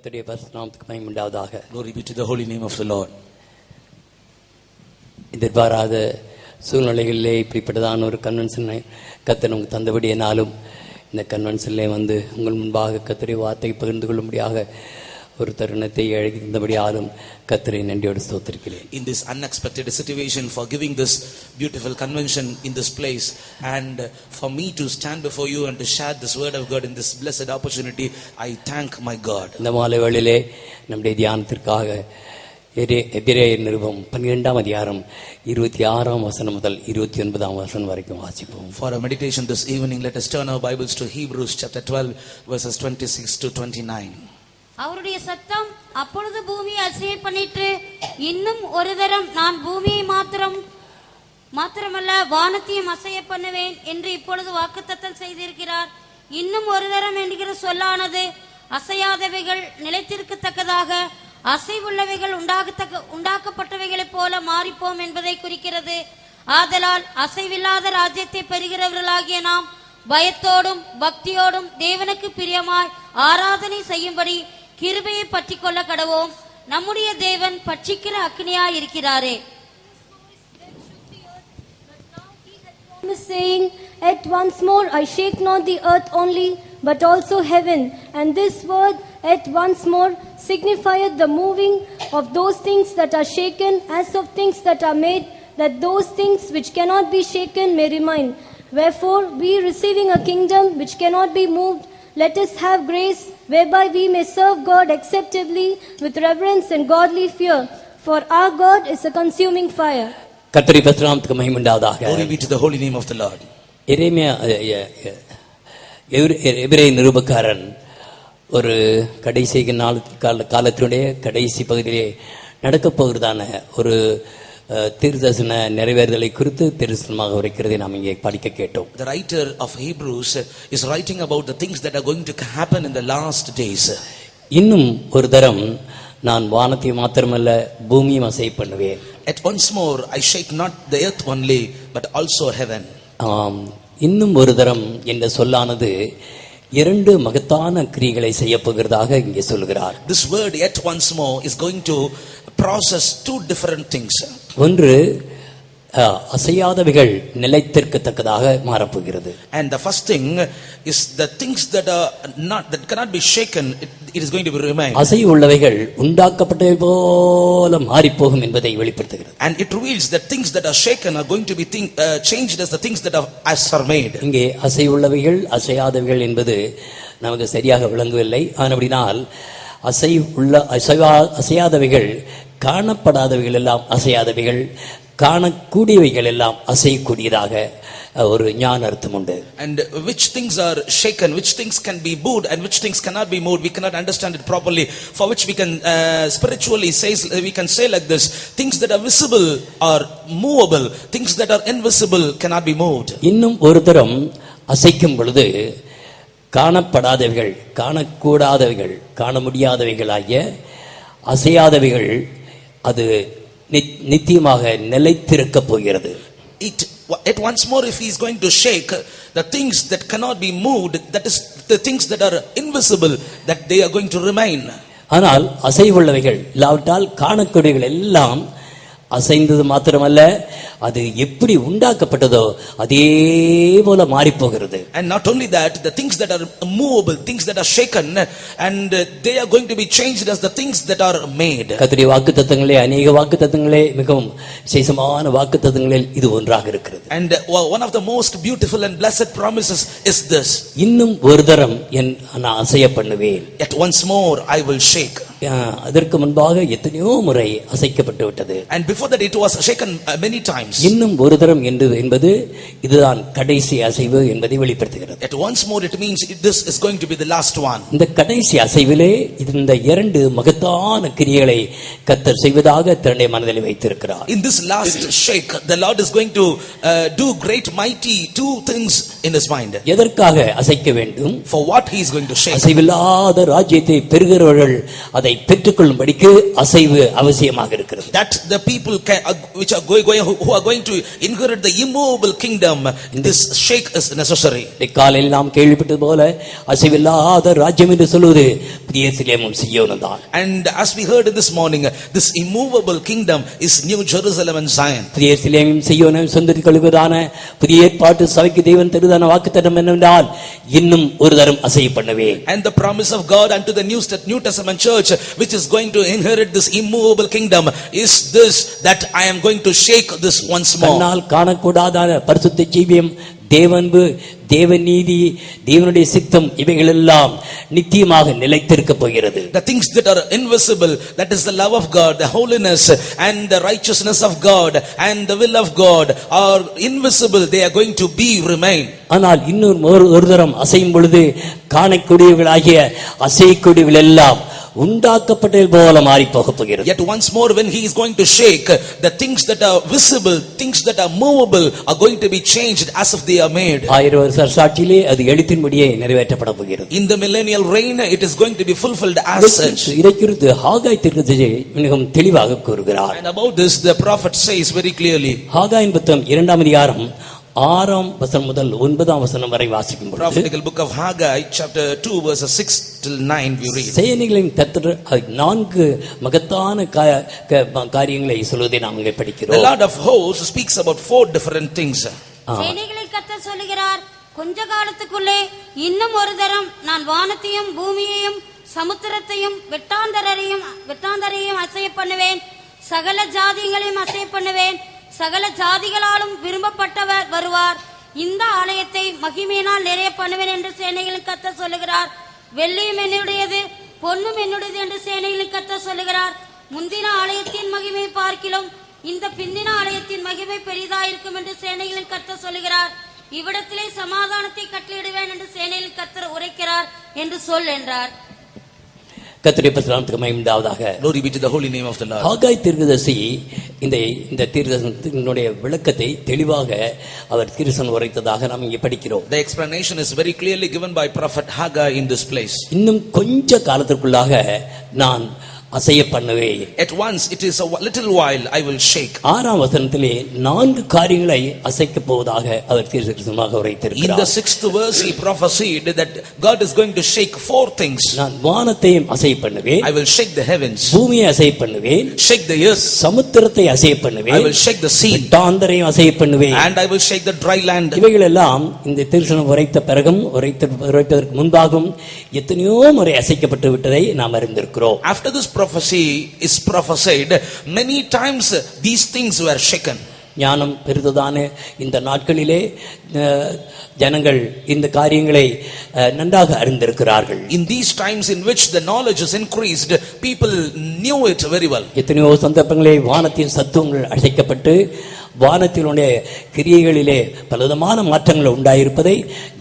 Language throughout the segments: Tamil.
கர்த்தருடைய பரிசுத்த நாமத்துக்கு மகிமை உண்டாவதாக. Glory be to the holy name of the Lord. எதிர்பாராத சூழ்நிலைகளிலே இப்படிப்பட்டதான ஒரு கன்வென்ஷனை கர்த்தர் நமக்கு தந்தபடியானாலும் இந்த கன்வென்ஷனிலே வந்து உங்கள் முன்பாக கர்த்தருடைய வார்த்தை பகிர்ந்து கொள்ளும்படியாக ஒரு தருணத்தை அழைத்து தந்தபடியாலும் கர்த்தரை நன்றியோடு ஸ்தோத்திரிக்கிறேன். In this unexpected situation, for giving this beautiful convention in this place, and for me to stand before you and to share this word of God in this blessed opportunity, I thank my God. இந்த மாலை வேளையிலே நம்முடைய தியானத்திற்காக எபிரேயர் நிருபம் 12ஆம் அதிகாரம் 26ஆம் வசனம் முதல் 29ஆம் வசனம் வரைக்கும் வாசிப்போம். For a meditation this evening, let us turn our Bibles to Hebrews chapter 12 verses 26 to 29. அவருடைய சத்தம் அப்பொழுது பூமியை அசைய பண்ணிட்டு, இன்னும் ஒரு தரம் நான் பூமியை மாத்திரமல்ல வானத்தையும் அசைய பண்ணுவேன் என்று இப்பொழுது வாக்குத்தத்தம் செய்திருக்கிறார். இன்னும் ஒரு தரம் என்கிற சொல்லானது அசையாதவைகள் நிலைத்திருக்கத்தக்கதாக அசைவுள்ளவைகள் உண்டாக்கப்பட்டவைகளைப் போல மாறிப்போம் என்பதை குறிக்கிறது. ஆதலால் அசைவில்லாத ராஜ்யத்தை பெறுகிறவர்களாகிய நாம் பயத்தோடும் பக்தியோடும் தேவனுக்கு பிரியமாய் ஆராதனை செய்யும்படி கிருபையை பற்றி கொள்ள கடவோம். நம்முடைய தேவன் பட்சிக்கிற அக்னியாய் இருக்கிறாரே. Saying, "Yet once more I shake not the earth only, but also heaven." And this word, "yet once more," signifieth the moving of those things that are shaken, as of things that are made, that those things which cannot be shaken may remain. Wherefore, we receiving a kingdom which cannot be moved, let us have grace whereby we may serve God acceptably with reverence and godly fear. For our God is a consuming fire. கர்த்தருடைய பரிசுத்த நாமத்துக்கு மகிமை உண்டாவதாக. Glory be to the holy name of the Lord. எபிரேய நிருபக்காரன் ஒரு கடைசி காலத்தினுடைய கடைசி பகுதியிலே நடக்கப் போகிறதான ஒரு தீர்க்கதரிசன நிறைவேறுதலை குறித்து தரிசனமாக உரைக்கிறதை நாம் இங்கே படிக்க கேட்டோம். The writer of Hebrews is writing about the things that are going to happen in the last days. இன்னும் ஒரு தரம் நான் வானத்தை மாத்திரமல்ல பூமியும் அசைய பண்ணுவேன். At once more I shake not the earth only, but also heaven. இன்னும் ஒரு தரம் என்ற சொல்லானது இரண்டு மகத்தான கிரியைகளை செய்ய போகிறதாக இங்கே சொல்கிறார். This word "yet once more" is going to process two different things. ஒன்று அசையாதவைகள் நிலைத்திருக்கத்தக்கதாக மாறப்போகிறது. And the first thing is the things that cannot be shaken, it is going to be remain. அசை உள்ளவைகள் உண்டாக்கப்பட்டவை போல மாறி போகும் என்பதை வெளிப்படுத்துகிறது. And it reveals that things that are shaken are going to be changed as the things that are made. இங்கே அசை உள்ளவைகள் அசையாதவைகள் என்பது நமக்கு சரியாக விளங்கவில்லை. ஆனபடினால் அசையாதவைகள் காணப்படாதவைகள் எல்லாம் அசையாதவைகள், காணக்கூடியவைகள் எல்லாம் அசையக்கூடியதாக ஒரு ஞான அர்த்தம் உண்டு. And which things are shaken, which things can be moved and which things cannot be moved, we cannot understand it properly, for which we can spiritually say, we can say like this: things that are visible are movable, things that are invisible cannot be moved. இன்னும் ஒரு தரம் அசைக்கும் பொழுது காணப்படாதவைகள், காணக்கூடாதவைகள், காண முடியாதவைகளாகிய அசையாதவைகள் அது நித்தியமாக நிலைத்திருக்க போகிறது. At once more, if he is going to shake the things that cannot be moved, that is the things that are invisible, that they are going to remain. ஆனால் அசைவுள்ளவைகள் இல்லாவிட்டால் காணக்கூடியவைகள் எல்லாம் அசைந்தது மாத்திரமல்ல, அது எப்படி உண்டாக்கப்பட்டதோ அதே போல மாறி போகிறது. And not only that, the things that are movable, things that are shaken, and they are going to be changed as the things that are made. கர்த்தருடைய வாக்குத்தத்தங்களே, அநேக வாக்குத்தத்தங்களே, மிகவும் விசேஷமான வாக்குத்தத்தங்களில் இது ஒன்றாக இருக்கிறது. And one of the most beautiful and blessed promises is this: இன்னும் ஒரு தரம் நான் அசைய பண்ணுவேன். Yet once more I will shake. அதற்கு முன்பாக எத்தனையோ முறை அசைக்கப்பட்டு விட்டது. And before that it was shaken many times. இன்னும் ஒரு தரம் என்பது இதுதான் கடைசி அசைவு என்பதை வெளிப்படுத்துகிறது. At once more it means this is going to be the last one. இந்த கடைசி அசைவிலே இந்த இரண்டு மகத்தான கிரியைகளை கர்த்தர் செய்வதாக தன்னுடைய மனதில் வைத்திருக்கிறார். In this last shake, the Lord is going to do great mighty two things in his mind. எதற்காக அசைக்க வேண்டும்? For what he is going to shake? அசைவில்லாத ராஜ்யத்தை பெறுகிறவர்கள் அதை அதை பெற்றுக்கொள்ளும்படிக்கு அசைவு அவசியமாக இருக்கிறது. That the people which are who are going to inherit the immovable kingdom, this shake is necessary. காலையில் நாம் கேள்விப்பட்டது போல அசைவில்லாத ராஜ்யம் என்று சொல்வது புதிய எருசலேமும் சீயோனும் தான். And as we heard this morning, this immovable kingdom is New Jerusalem and Zion. புதிய எருசலேமும் சீயோனும் சொந்தரித்துக் கொள்வதான புதிய ஏற்பாட்டு சபைக்கு தேவன் தருதான வாக்குத்தத்தம் என்னவென்றால் இன்னும் ஒரு தரம் அசைவு பண்ணுவேன். And the promise of God unto the New Testament church which is going to inherit this immovable kingdom is this, that I am going to shake this once more. கண்ணால் காணக்கூடாத பரிசுத்த ஜீவியம், தேவன்பு, தேவநீதி, தேவனுடைய சித்தம் இவைகள் எல்லாம் நித்தியமாக நிலைத்திருக்க போகிறது. The things that are invisible, that is the love of God, the holiness and the righteousness of God and the will of God are invisible, they are going to remain. ஆனால் இன்னொரு ஒரு தரம் அசையும் பொழுது காணக்கூடியவர்களாகிய அசையக்கூடியவர்கள் எல்லாம் உண்டாக்கப்பட்டது போல மாறி போக போகிறது. Yet once more when he is going to shake, the things that are visible, things that are movable are going to be changed as if they are made. 1000 வருஷ சாட்சியிலே அது எழுத்தின்படியே நிறைவேற்றப்பட போகிறது. In the millennial reign it is going to be fulfilled as such. இதை குறித்து ஆகாய் தீர்க்கதரிசி மிகவும் தெளிவாக கூறுகிறார். And about this the prophet says very clearly. ஆகாயின் புத்தகம் 2ஆம் அதிகாரம் 6ஆம் வசனம் முதல் 9ஆம் வசனம் வரை வாசிக்கும் பொழுது Prophetical book of Haggai chapter 2 verses 6 till 9 we read. சேனைகளின் கர்த்தர் 4 மகத்தான காரியங்களை சொல்வதை நாம் இங்கே படிக்கிறோம். The Lord of hosts speaks about 4 different things. சேனைகளின் கர்த்தர் சொல்லுகிறார், கொஞ்ச காலத்துக்குள்ளே இன்னும் ஒரு தரம் நான் வானத்தையும் பூமியையும் சமுத்திரத்தையும் வெட்டாந்தரையும் அசைய பண்ணுவேன், சகல ஜாதிகளையும் அசைய பண்ணுவேன், சகல ஜாதிகளாலும் விரும்பப்பட்டவர் வருவார், இந்த ஆலயத்தை மகிமையினால் நிறைய பண்ணுவேன் என்று சேனைகளின் கர்த்தர் சொல்லுகிறார். வெள்ளியும் என்னுடையது, பொன்னும் என்னுடையது என்று சேனைகளின் கர்த்தர் சொல்லுகிறார். முந்தின ஆலயத்தின் மகிமை பார்க்கிலும் இந்த பிந்தின ஆலயத்தின் மகிமை பெரிதாயிருக்கும் என்று சேனைகளின் கர்த்தர் சொல்லுகிறார். இவ்விடத்திலே சமாதானத்தை கட்டளையிடுவேன் என்று சேனைகளின் கர்த்தர் உரைக்கிறார் என்று சொல் என்றார். கர்த்தருடைய பரிசுத்தத்திற்கு மகிமை உண்டாவதாக. Glory be to the holy name of the Lord. ஆகாய் தீர்க்கதரிசி இந்த தீர்க்கதரிசனத்தினுடைய விளக்கத்தை தெளிவாக அவர் தீர்க்கதரிசனம் உரைத்ததாக நாம் இங்கே படிக்கிறோம். The explanation is very clearly given by prophet Haggai in this place. இன்னும் கொஞ்ச காலத்திற்குள்ளாக நான் அசைய பண்ணுவேன். At once it is a little while I will shake. 6ஆம் வசனத்திலே 4 காரியங்களை அசைக்க போவதாக அவர் தீர்க்கதரிசனமாக உரைத்திருக்கிறார். In the 6th verse he prophesied that God is going to shake 4 things. நான் வானத்தையும் அசைய பண்ணுவேன், I will shake the heavens, பூமியை அசைய பண்ணுவேன், shake the earth, சமுத்திரத்தை அசைய பண்ணுவேன், I will shake the sea, வெட்டாந்தரையும் அசைய பண்ணுவேன், and I will shake the dry land. இவைகள் எல்லாம் இந்த தீர்க்கதரிசனம் உரைத்த பிறகும் உரைப்பதற்கு முன்பாகவும் எத்தனையோ முறை அசைக்கப்பட்டு விட்டதை நாம் அறிந்திருக்கிறோம். After this prophecy is prophesied, many times these things were shaken. ஞானம் பெரிதான இந்த நாட்களிலே ஜனங்கள் இந்த காரியங்களை நன்றாக அறிந்திருக்கிறார்கள். In these times in which the knowledge is increased, people knew it very well. எத்தனையோ சந்தர்ப்பங்களில் வானத்தின் சத்துவங்கள் அசைக்கப்பட்டு வானத்தினுடைய கிரியைகளிலே பலவிதமான மாற்றங்கள் உண்டாயிருப்பதை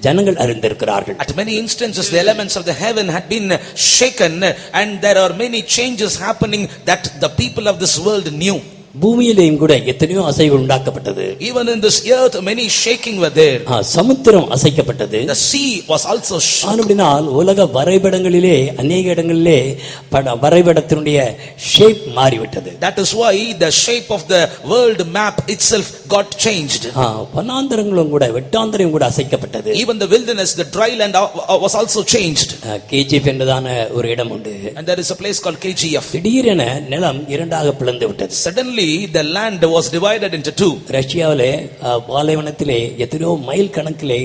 ஜனங்கள் அறிந்திருக்கிறார்கள். At many instances the elements of the heaven had been shaken and there are many changes happening that the people of this world knew. பூமியிலேயும் கூட எத்தனையோ அசைவுகள் உண்டாக்கப்பட்டது. Even in this earth many shaking were there. Samudram அசைக்கப்பட்டது. The sea was also shook. அப்படினால் உலக வரைபடங்களிலே அநேக இடங்களிலே வரைபடத்தினுடைய ஷேப் மாறிவிட்டது. That is why the shape of the world map itself got changed. வனாந்தரங்களும் கூட வெட்டாந்தரையும் கூட அசைக்கப்பட்டது. Even the wilderness, the dry land was also changed. KGF என்றதான ஒரு இடம் உண்டு. And there is a place called KGF. திடீரென நிலம் இரண்டாக பிளந்து விட்டது. Suddenly the land was divided into 2. ரஷ்யாவிலே பாலைவனத்திலே எத்தனையோ மைல் கணக்கிலே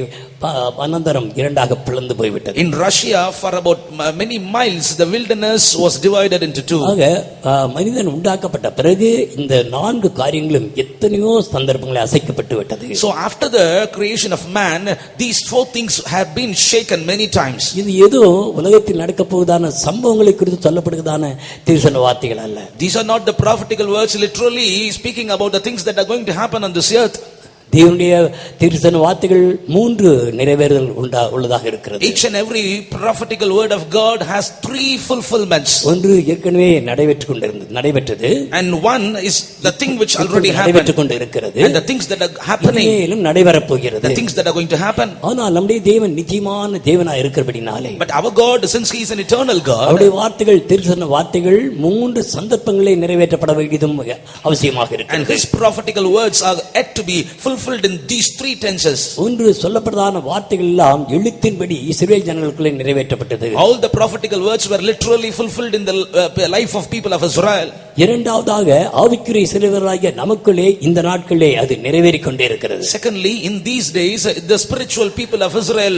வனாந்தரம் இரண்டாக பிளந்து போய்விட்டது. In Russia for about many miles the wilderness was divided into 2. ஆக மனிதன் உண்டாக்கப்பட்ட பிறகு இந்த 4 காரியங்களும் எத்தனையோ சந்தர்ப்பங்களை அசைக்கப்பட்டு விட்டது. So after the creation of man these 4 things have been shaken many times. இது ஏதோ உலகத்தில் நடக்க போவதான சம்பவங்களை குறித்து சொல்லப்படுவதான தீர்க்கதரிசன வார்த்தைகள் அல்ல. These are not the prophetical words literally speaking about the things that are going to happen on this earth. தேவனுடைய தீர்க்கதரிசன வார்த்தைகள் 3 நிறைவேறுதல் உள்ளதாக இருக்கிறது. Each and every prophetical word of God has 3 fulfillments. ஒன்று ஏற்கனவே நடைபெற்றது. And one is the thing which already happened. நடைபெற்றுக் கொண்டிருக்கிறது. And the things that are happening. மேலும் நடைபெறப் போகிறது. The things that are going to happen. ஆனால் நம்முடைய தேவன் நித்தியமான தேவனாய் இருக்கிறபடினாலே, but our God, since he is an eternal God, அவருடைய வார்த்தைகள் தீர்க்கதரிசன வார்த்தைகள் 3 சந்தர்ப்பங்களில் நிறைவேற்றப்பட வேண்டியதும் அவசியமாக இருக்கிறது. and his prophetical words are yet to be fulfilled in these 3 tenses. ஒன்று சொல்லப்பட்டதான வார்த்தைகள் எல்லாம் எழுத்தின்படி இஸ்ரவேல் ஜனங்களுக்குள்ளே நிறைவேற்றப்பட்டது. All the prophetical words were literally fulfilled in the life of people of Israel. இரண்டாவதாக ஆவிக்குரிய இஸ்ரவேலராகிய நமக்குள்ளே இந்த நாட்களிலே அது நிறைவேறிக் கொண்டே இருக்கிறது. Secondly, in these days the spiritual people of Israel,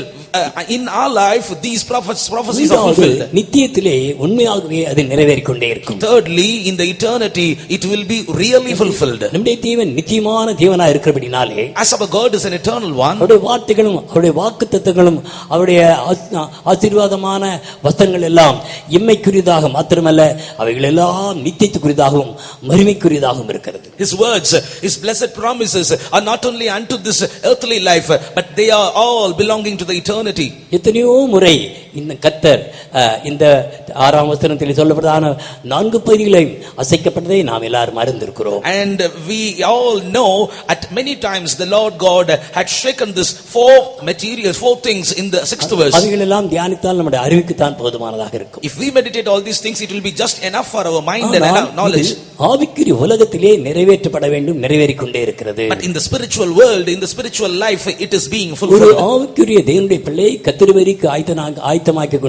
in our life these prophecies are fulfilled. நித்தியத்திலே உண்மையாகவே அது நிறைவேறிக் கொண்டே இருக்கும். Thirdly, in the eternity it will be really fulfilled. நம்முடைய தேவன் நித்தியமான தேவனாய் இருக்கிறபடினாலே, as our God is an eternal one, அவருடைய வார்த்தைகளும் அவருடைய வாக்குத்தத்தங்களும் அவருடைய ஆசீர்வாதமான வசனங்கள் எல்லாம் இம்மைக்குரியதாக மாத்திரமல்ல, அவைகள் எல்லாம் நித்தியத்துக்குரியதாகவும் மகிமைக்குரியதாகவும் இருக்கிறது. his words, his blessed promises are not only unto this earthly life, but they are all belonging to the eternity. எத்தனையோ முறை இந்த கர்த்தர் இந்த 6ஆம் வசனத்தில் சொல்லப்பட்டதான 4 பகுதிகளையும் அசைக்கப்பட்டதை நாம் எல்லாரும் அறிந்திருக்கிறோம். and we all know at many times the Lord God had shaken this 4 things in the 6th verse. அவைகள் எல்லாம் தியானித்தால் நம்முடைய அறிவுக்கு தான் போதுமானதாக இருக்கும். if we meditate all these things, it will be just enough for our mind and enough knowledge. ஆவிக்குரிய உலகத்திலே நிறைவேற்றப்பட வேண்டும், நிறைவேறிக் கொண்டே இருக்கிறது. but in the spiritual world, in the spiritual life, it is being ஒரு fulfilled. ஆவிக்குரிய தேவனுடைய பிள்ளை கர்த்தருக்கு ஆயத்தமாகிக்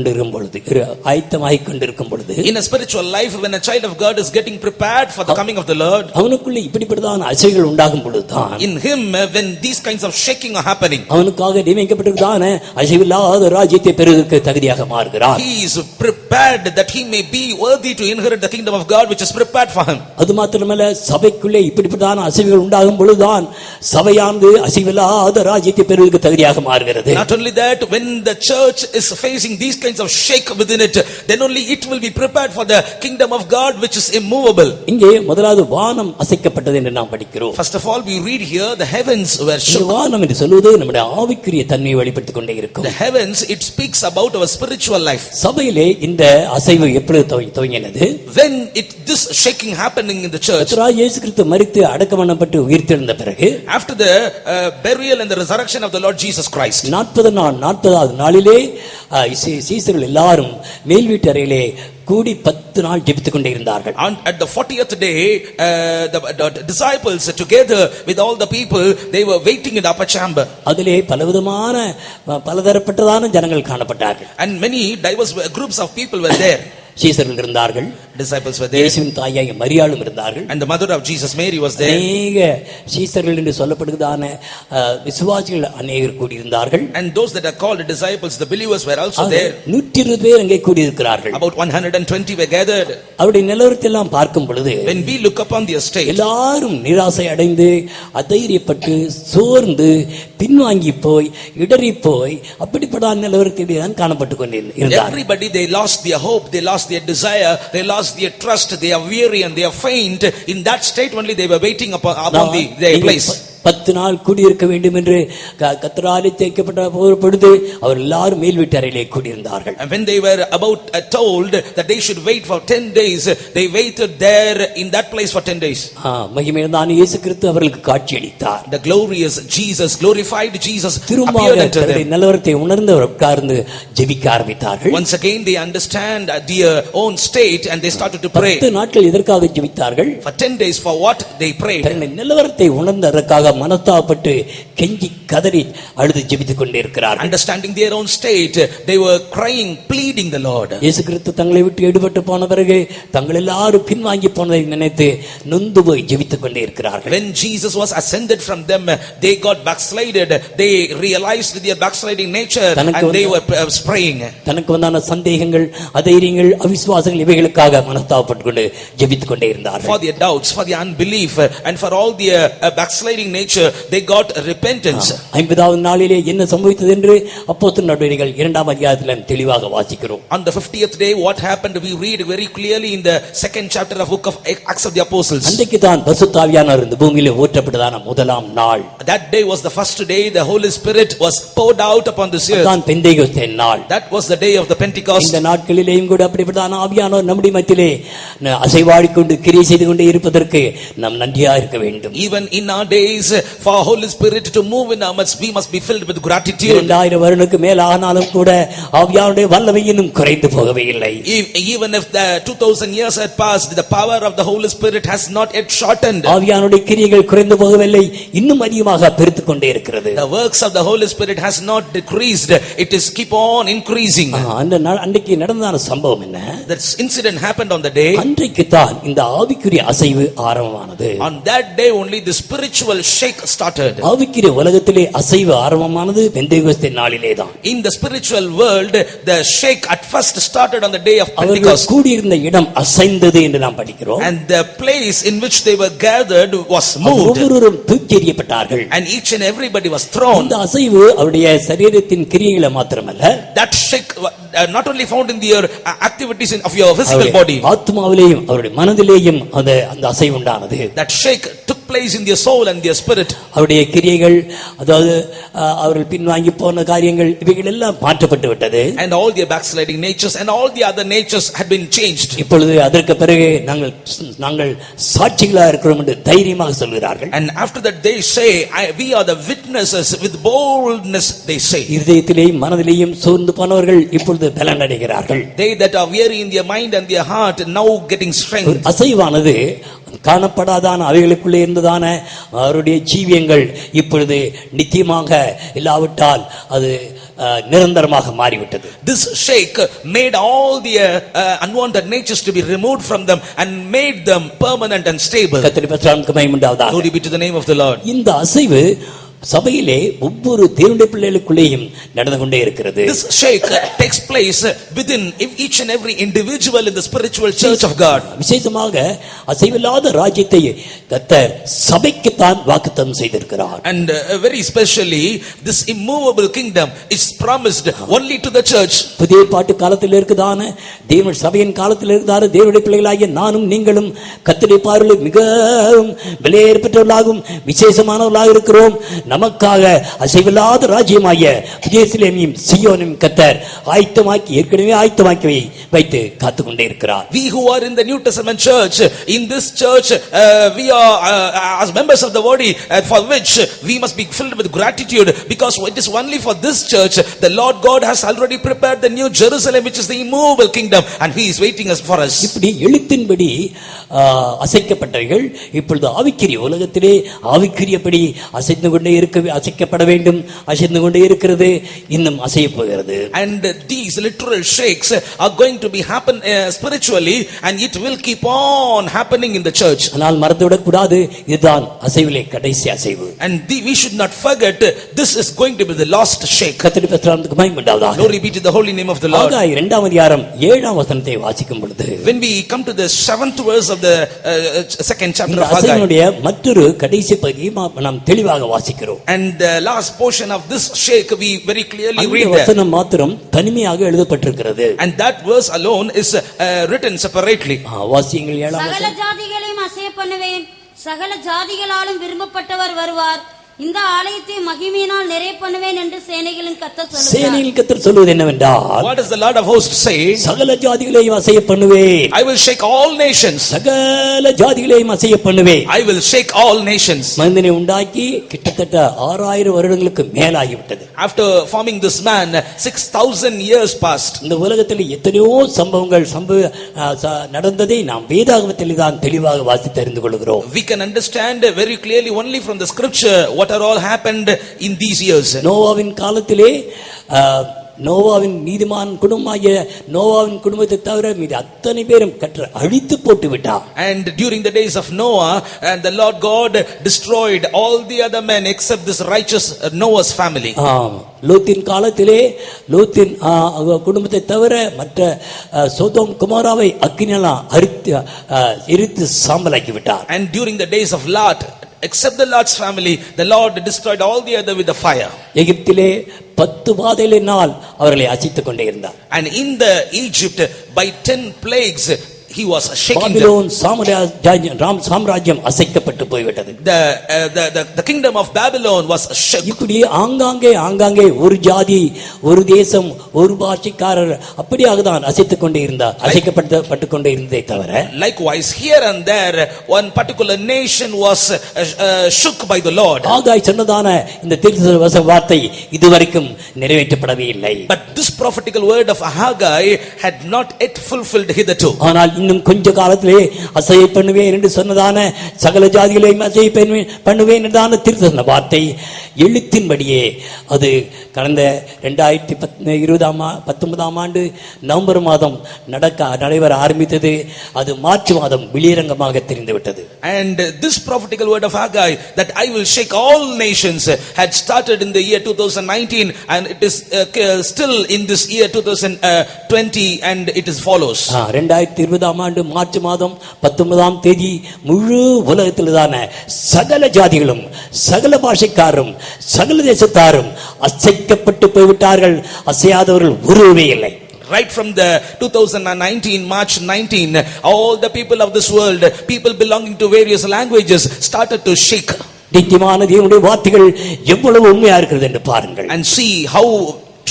கொண்டிருக்கும் பொழுது, in a spiritual life, when a child of God is getting prepared for the coming of the Lord, அவனுக்குள்ள இப்படிப்பட்டதான அசைகள் உண்டாகும் பொழுதுதான், in him, when these kinds of shaking are happening, அவனுக்காக நியமிக்கப்பட்டிருக்கிறதான அசைவில்லாத ராஜ்யத்தை பெறுவதற்கு தகுதியாக மாறுகிறான். he is prepared that he may be worthy to inherit the kingdom of God which is prepared for him. அது மாத்திரமல்ல, சபைக்குள்ளே இப்படிப்பட்டதான அசைவுகள் உண்டாகும் பொழுதுதான் சபையானது அசைவில்லாத ராஜ்யத்தை பெறுவதற்கு தகுதியாக மாறுகிறது. not only that, when the church is facing these kinds of shake within it, then only it will be prepared for the kingdom of God which is immovable. இங்கே முதலாவது வானம் அசைக்கப்பட்டது என்று நாம் படிக்கிறோம். First of all, we read here the heavens were இந்த shook. வானம் என்று சொல்வது நம்முடைய ஆவிக்குரிய தன்மையை வெளிப்படுத்திக் கொண்டே இருக்கும். The heavens, it speaks about our spiritual life. சபையிலே இந்த அசைவு எப்பொழுது துவங்கினது? When this shaking happening in the church, கர்த்தராகிய இயேசு கிறிஸ்து மரித்து அடக்கம் பண்ணப்பட்டு உயிர்த்தெழுந்த பிறகு, after the burial and the resurrection of the Lord Jesus Christ, 40வது நாளிலே சீசர்கள் எல்லாரும் மேல் வீட்டு அறையிலே கூடி 10 நாள் ஜெபித்துக் கொண்டே இருந்தார்கள். and at the 40th day, the disciples together with all the people, they were waiting in the upper chamber. அதிலே பலதரப்பட்டதான ஜனங்கள் காணப்பட்டார்கள். and many diverse groups of people were there. சீசர்கள் இருந்தார்கள், disciples were there, இயேசுவின் தாயாகிய மரியாளும் இருந்தார்கள், and the mother of Jesus, Mary, was there. அநேக சீசர்கள் என்று சொல்லப்படுகிறதான விசுவாசிகள் அநேகர் கூடியிருந்தார்கள். and those that are called disciples, the believers, were also there. 120 பேர் அங்கே கூடியிருக்கிறார்கள். about 120 were gathered. அவருடைய நிலவரத்தை எல்லாம் பார்க்கும் பொழுது, when we look upon their state, எல்லாரும் நிராசை அடைந்து அதைரியப்பட்டு சோர்ந்து பின்வாங்கி போய் இடறி போய் அப்படிப்பட்ட நிலவரத்தில் தான் காணப்பட்டு கொண்டிருந்தார்கள். everybody, they lost their hope, they lost their desire, they lost their trust, they are weary and they are faint. In that state only they were waiting upon their place. 10 நாள் கூடியிருக்க வேண்டும் என்று கர்த்தராலே தேய்க்கப்பட்ட பொழுது அவர் எல்லாரும் மேல் வீட்டு அறையிலே கூடியிருந்தார்கள். and when they were about told that they should wait for 10 days, they waited there in that place for 10 days. மகிமையான இயேசு கிறிஸ்து அவர்களுக்கு காட்சியளித்தார். the glorious Jesus, glorified Jesus, திரும்பவும் தன்னுடைய நிலவரத்தை உணர்ந்து உட்கார்ந்து ஜெபிக்க ஆரம்பித்தார்கள். once again they understand their own state and they started to pray. 10 நாட்கள் எதற்காக ஜெபித்தார்கள்? for 10 days for what they prayed? தன்னுடைய நிலவரத்தை உணர்ந்ததற்காக மனஸ்தாபப்பட்டு கெஞ்சி கதறி அழுது ஜெபித்துக் கொண்டே இருக்கிறார்கள். understanding their own state, they were crying, pleading the Lord. இயேசு கிறிஸ்து தங்களை விட்டு எடுபட்டு போன பிறகு தங்கள் எல்லாரும் பின்வாங்கி போனதை நினைத்து நொந்து போய் ஜெபித்துக் கொண்டே இருக்கிறார்கள். when Jesus was ascended from them, they got backslided, they realized their backsliding nature and they were praying. தனக்கு வந்தான சந்தேகங்கள், அதைரியங்கள், அவிசுவாசங்கள் இவைகளுக்காக மனஸ்தாபப்பட்டு கொண்டு ஜெபித்துக் கொண்டே இருந்தார்கள். for their doubts, for their unbelief, and for all their backsliding nature, nature, they got repentance. 50வது நாளிலே என்ன சம்பவித்தது என்று அப்போஸ்தலர் நடவடிக்கைகள் 2ஆம் அதிகாரத்தில் தெளிவாக வாசிக்கிறோம். On the 50th day, what happened? We read very clearly in the 2nd chapter of book of Acts of the Apostles. அன்றைக்கு தான் பரிசுத்த ஆவியானவர் இந்த பூமியிலே ஊற்றப்பட்டதான முதலாம் நாள். That day was the first day the Holy Spirit was poured out upon this earth. தான் பெந்தேகோஸ்தே நாள். That was the day of the Pentecost. இந்த நாட்களிலேயும் கூட அப்படிப்பட்டதான ஆவியானவர் நம்முடைய மத்தியிலே அசைவாடிக்கொண்டு கிரியை செய்து கொண்டே இருப்பதற்கு நாம் நன்றியா இருக்க வேண்டும். Even in our days, for Holy Spirit to move in our midst, we must be filled with gratitude. 2000 வருடங்களுக்கு மேல் ஆனாலும் கூட ஆவியானவருடைய வல்லமை இன்னும் குறைந்து போகவே இல்லை. Even if the 2000 years had passed, the power of the Holy Spirit has not yet shortened. ஆவியானவருடைய கிரியைகள் குறைந்து போகவில்லை, இன்னும் அதிகமாக பெருத்துக் கொண்டே இருக்கிறது. The works of the Holy Spirit has not decreased, it is keep on increasing. அன்றைக்கு நடந்ததான சம்பவம் என்ன? That incident happened on the day. அன்றைக்கு தான் இந்த ஆவிக்குரிய அசைவு ஆரம்பமானது. On that day only the spiritual shake started. ஆவிக்குரிய உலகத்திலே அசைவு ஆரம்பமானது பெந்தேகோஸ்தே நாளிலே தான். In the spiritual world, the shake at first started on the day of Pentecost. கூடியிருந்த இடம் அசைந்தது என்று நாம் படிக்கிறோம். And the place in which they were gathered was moved. ஒவ்வொருவரும் தூக்கி எறியப்பட்டார்கள். And each and everybody was thrown. இந்த அசைவு அவருடைய சரீரத்தின் கிரியைகளை மாத்திரமல்ல, that shake not only found in your activities of your physical body, ஆத்மாவிலேயும் அவருடைய மனதிலேயும் அந்த அசைவு உண்டானது. that shake took place in their soul and their spirit. அவருடைய கிரியைகள், அதாவது அவர்கள் பின்வாங்கி போன காரியங்கள், இவைகள் எல்லாம் மாற்றப்பட்டு விட்டது. And all their backsliding natures and all the other natures had been changed. இப்பொழுது அதற்கு பிறகு நாங்கள் சாட்சிகளா இருக்கிறோம் என்று தைரியமாக சொல்கிறார்கள். And after that they say, we are the witnesses, with boldness they say. இதயத்திலேயும் மனதிலேயும் சோர்ந்து போனவர்கள் இப்பொழுது பலன் அடைகிறார்கள். They that are weary in their mind and their heart now getting strength. அசைவானது காணப்படாதான அவைகளுக்குள்ளே இருந்ததான அவருடைய ஜீவியங்கள் இப்பொழுது நித்தியமாக இல்லாவிட்டால் அது நிரந்தரமாக மாறிவிட்டது. This shake made all the unwanted natures to be removed from them and made them permanent and stable. கர்த்தருடைய பரிசுத்த மகிமை உண்டாவதாக. Glory be to the name of the Lord. இந்த அசைவு சபையிலே ஒவ்வொரு தேவனுடைய பிள்ளைகளுக்குள்ளேயும் நடந்து கொண்டே இருக்கிறது. This shake takes place within each and every individual in the spiritual church of God. விசேஷமாக அசைவில்லாத ராஜ்யத்தை கர்த்தர் சபைக்கு தான் வாக்குத்தத்தம் செய்திருக்கிறார். And very specially this immovable kingdom is promised only to the church. புதிய பாட்டு காலத்தில் இருக்குதான தேவ சபையின் காலத்தில் இருக்குதான தேவனுடைய பிள்ளைகளாகிய நானும் நீங்களும் கர்த்தருடைய பார்வையில் மிகவும் விலையேறப்பட்டவர்களாகவும் விசேஷமானவர்களாக இருக்கிறோம். நமக்காக அசைவில்லாத ராஜ்யமாகிய எருசலேமையும் சீயோனையும் கர்த்தர் ஏற்கனவே ஆயத்தமாக்கி வைத்து காத்துக்கொண்டே இருக்கிறார். We who are in the New Testament church, in this church we are as members of the body, for which we must be filled with gratitude, because it is only for this church the Lord God has already prepared the New Jerusalem, which is the immovable kingdom, and he is waiting us for us. இப்படி எழுத்தின்படி அசைக்கப்பட்டவர்கள் இப்பொழுது ஆவிக்குரிய உலகத்திலே ஆவிக்குரியபடி அசைக்கப்பட வேண்டும், அசைந்து கொண்டே இருக்கிறது, இன்னும் அசைய போகிறது. And these literal shakes are going to be happen spiritually, and it will keep on happening in the church. ஆனால் மறந்துவிடக் கூடாது, இதுதான் அசைவிலே கடைசி அசைவு. And we should not forget, this is going to be the last shake. கர்த்தருடைய பரிசுத்த மகிமை உண்டாவதாக. Glory be to the holy name of the Lord. ஆகாய் 2ஆம் அதிகாரம் 7ஆம் வசனத்தை வாசிக்கும் பொழுது, when we come to the 7th verse of the 2nd chapter of Haggai, அசைவினுடைய மற்றொரு கடைசி பகுதியை நாம் தெளிவாக வாசிக்கிறோம். and the last portion of this shake we very clearly read அந்த வசனம் மாத்திரம் தனிமையாக எழுதப்பட்டிருக்கிறது. and that verse alone is written separately. வாசியங்கள் 7ஆம் சகல வசனம். ஜாதிகளையும் அசைய பண்ணுவேன், சகல ஜாதிகளாலும் விரும்பப்பட்டவர் வருவார், இந்த ஆலயத்தை மகிமையினால் நிறைய பண்ணுவேன் என்று சேனைகளின் கர்த்தர் சொல்லுகிறார். சேனைகளின் கர்த்தர் சொல்வது என்னவென்றால், what does the Lord of hosts say? சகல ஜாதிகளையும் அசைய பண்ணுவேன். I will shake all nations. சகல ஜாதிகளையும் அசைய பண்ணுவேன். I will shake all nations. மனிதனை உண்டாக்கி கிட்டத்தட்ட 6000 வருடங்களுக்கு மேலாகிவிட்டது. After forming this man, 6000 years passed. இந்த உலகத்தில் எத்தனையோ சம்பவங்கள் நடந்ததை நாம் வேதாகமத்தில் தான் தெளிவாக வாசித்து அறிந்து கொள்கிறோம். We can understand very clearly only from the scripture what are all happened in these years. நோவாவின் காலத்திலே நோவாவின் நீதிமான் குடும்பமாகிய நோவாவின் குடும்பத்தை தவிர மீது அத்தனை பேரும் அழித்து போட்டு விட்டார். And during the days of Noah, and the Lord God destroyed all the other men except this righteous Noah's family. லோத்தின் காலத்திலே லோத்தின் குடும்பத்தை தவிர மற்ற சோதோம் குமாராவை அக்கினியால் எரித்து சாம்பலாக்கி விட்டார். And during the days of Lot, except the Lord's family, the Lord destroyed all the other with the fire. எகிப்திலே 10 வாதைகளினால் அவர்களை அசைத்துக் கொண்டே இருந்தார். And in the Egypt, by 10 plagues, he was shaking them. Babylon சாம்ராஜ்யம் அசைக்கப்பட்டு போய்விட்டது. The kingdom of Babylon was shook. இப்படி ஆங்காங்கே ஒரு ஜாதி, ஒரு தேசம், ஒரு பாஷைக்காரர் அப்படியாக தான் அசைத்துக் கொண்டே இருந்தார், அசைக்கப்பட்டு கொண்டே இருந்ததை தவிர. Likewise, here and there, one particular nation was shook by the Lord. ஆகாய் சொன்னதான இந்த தீர்க்கதரிசன வார்த்தை இதுவரைக்கும் நிறைவேற்றப்படவே இல்லை. But this prophetical word of Haggai had not yet fulfilled hitherto. ஆனால் இன்னும் கொஞ்ச காலத்திலே அசையை பண்ணுவேன் என்று சொன்னதான சகல ஜாதிகளையும் அசையை பண்ணுவேன் என்றதான தீர்க்கதரிசன வார்த்தை எழுத்தின்படியே அது கடந்த 2019 ஆண்டு நவம்பர் மாதம் நடைபெற ஆரம்பித்தது. அது மார்ச் மாதம் வெளியரங்கமாக தெரிந்துவிட்டது. And this prophetical word of Haggai, that I will shake all nations, had started in the year 2019, and it is still in this year 2020, and it is follows. 2020 ஆண்டு மார்ச் மாதம் 19ஆம் தேதி முழு உலகத்திலான சகல ஜாதிகளும், சகல பாஷைக்காரும், சகல தேசத்தாரும் அசைக்கப்பட்டு போய்விட்டார்கள். அசையாதவர்கள் ஒருவரே இல்லை. Right from the 2019, March 19, all the people of this world, people belonging to various languages, started to shake. நித்தியமான தேவனுடைய வார்த்தைகள் எவ்வளவு உண்மையா இருக்கிறது என்று பாருங்கள். And see how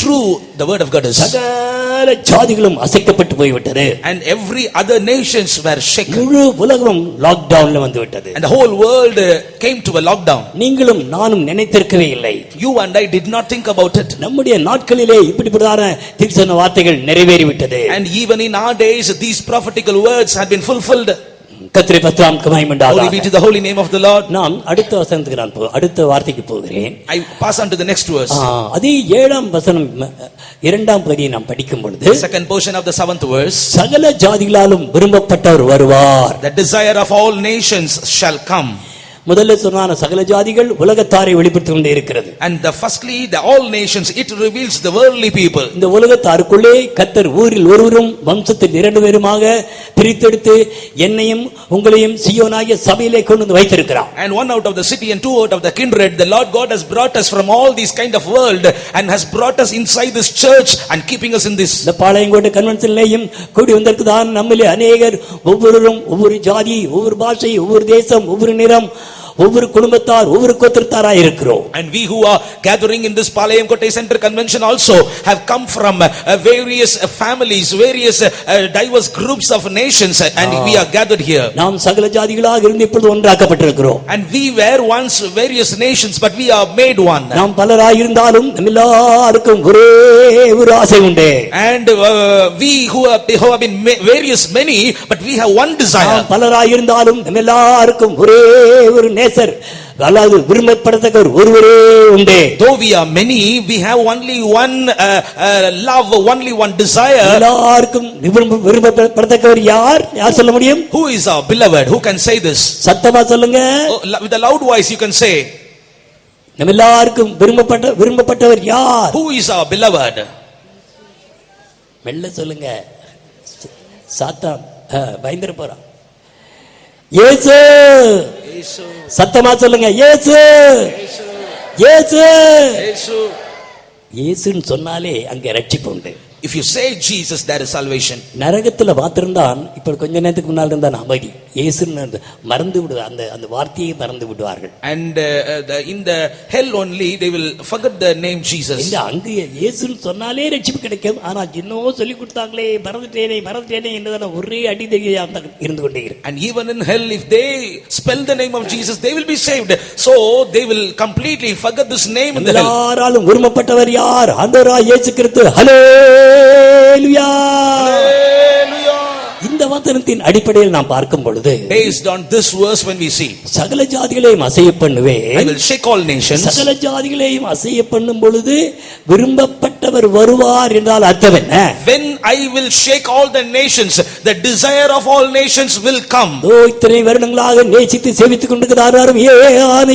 true the word of God is. சகல ஜாதிகளும் அசைக்கப்பட்டு போய்விட்டது. And every other nations were shaken. முழு உலகம் லாக்டவுன்ல வந்து விட்டது. And the whole world came to a lockdown. நீங்களும் நானும் நினைத்திருக்கவே இல்லை. You and I did not think about it. நம்முடைய நாட்களிலே இப்படிப்பட்டதான தீர்க்கதரிசன வார்த்தைகள் நிறைவேறிவிட்டது. And even in our days, these prophetical words had been fulfilled. கர்த்தருடைய பரிசுத்த மகிமை உண்டாவதாக. Glory be to the holy name of the Lord. நான் அடுத்த வசனத்துக்கு அடுத்த வார்த்தைக்கு போகிறேன். I pass on to the next verse. அதே 7ஆம் வசனம் 2ஆம் பகுதியை நாம் படிக்கும் பொழுது, Second portion of the 7th verse. சகல ஜாதிகளாலும் விரும்பப்பட்டவர் வருவார். The desire of all nations shall come. முதல்ல சொன்னான சகல ஜாதிகள் உலகத்தாரை வெளிப்படுத்திக் கொண்டே இருக்கிறது. And the firstly, the all nations, it reveals the worldly people. இந்த உலகத்தாருக்குள்ளே கர்த்தர் ஊரில் ஒருவரும் வம்சத்தில் 2 பேருமாக பிரித்தெடுத்து என்னையும் உங்களையும் சீயோனாகிய சபையிலே கொண்டு வந்து வைத்திருக்கிறார். And 1 out of the city and 2 out of the kindred, the Lord God has brought us from all these kind of world and has brought us inside this church and keeping us in this. இந்த பாளையங்கோட்டை கன்வென்ஷன்லேயும் கூடி வந்திருக்குதான் நம்மிலே அநேகர், ஒவ்வொருவரும் ஒவ்வொரு ஜாதி, ஒவ்வொரு பாஷை, ஒவ்வொரு தேசம், ஒவ்வொரு நிறம், ஒவ்வொரு குடும்பத்தார், ஒவ்வொரு கோத்திரத்தாராய் இருக்கிறோம். And we who are gathering in this Palayam Kotai Center convention also have come from various families, various diverse groups of nations, and we are gathered here. நாம் சகல ஜாதிகளாக இருந்து இப்பொழுது ஒன்றாக்கப்பட்டிருக்கிறோம். And we were once various nations, but we are made one. நாம் பலராய் இருந்தாலும் எல்லாருக்கும் ஒரே ஒரு ஆசை உண்டு. And we who have been various many, but we have one desire. பலராய் இருந்தாலும் எல்லாருக்கும் ஒரே ஒரு நேசர், அல்லாது விரும்பப்படத்தக்கவர் ஒருவரே உண்டு. Though we are many, we have only one love, only one desire. எல்லாருக்கும் விரும்பப்படத்தக்கவர் யார்? யார் சொல்ல முடியும்? Who is our beloved? Who can say this? சத்தமா சொல்லுங்க. With a loud voice you can say. நம்ம எல்லாருக்கும் விரும்பப்பட்டவர் யார்? Who is our beloved? மெல்ல சொல்லுங்க. சாத்தான் பயந்துற போறான். இயேசு. சத்தமா சொல்லுங்க. இயேசு. இயேசு. இயேசுன்னு சொன்னாலே அங்கே ரட்சிப்பு உண்டு. If you say Jesus, there is salvation. நரகத்துல மாத்திரம்தான் இப்ப கொஞ்ச நேரத்துக்கு முன்னால் இருந்த அமைதி. இயேசுன்னு மறந்து விடுவார், அந்த வார்த்தையை மறந்து விடுவார்கள். And in the hell only they will forget the name Jesus. இந்த அங்க இயேசுன்னு சொன்னாலே ரட்சிப்பு கிடைக்கும். ஆனா இன்னும் சொல்லி கொடுத்தாங்களே, மறந்துட்டேனே என்றதான ஒரே அடிதடியா இருந்து கொண்டே இருக்கு. And even in hell, if they spell the name of Jesus, they will be saved. So they will completely forget this name in the hell. எல்லாராலும் விரும்பப்பட்டவர் யார்? ஆண்டவராகிய இயேசு கிறிஸ்து. ஹல்லேலூயா. இந்த வசனத்தின் அடிப்படையில் நாம் பார்க்கும் பொழுது, based on this verse, when we see சகல ஜாதிகளையும் அசைய பண்ணுவேன், I will shake all nations. சகல ஜாதிகளையும் அசைய பண்ணும் பொழுது விரும்பப்பட்டவர் வருவார் என்றால் அர்த்தம் என்ன? When I will shake all the nations, the desire of all nations will come. இத்தனை வருடங்களாக நேசித்து சேவித்துக் கொண்டிருக்கிறாரும்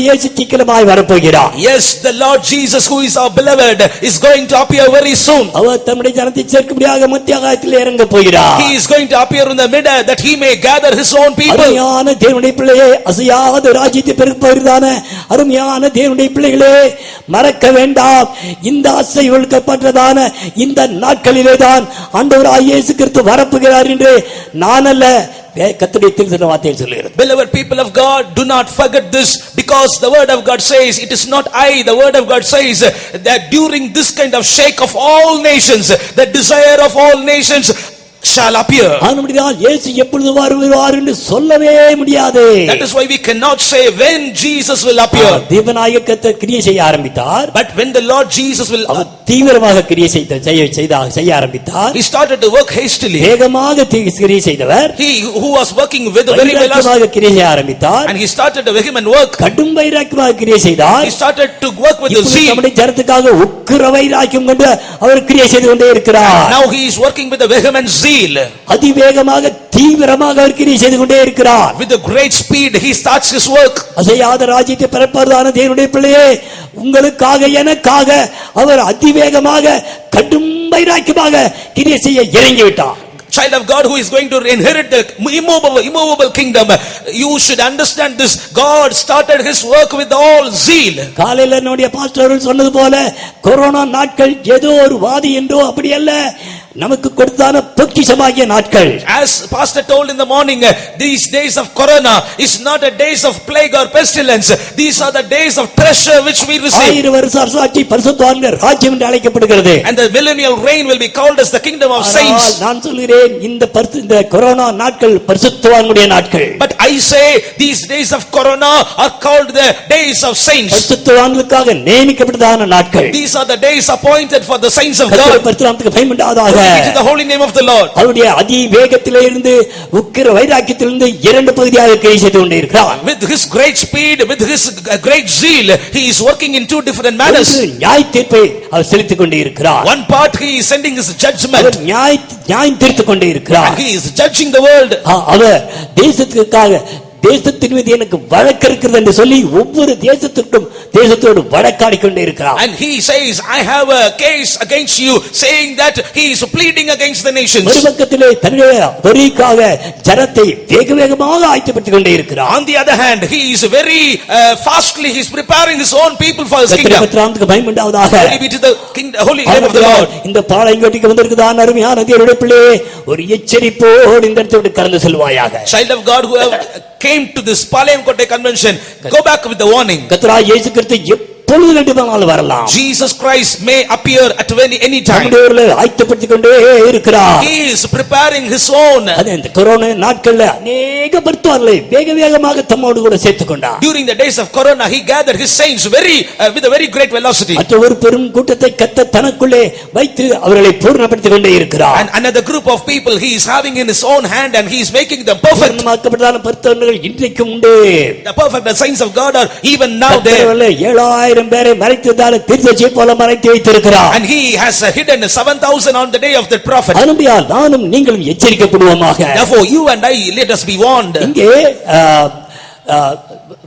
இயேசு சீக்கிரமாய் வரப்போகிறார். Yes, the Lord Jesus, who is our beloved, is going to appear very soon. அவர் தம்முடைய ஜனத்தை சேர்க்கும்படியாக மத்திய ஆகாயத்தில் இறங்க போகிறார். He is going to appear in the midair that he may gather his own people. அருமையான தேவனுடைய பிள்ளையே, அசையாத ராஜ்யத்தை பெறுகிறதான அருமையான தேவனுடைய பிள்ளைகளே, மறக்க வேண்டாம். இந்த அசைவொழுக்கப்பட்டதான இந்த நாட்களிலே தான் ஆண்டவராகிய இயேசு கிறிஸ்து வரப்போகிறார் என்று நான் அல்ல, கர்த்தருடைய தீர்க்கதரிசன வார்த்தை சொல்லுகிறது. Beloved people of God, do not forget this, because the word of God says, it is not I, the word of God says that during this kind of shake of all nations, the desire of all nations shall appear. ஆனபடியால் இயேசு எப்பொழுது வருவார் என்று சொல்லவே முடியாது. That is why we cannot say when Jesus will appear. தேவனாகிய கர்த்தர் கிரியை செய்ய ஆரம்பித்தார். But when the Lord Jesus will தீவிரமாக கிரியை செய்ய ஆரம்பித்தார். He started to work hastily. வேகமாக கிரியை செய்தவர். He who was working with very velocity கிரியை செய்ய ஆரம்பித்தார். And he started a vehement work. கடும் வைராக்கியமாக கிரியை செய்தார். He started to work with the zeal. நம்முடைய ஜனத்துக்காக உக்கிர வைராக்கியம் கொண்டு அவர் கிரியை செய்து கொண்டே இருக்கிறார். Now he is working with a vehement zeal. அதிவேகமாக தீவிரமாக அவர் கிரியை செய்து கொண்டே இருக்கிறார். With a great speed he starts his work. அசையாத ராஜ்யத்தை பெறப்போறதான தேவனுடைய பிள்ளையே, உங்களுக்காக எனக்காக அவர் அதிவேகமாக கடும் வைராக்கியமாக கிரியை செய்ய இறங்கி விட்டார். Child of God who is going to inherit the immovable kingdom, you should understand this. God started his work with all zeal. காலையில நம்முடைய பாஸ்டர்கள் சொன்னது போல, கொரோனா நாட்கள் ஏதோ ஒரு வாதி என்றோ அப்படி அல்ல, நமக்கு கொடுத்தான பொக்கிஷமாகிய நாட்கள். As pastor told in the morning, these days of corona is not a days of plague or pestilence. These are the days of treasure which we receive. 1000 வருஷ அரசாட்சி பரிசுத்தவான்கள் ராஜ்யம் என்று அழைக்கப்படுகிறது. And the millennial reign will be called as the kingdom of saints. நான் சொல்கிறேன், இந்த கொரோனா நாட்கள் பரிசுத்தவான்களுடைய நாட்கள். But I say these days of corona are called the days of saints. பரிசுத்தவான்களுக்காக நியமிக்கப்பட்டதான நாட்கள். These are the days appointed for the saints of God. கர்த்தருடைய பரிசுத்தத்துக்கு பயப்படாதீர்கள். To the holy name of the Lord. அவருடைய அதிவேகத்திலே இருந்து உக்கிர வைராக்கியத்திலிருந்து இரண்டு பகுதியாக கிரியை செய்து கொண்டே இருக்கிறார். With his great speed, with his great zeal, he is working in two different manners. நியாய தீர்ப்பை அவர் செலுத்திக் கொண்டே இருக்கிறார். One part he is sending his judgment. அவர் நியாயம் தீர்த்துக் கொண்டே இருக்கிறார். And he is judging the world. அவர் தேசத்துக்காக, தேசத்தின் மீது எனக்கு வழக்கு இருக்கிறது என்று சொல்லி ஒவ்வொரு தேசத்தோடு வழக்காடி கொண்டே இருக்கிறார். And he says, I have a case against you, saying that he is pleading against the nations. மறுபக்கத்திலே தன்னுடைய வரிக்காக ஜனத்தை வேகமாக ஆயத்தப்படுத்திக் கொண்டே இருக்கிறார். On the other hand, he is very fastly, he is preparing his own people for his kingdom. கர்த்தருக்கு பயமுண்டாவதாக. Glory be to the holy name of the Lord. இந்த பாளையங்கோட்டைக்கு வந்திருக்குதான் அருமையான தேவனுடைய பிள்ளையே, ஒரு எச்சரிப்போடு இந்த இடத்தை விட்டு கடந்து செல்வாயாக. Child of God who have came to this Palayamkottai convention, go back with the warning. கர்த்தராகிய இயேசு கிறிஸ்து எப்பொழுது வேண்டுமானாலும் வரலாம். Jesus Christ may appear at any time. ஆயத்தப்படுத்திக் கொண்டே இருக்கிறார். He is preparing his own. இந்த கொரோனா நாட்கள்ல அநேக பரிசுத்தவான்களை வேகமாக தம்மோடு கூட சேர்த்துக் கொண்டார். During the days of corona, he gathered his saints with a very great velocity. மற்ற ஒரு பெரும் கூட்டத்தை கர்த்தர் தனக்குள்ளே வைத்து அவர்களை பூர்ணப்படுத்திக் கொண்டே இருக்கிறார். And another group of people he is having in his own hand, and he is making them perfect. பூர்ணமாக்கப்பட்டதான பரிசுத்தவான்கள் இன்றைக்கும் உண்டு. The perfect, the saints of God are even now there. 7000 பேரை மறைத்ததால தீர்க்கதரிசியை போல மறைத்து வைத்திருக்கிறார். And he has hidden 7,000 on the day of that prophet. ஆனபடியால் நானும் நீங்களும் எச்சரிக்கப்படுவோமாக. Therefore you and I, let us be warned. இங்கே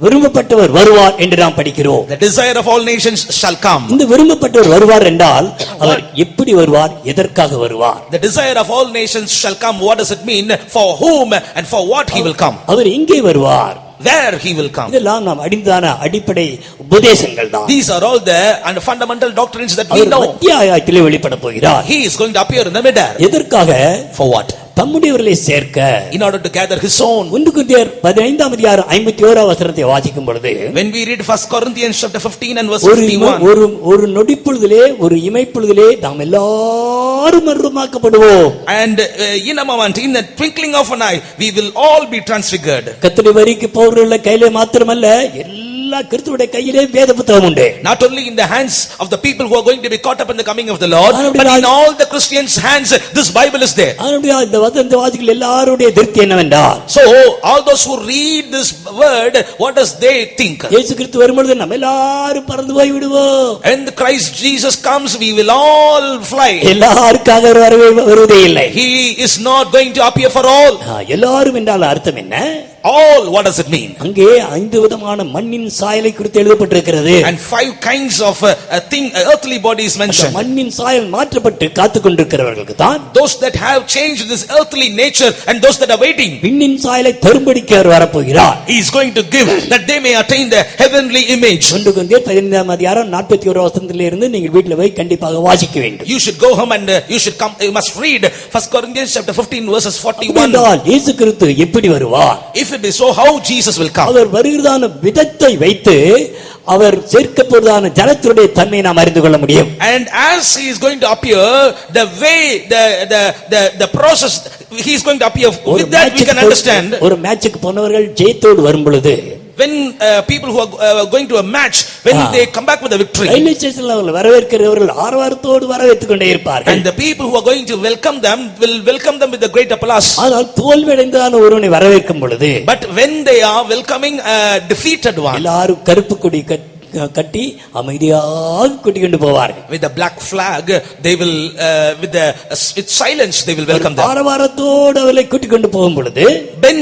விரும்பப்பட்டவர் வருவார் என்று நாம் படிக்கிறோம். The desire of all nations shall come. இந்த விரும்பப்பட்டவர் வருவார் என்றால் அவர் எப்படி வருவார், எதற்காக வருவார்? The desire of all nations shall come. What does it mean? For whom and for what he will come? அவர் எங்கே வருவார்? Where he will come? இதெல்லாம் நாம் அறிந்தான அடிப்படை உபதேசங்கள் தான். These are all the and fundamental doctrines that we know. அத்தியாயத்திலே வெளிப்பட போகிறார். He is going to appear in the middle. எதற்காக? For what? தம்முடையவர்களை சேர்க்க. In order to gather his own. 1 கொரிந்தியர் 15ஆம் அதிகாரம் 51ஆம் வசனத்தை வாசிக்கும் பொழுது, when we read 1 Corinthians chapter 15 and verse 51, ஒரு நொடிப்பொழுதிலே, ஒரு இமைப்பொழுதிலே நாம் எல்லாரும் மறுரூபமாக்கப்படுவோம். And in a moment, in the twinkling of an eye, we will all be transfigured. கர்த்தருடைய வரிக்கு போகிறவர்கள் கையிலே மாத்திரமல்ல, எல்லா கிறிஸ்துவுடைய கையிலே வேத புத்தகம் உண்டு. Not only in the hands of the people who are going to be caught up in the coming of the Lord, but in all the Christians' hands this Bible is there. இந்த வாசிகள் எல்லாருடைய திருப்தி என்னவென்றால், so all those who read this word, what does they think? இயேசு கிறிஸ்து வரும்போது நம்ம எல்லாரும் பறந்து போய் விடுவோம். And Christ Jesus comes, we will all fly. எல்லாருக்காக வருவதே இல்லை. He is not going to appear for all. எல்லாரும் என்றால் அர்த்தம் என்ன? All, what does it mean? அங்கே 5 விதமான மண்ணின் சாயலை குறித்து எழுதப்பட்டிருக்கிறது. And 5 kinds of earthly bodies mentioned. மண்ணின் சாயல் மாற்றப்பட்டு காத்துக் கொண்டிருக்கிறவர்களுக்கு தான், Those that have changed this earthly nature and those that are waiting, விண்ணின் சாயலை தரும்படிக்கு அவர் வரப்போகிறார். he is going to give that they may attain the heavenly image. 1 கொரிந்தியர் 15ஆம் அதிகாரம் 41 வசனத்திலிருந்து நீங்கள் வீட்டில் போய் கண்டிப்பாக வாசிக்க வேண்டும். You should go home and you must read 1 Corinthians chapter 15 verses 41. அப்படியானால் இயேசு கிறிஸ்து எப்படி வருவார்? If it is so, how Jesus will come? அவர் வருகிறதான விதத்தை வைத்து அவர் சேர்க்கப்படுவதான ஜனத்தினுடைய தன்மையை நாம் அறிந்து கொள்ள முடியும். And as he is going to appear, the way the process he is going to appear, with that we can understand. ஒரு மேட்சுக்கு போனவர்கள் ஜெயத்தோடு வரும் பொழுது, when people who are going to a match, when they come back with a victory, railway ஸ்டேஷன்ல அவர்கள் வரவேற்கிறவர்கள் ஆரவாரத்தோடு வரவேற்றுக் கொண்டே இருப்பார்கள். and the people who are going to welcome them will welcome them with a great applause. ஆனால் தோல்வியடைந்ததான ஒருவனை வரவேற்கும் பொழுது, But when they are welcoming a defeated one, எல்லாரும் கருப்பு கொடி கட்டி அமைதியாக கூட்டிக் கொண்டு போவார்கள். with the black flag, they will with silence they will welcome them. ஆரவாரத்தோடு அவர்களை கூட்டிக் கொண்டு போகும் பொழுது, When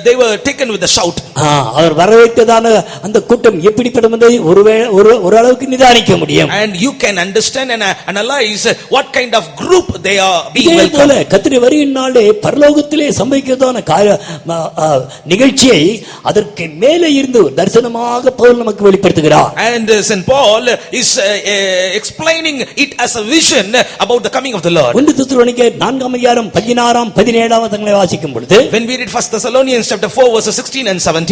they were taken with a shout, அவர் வரவேற்றதான அந்த கூட்டம் எப்படிப்படும் என்பதை ஒரு அளவுக்கு நிதானிக்க முடியும். and you can understand and analyze what kind of group they are being welcomed. கர்த்தருடைய வருகையின் நாளே பரலோகத்திலே சம்பவிக்கிறதான நிகழ்ச்சியை அதற்கு மேலே இருந்து தரிசனமாக பவுல் நமக்கு வெளிப்படுத்துகிறார். And St. Paul is explaining it as a vision about the coming of the Lord. 1 தெசலோனிக்கேயர் 4ஆம் அதிகாரம் 16ஆம் 17ஆம் வசனங்களை வாசிக்கும் பொழுது, when we read 1 Thessalonians chapter 4 verses 16 and 17,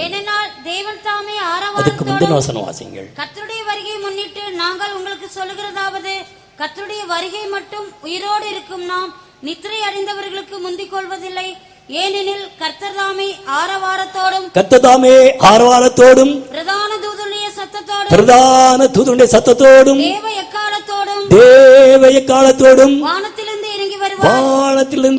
ஏனென்றால் தேவன் தாமே அதுக்கு முந்தின ஆரவாரத்தோடும் வசனம் வாசிங்கள். கர்த்தருடைய வருகையை முன்னிட்டு நாங்கள் உங்களுக்கு சொல்லுகிறதாவது, கர்த்தருடைய வருகை மட்டும் உயிரோடு இருக்கும் நாம் நித்திரை அடைந்தவர்களுக்கு முந்திக் கொள்வதில்லை. ஏனெனில் கர்த்தர் தாமே ஆரவாரத்தோடும் பிரதான தூதனுடைய சத்தத்தோடும் தேவ எக்காலத்தோடும் வானத்திலிருந்து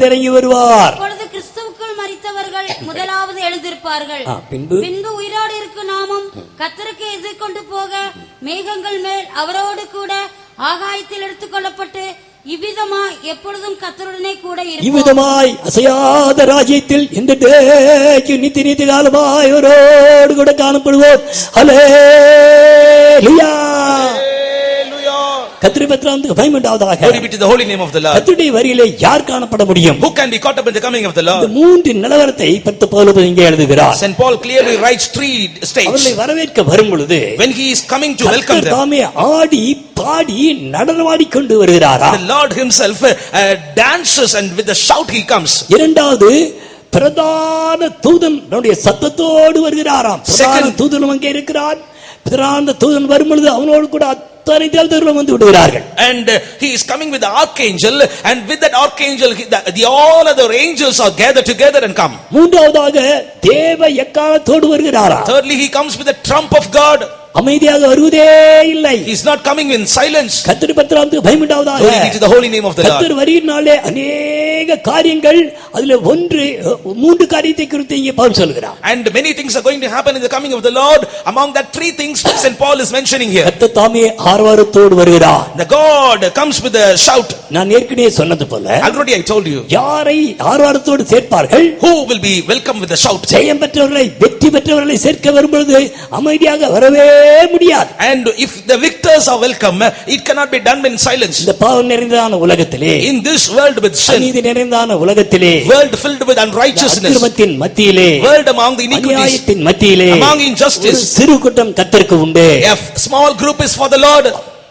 இறங்கி வருவார். அப்பொழுது கிறிஸ்துவுக்குள் மரித்தவர்கள் முதலாவது எழுந்திருப்பார்கள். பின்பு உயிரோடு இருக்கும் நாமும் கர்த்தருக்கு எதிர்கொண்டு போக மேகங்கள் மேல் அவரோடு கூட ஆகாயத்தில் எடுத்துக் கொள்ளப்பட்டு இவ்விதமாய் எப்பொழுதும் கர்த்தருடனே கூட இருப்போம். இவ்விதமாய் அசையாத ராஜ்யத்தில் நித்திய நித்திய காலமாய் அவரோடு கூட காணப்படுவோம். ஹல்லேலூயா. கர்த்தருடைய பத்திரத்துக்கு பயமுண்டாவதாக. Glory be to the holy name of the Lord. கர்த்தருடைய வருகையிலே யார் காணப்பட முடியும்? Who can be caught up in the coming of the Lord? இந்த மூன்று நிலவரத்தை பரிசுத்த பவுல் இங்கே எழுதுகிறார். St. Paul clearly writes 3 states. அவர்களை வரவேற்க வரும் பொழுது, when he is coming to welcome them, தாமே ஆடி பாடி நடனமாடி கொண்டு வருகிறார். the Lord himself dances and with a shout he comes. இரண்டாவது பிரதான தூதன் நம்முடைய சத்தத்தோடு வருகிறாராம். பிரதான தூதன் அங்கே இருக்கிறார். பிரதான தூதன் வரும் பொழுது அவனோடு கூட அத்தனை தேவதூதர்களும் வந்து விடுகிறார்கள். And he is coming with the archangel, and with that archangel the all other angels are gathered together and come. மூன்றாவதாக தேவ எக்காலத்தோடு வருகிறாராம். Thirdly he comes with the trump of God. அமைதியாக வருவதே இல்லை. He is not coming in silence. கர்த்தருடைய பத்திரத்துக்கு பயமுண்டாவதாக. Glory be to the holy name of the Lord. கர்த்தர் வருகையினாலே அநேக காரியங்கள், அதிலே மூன்று காரியத்தை குறித்து இங்கே பவுல் சொல்கிறார். And many things are going to happen in the coming of the Lord. Among that 3 things St. Paul is mentioning here. கர்த்தர் தாமே ஆரவாரத்தோடு வருகிறார். The God comes with a shout. நான் ஏற்கனவே சொன்னது போல, already I told you, யாரை ஆரவாரத்தோடு சேர்ப்பார்கள்? who will be welcomed with a shout? ஜெயம் பெற்றவர்களை, வெற்றி பெற்றவர்களை சேர்க்க வரும்பொழுது அமைதியாக வரவே முடியாது. And if the victors are welcome, it cannot be done in silence. இந்த பாவம் நிறைந்ததான உலகத்திலே, in this world with sin, அநீதி நிறைந்ததான உலகத்திலே, world filled with unrighteousness, அக்கிரமத்தின் மத்தியிலே, world among the iniquities, அநியாயத்தின் மத்தியிலே, among injustice, சிறு கூட்டம் கர்த்தருக்கு உண்டு. a small group is for the Lord.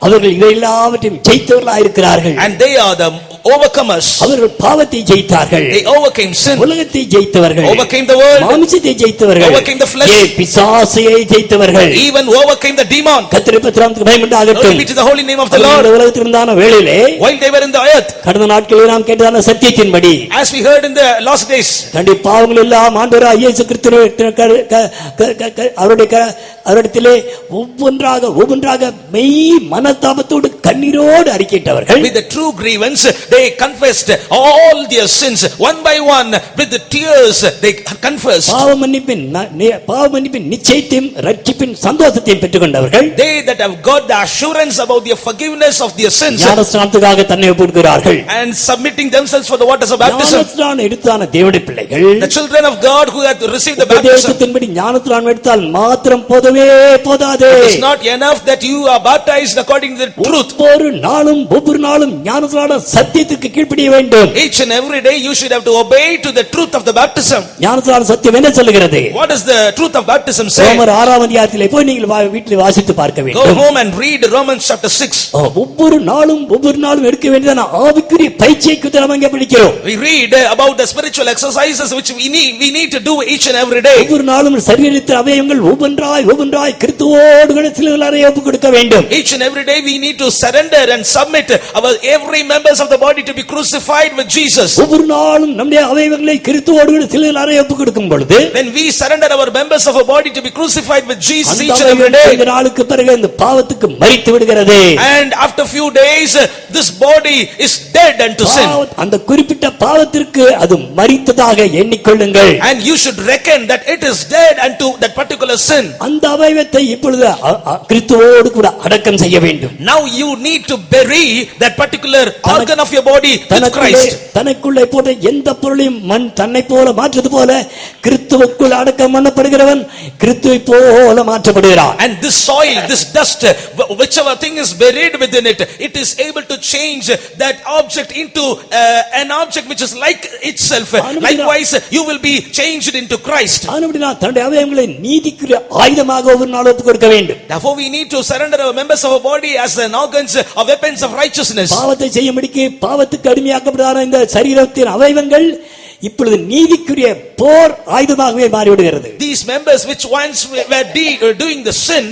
அவர்கள் இவையெல்லாவற்றையும் ஜெயித்தவர்களாக இருக்கிறார்கள். And they are the overcomers. அவர்கள் பாவத்தை ஜெயித்தார்கள். They overcame sin. உலகத்தை ஜெயித்தவர்கள். Overcame the world. மாம்சத்தை ஜெயித்தவர்கள். Overcame the flesh. பிசாசை ஜெயித்தவர்கள். Even overcame the demon. கர்த்தருடைய பத்திரத்துக்கு பயமுண்டாகட்டும். Glory be to the holy name of the Lord. இந்த உலகத்தில் இருந்தான வேளையிலே, while they were in the earth, கடந்த நாட்களில் நாம் கேட்டதான சத்தியத்தின்படி, as we heard in the last days, தன்னுடைய பாவங்கள் எல்லாம் ஆண்டவராகிய இயேசு கிறிஸ்துவின் அவரிடத்திலே ஒவ்வொன்றாக மெய் மனதாபத்தோடு கண்ணீரோடு அறிக்கையிட்டவர்கள். with the true grievance they they confessed all their sins one by one with the tears. They confessed. பாவ மன்னிப்பின் நிச்சயத்தையும் ரட்சிப்பின் சந்தோஷத்தையும் பெற்றுக்கொண்டவர்கள், They that have got the assurance about the forgiveness of their sins ஞானஸ்நானத்துக்காக தன்னை ஒப்புக்கொடுக்கிறார்கள். and submitting themselves for the waters of baptism. ஞானஸ்நானம் எடுத்தான தேவனுடைய பிள்ளைகள் The children of God who have received the baptism. உபதேசத்தின்படி ஞானஸ்நானம் எடுத்தால் மாத்திரம் போதவே போதாது. It's not enough that you are baptized according to the truth. ஒவ்வொரு நாளும் ஞானஸ்நானம் சத்தியத்துக்கு கீழ்ப்படிய வேண்டும். Each and every day you should have to obey to the truth of the baptism. ஞானஸ்நானம் சத்தியம் என்ன சொல்லுகிறது? What does the truth of baptism say? ரோமர் 6ஆம் அதிகாரத்திலே போய் நீங்கள் வீட்டில் வாசித்து பார்க்க Go வேண்டும். home and read Romans chapter 6. ஒவ்வொரு நாளும் எடுக்க வேண்டியதான ஆவிக்குரிய பயிற்சியை குறித்து நாம் அங்கே படிக்கிறோம். We read about the spiritual exercises which we need to do each and every day. ஒவ்வொரு நாளும் சரீரத்தின் அவயவங்கள் ஒவ்வொன்றாய் கிறிஸ்துவோடு கூட சிலுவையில் ஒப்புக் கொடுக்க வேண்டும். Each and every day we need to surrender and submit our every members of the body to be crucified with Jesus. ஒவ்வொரு நாளும் நம்முடைய அவயவங்களை கிறிஸ்துவோடு கூட சிலுவையில் ஒப்புக் கொடுக்கும் பொழுது, when we surrender our members of our body to be crucified with Jesus each and every day, அந்த நாளுக்கு பிறகு இந்த பாவத்துக்கு மரித்து விடுகிறது. and after few days this body is dead unto sin. அந்த குறிப்பிட்ட பாவத்திற்கு அது மரித்ததாக எண்ணிக்கொள்ளுங்கள். And you should reckon that it is dead unto that particular sin. அந்த அவயவத்தை இப்பொழுது கிறிஸ்துவோடு கூட அடக்கம் செய்ய வேண்டும். Now you need to bury that particular organ of your body with Christ. தனக்குள்ளே போட்ட எந்த பொருளையும் மண் தன்னை போல மாற்றுவது போல கிறிஸ்துவுக்குள் அடக்கம் பண்ணப்படுகிறவன் கிறிஸ்துவை போல மாற்றப்படுகிறான். And this soil, this dust, whichever thing is buried within it, it is able to change that object into an object which is like itself. Likewise you will be changed into Christ. தன்னுடைய அவயவங்களை நீதிக்குரிய ஆயுதமாக ஒவ்வொரு நாளும் ஒப்புக் கொடுக்க வேண்டும். Therefore we need to surrender our members of our body as an organs or weapons of righteousness. பாவத்தை செய்யும்படிக்கு பாவத்துக்கு அடிமையாக்கப்பட்டதான இந்த சரீரத்தின் அவயவங்கள் இப்பொழுது நீதிக்குரிய போர் ஆயுதமாகவே மாறிவிடுகிறது. These members which once were doing the sin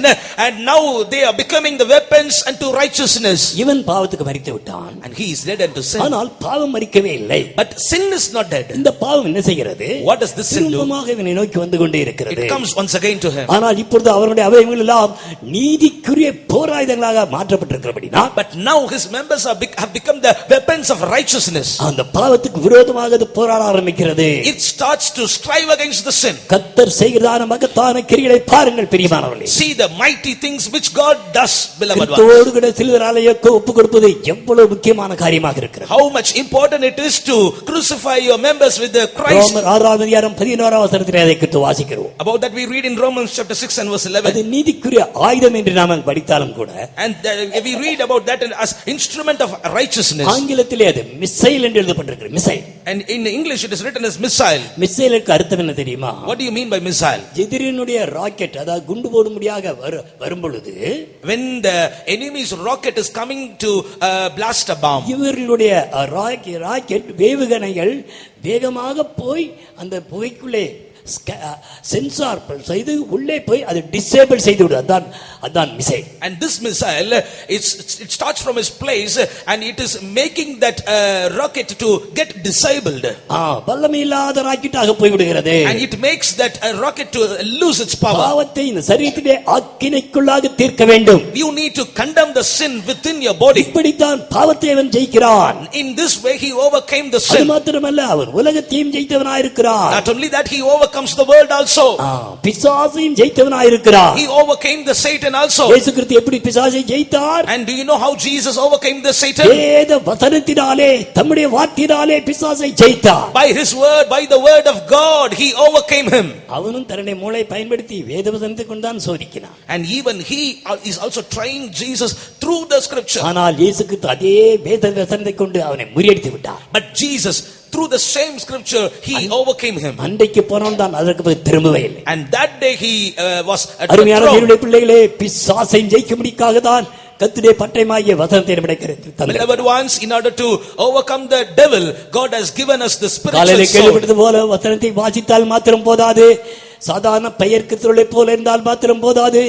and now they are becoming the weapons unto righteousness. இவன் பாவத்துக்கு மரித்து விட்டான், and he is dead unto sin. ஆனால் பாவம் மரிக்கவே இல்லை. But sin is not dead. இந்த பாவம் என்ன செய்கிறது? What does this sin do? திரும்பமாக இவனை நோக்கி வந்து கொண்டே இருக்கிறது. It comes once again to him. ஆனால் இப்பொழுது அவருடைய அவயவங்கள் எல்லாம் நீதிக்குரிய போர் ஆயுதங்களாக மாற்றப்பட்டிருக்கிறபடினா, but now his members have become the weapons of righteousness. அந்த பாவத்துக்கு விரோதமாக அது போராட ஆரம்பிக்கிறது. It starts to strive against the sin. கர்த்தர் செய்கிறதான மகத்தான கிரியைகளை பாருங்கள் பிரியமானவர்களே. See the mighty things which God does, beloved ones. கிறிஸ்துவோடு கூட சிலுவையில் ஒப்புக் கொடுப்பது எவ்வளவு முக்கியமான காரியமாக இருக்கிறது. How much important it is to crucify your members with the Christ. ரோமர் 6ஆம் அதிகாரம் 11ஆம் வசனத்திலே அதை குறித்து வாசிக்கிறோம். About that we read in Romans chapter 6 and verse 11. அது நீதிக்குரிய ஆயுதம் என்று நாம் படித்தாலும் கூட, and we read about that as instrument of righteousness. ஆங்கிலத்திலே அது மிசைல் என்று எழுதப்பட்டிருக்கிறது. Missile. and in English it is written as missile. மிசைலுக்கு அர்த்தம் என்ன தெரியுமா? What do you mean by missile? எதிரினுடைய ராக்கெட் அதாவது குண்டு போடும்படியாக வரும் பொழுது, when the enemy's rocket is coming to blast a bomb, இவர்களுடைய ராக்கெட் வேவுகணைகள் வேகமாக போய் அந்த புகைக்குள்ளே சென்சார் செய்து உள்ளே போய் அது டிசேபிள் செய்து விடும். அதான் missile. and this missile it starts from its place and it is making that rocket to get disabled. வல்லமை இல்லாத ராக்கெட்டாக போய் விடுகிறது. and it makes that rocket to lose its power. பாவத்தை இந்த சரீரத்திலே ஆக்கினைக்குள்ளாக தீர்க்க வேண்டும். you need to condemn the sin within your body. இப்படித்தான் பாவத்தை அவன் ஜெயிக்கிறான். in this way he overcame the sin. அது மாத்திரமல்ல, அவன் உலகத்தையும் ஜெயித்தவனாய் இருக்கிறான். not only that he overcomes the world also. பிசாசையும் ஜெயித்தவனாய் இருக்கிறான். he overcame the Satan also. இயேசு கிறிஸ்து எப்படி பிசாசை ஜெயித்தார்? and do you know how Jesus overcame the Satan? வேத வசனத்தினாலே தம்முடைய வார்த்தையினாலே பிசாசை ஜெயித்தார். by his word, by the word of God he overcame him. அவனும் தன்னுடைய மூளை பயன்படுத்தி வேத வசனத்தை கொண்டு தான் சோதிக்கிறான். and even he is also trying Jesus through the scripture. ஆனால் இயேசு கிறிஸ்து அதே வேத வசனத்தை கொண்டு அவனை முறியடித்து விட்டார். but Jesus through the same scripture he overcame him. அன்றைக்கு போனவன் தான் அதற்கு திரும்பவே இல்லை. and that day he was at the அருமையான throne. தேவனுடைய பிள்ளைகளே, பிசாசை ஜெயிக்கும்படியாக தான் கர்த்தருடைய பட்டயமாகிய வசனத்தை நமக்கு தந்தார். beloved ones, in order to overcome the devil, God has given us the spiritual காலையிலே sword. கேள்விப்பட்டது போல வசனத்தை வாசித்தால் மாத்திரம் போதாது, சாதாரண பெயர் கிறிஸ்தவர்களை போல இருந்தால் மாத்திரம் போதாது,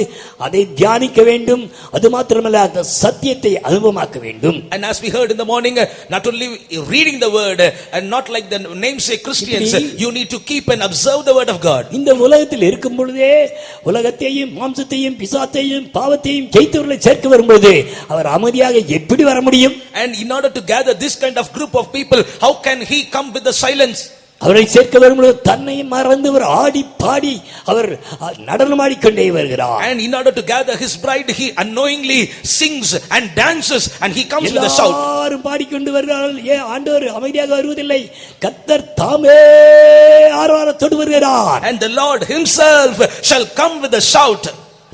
அதை தியானிக்க வேண்டும். அது மாத்திரமல்ல, அந்த சத்தியத்தை அனுபவமாக்க வேண்டும். And as we heard in the morning, not only reading the word and not like the namesake Christians, you need to keep and observe the word of God. இந்த உலகத்தில் இருக்கும் பொழுதே உலகத்தையும் மாம்சத்தையும் பிசாசையும் பாவத்தையும் ஜெயித்தவர்களை சேர்க்க வரும்போது அவர் அமைதியாக எப்படி வர முடியும்? And in order to gather this kind of group of people, how can he come with the silence? அவரை சேர்க்க வரும்போது தன்னையும் மறந்து அவர் ஆடி பாடி அவர் நடனமாடிக்கொண்டே வருகிறார். And in order to gather his bride, he unknowingly sings and dances and he comes with a shout. எல்லாரும் பாடிக்கொண்டு வருகிறார்கள். ஏன் ஆண்டவர் அமைதியாக வருவதில்லை? கர்த்தர் தாமே ஆரவாரத்தோடு வருகிறார். And the Lord himself shall come with a shout.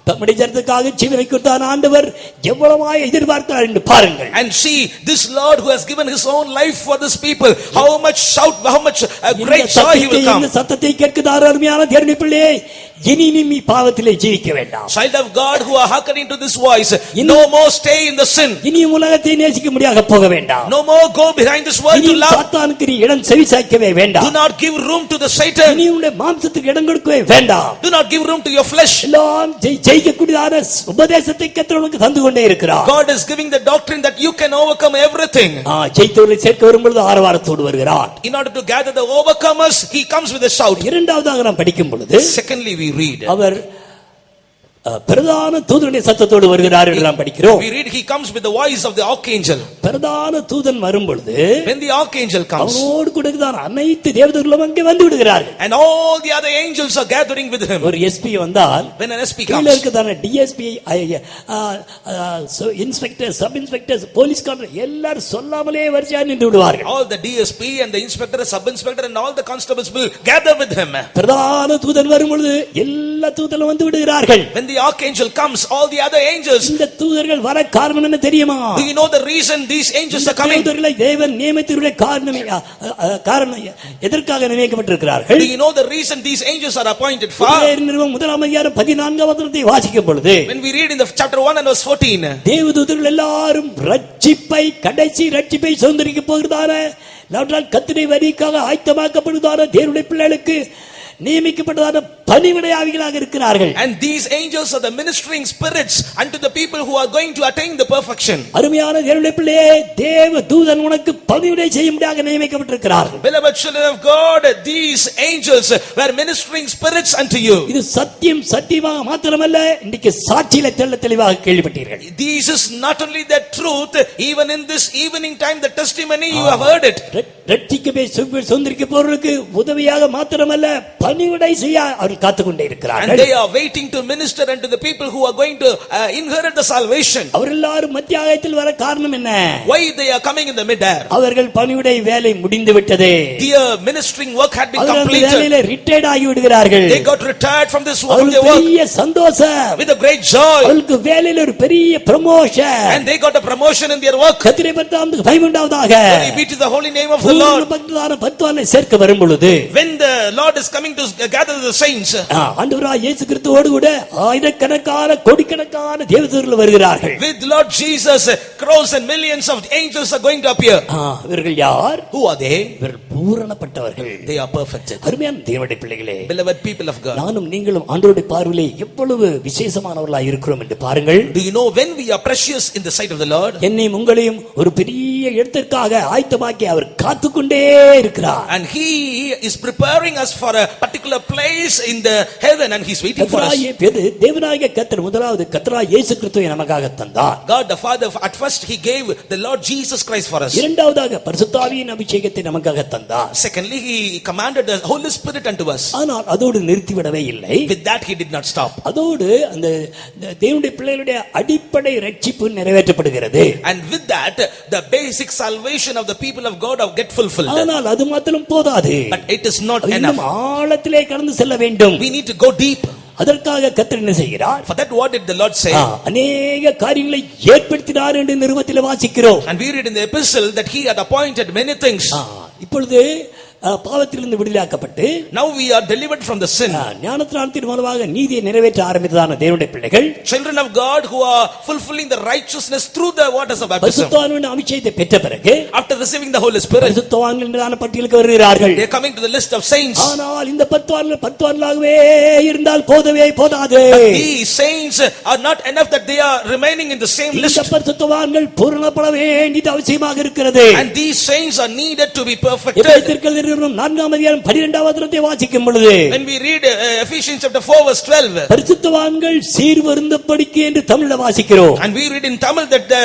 தம்முடைய ஜனத்துக்காக ஜீவனை கொடுத்தான ஆண்டவர் எவ்வளவாய் எதிர்பார்க்கிறார் என்று பாருங்கள். And see, this Lord who has given his own life for this people, how much shout, how much great joy he will come. இந்த சத்தத்தை கேட்கிறார் அருமையான தேவனுடைய பிள்ளையே, இனி நீ பாவத்திலே ஜீவிக்க வேண்டாம். Child of God who are hearkening to this voice, no more stay in the sin. இனி உலகத்தை நேசிக்க முடியாக போக வேண்டாம். No more go behind this world to love. சாத்தானுக்கு நீ இடம் செவிசாய்க்கவே வேண்டாம். Do not give room to the Satan. இனி உன்னுடைய மாம்சத்துக்கு இடம் கொடுக்கவே வேண்டாம். Do not give room to your flesh. எல்லாம் ஜெயிக்கக்கூடியதான உபதேசத்தை கர்த்தர் உனக்கு தந்து கொண்டே இருக்கிறார். God is giving the doctrine that you can overcome everything. ஜெயித்தவர்களை சேர்க்க வரும்பொழுது ஆரவாரத்தோடு வருகிறார். In order to gather the overcomers, he comes with a shout. இரண்டாவதாக நாம் படிக்கும் பொழுது, secondly we read, அவர் பிரதான தூதனுடைய சத்தத்தோடு வருகிறார் என்று நாம் படிக்கிறோம். We read he comes with the voice of the archangel. பிரதான தூதன் வரும் பொழுது, when the archangel comes, அவனோடு கூட அனைத்து தேவதூதர்களும் அங்கே வந்து விடுகிறார்கள். and all the other angels are gathering with him. ஒரு எஸ்பி வந்தால், when an SP comes, கீழ இருக்கதான DSP, inspector, sub inspector, police constable எல்லாரும் சொல்லாமலே வரிசையா நின்று விடுவார்கள். all the DSP and the inspector, sub inspector and all the constables will gather with him. பிரதான தூதன் வரும் பொழுது எல்லா தூதர்களும் வந்து விடுகிறார்கள். When the archangel comes, all the other angels. இந்த தூதர்கள் வர காரணம் என்ன தெரியுமா? Do you know the reason these angels are coming? தூதர்களை தேவன் நியமித்தவருடைய காரணம் எதற்காக நியமிக்கப்பட்டிருக்கிறார்கள்? Do you know the reason these angels are appointed for? முதலாம் அதிகாரம் 14ஆம் வசனத்தை வாசிக்கும் பொழுது, when we read in the chapter 1 and verse 14, தேவதூதர்கள் எல்லாரும் ரட்சிப்பை, கடைசி ரட்சிப்பை சுதந்தரிக்க போகிறதான கர்த்தருடைய வரிக்காக ஆயத்தமாக்கப்படுவதான தேவனுடைய பிள்ளைகளுக்கு நியமிக்கப்பட்டதான பணிவிடையாவிகளாக இருக்கிறார்கள். And these angels are the ministering spirits unto the people who are going to attain the perfection. அருமையான தேவனுடைய பிள்ளையே, தேவ தூதன் உனக்கு பணிவிடை செய்யும்படியாக நியமிக்கப்பட்டிருக்கிறார்கள். Beloved children of God, these angels were ministering spirits unto you. இது சத்தியமாக மாத்திரமல்ல, இன்றைக்கு சாட்சியில தெளிவாக கேள்விப்பட்டீர்கள். This is not only the truth, even in this evening time the testimony you have heard it. ரட்சிக்கவே சுதந்தரிக்க போறதுக்கு உதவியாக மாத்திரமல்ல, பணிவிடை செய்ய அவர் காத்துக்கொண்டே இருக்கிறார்கள். And they are waiting to minister unto the people who are going to inherit the salvation. அவர் எல்லாரும் மத்தியாகத்தில் வர காரணம் என்ன? Why they are coming in the mid-air? அவர்கள் பணிவிடை வேலை முடிந்து விட்டது. Their ministering work had been completed. வேலையில ரிட்டையர்ட் ஆகி விடுகிறார்கள். They got retired from this work. பெரிய சந்தோஷம், with a great joy. அவங்களுக்கு வேலையில ஒரு பெரிய promotion. And they got a promotion in their work. கர்த்தரை பற்றி பயமுண்டாவதாக. Glory be to the holy name of the Lord. பக்தவானை சேர்க்க வரும் பொழுது, when the Lord is coming to gather the saints, ஆண்டவராகிய இயேசு கிறிஸ்துவோடு கூட ஆயிரக்கணக்கான கோடிக்கணக்கான தேவதூதர்கள் வருகிறார்கள். with Lord Jesus, crores and millions of angels are going to appear. இவர்கள் யார்? Who are they? இவர்கள் பூரணப்பட்டவர்கள். They are perfected. அருமையான தேவனுடைய பிள்ளைகளே, beloved people of God, நானும் நீங்களும் ஆண்டவருடைய பார்வையிலே எவ்வளவு விசேஷமானவர்களாக இருக்கிறோம் என்று பாருங்கள். do you know when we are precious in the sight of the Lord? என்னையும் உங்களையும் ஒரு பெரிய இடத்திற்காக ஆயத்தமாக்கி அவர் காத்துக்கொண்டே இருக்கிறார். And he is preparing us for a particular place in the heaven and he is waiting for us. தேவனாகிய கர்த்தர் முதலாவது கர்த்தராகிய இயேசு கிறிஸ்துவை நமக்காக தந்தார். God the Father, at first he gave the Lord Jesus Christ for us. இரண்டாவதாக பரிசுத்த ஆவியின் அபிஷேகத்தை நமக்காக தந்தார். Secondly, he commanded the Holy Spirit unto us. ஆனால் அதோடு நிறுத்திவிடவே இல்லை. With that he did not stop. அதோடு அந்த தேவனுடைய பிள்ளைகளுடைய அடிப்படை ரட்சிப்பு நிறைவேற்றப்படுகிறது. And with that the basic salvation of the people of God get fulfilled. ஆனால் அது மாத்திரம் போதாது. But it is not enough. ஆழத்திலே கடந்து செல்ல வேண்டும். We need to go deep. அதற்காக கர்த்தர் என்ன செய்கிறார்? For that what did the Lord say? அநேக காரியங்களை ஏற்படுத்தினார் என்று நிருபத்திலே வாசிக்கிறோம். And we read in the epistle that he had appointed many things. இப்பொழுது பாவத்திலிருந்து விடுதலையாக்கப்பட்டு now we are delivered from the sin. ஞானஸ்நானத்தின் மூலமாக நீதியை நிறைவேற்ற ஆரம்பித்ததான தேவனுடைய பிள்ளைகள், Children of God who are fulfilling the righteousness through the waters of baptism. பரிசுத்தவான்களின் அபிஷேகத்தை பெற்ற பிறகு After receiving the Holy Spirit, பரிசுத்தவான்கள் என்றதான பட்டியலுக்கு வருகிறார்கள். they are coming to the list of saints. ஆனால் இந்த பத்துவான்களாகவே இருந்தால் போதவே போதாது. These saints are not enough that they are remaining in the same list. இந்த பரிசுத்தவான்கள் பூரணப்பட வேண்டியது அவசியமாக இருக்கிறது. And these saints are needed to be perfected. எபேசியர்கள் 4ஆம் அதிகாரம் 12ஆம் வசனத்தை வாசிக்கும் பொழுது, When we read Ephesians chapter 4 verse 12, பரிசுத்தவான்கள் சீர்வருந்தபடிக்கு என்று தமிழ்ல வாசிக்கிறோம். and we read in Tamil that the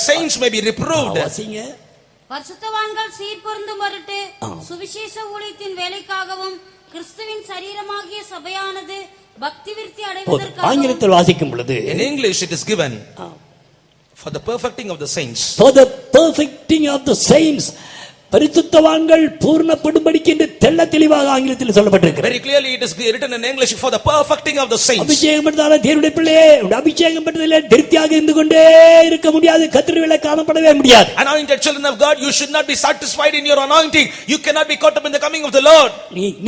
saints may be reproved. வாசிங்க. பரிசுத்தவான்கள் சீர்பொருந்தும் பொருட்டு சுவிசேஷ ஊழியத்தின் வேலைக்காகவும் கிறிஸ்துவின் சரீரமாகிய சபையானது பக்தி விருத்தி அடைவதற்காகவும். ஆங்கிலத்தில் வாசிக்கும் பொழுது, In English it is given for the perfecting of the saints. for the perfecting of the saints, பரிசுத்தவான்கள் பூர்ணப்படும்படிக்கு என்று தெள்ள தெளிவாக ஆங்கிலத்தில் சொல்லப்பட்டிருக்கிறது. Very clearly it is written in English, for the perfecting of the saints. அபிஷேகம் பெற்றதான தேவனுடைய பிள்ளையே, அபிஷேகம் பெற்றதிலே திருப்தியாக இருந்து கொண்டே இருக்க முடியாது. கர்த்தருவிலே காணப்படவே முடியாது. Anointed children of God, you should not be satisfied in your anointing. You cannot be caught up in the coming of the Lord.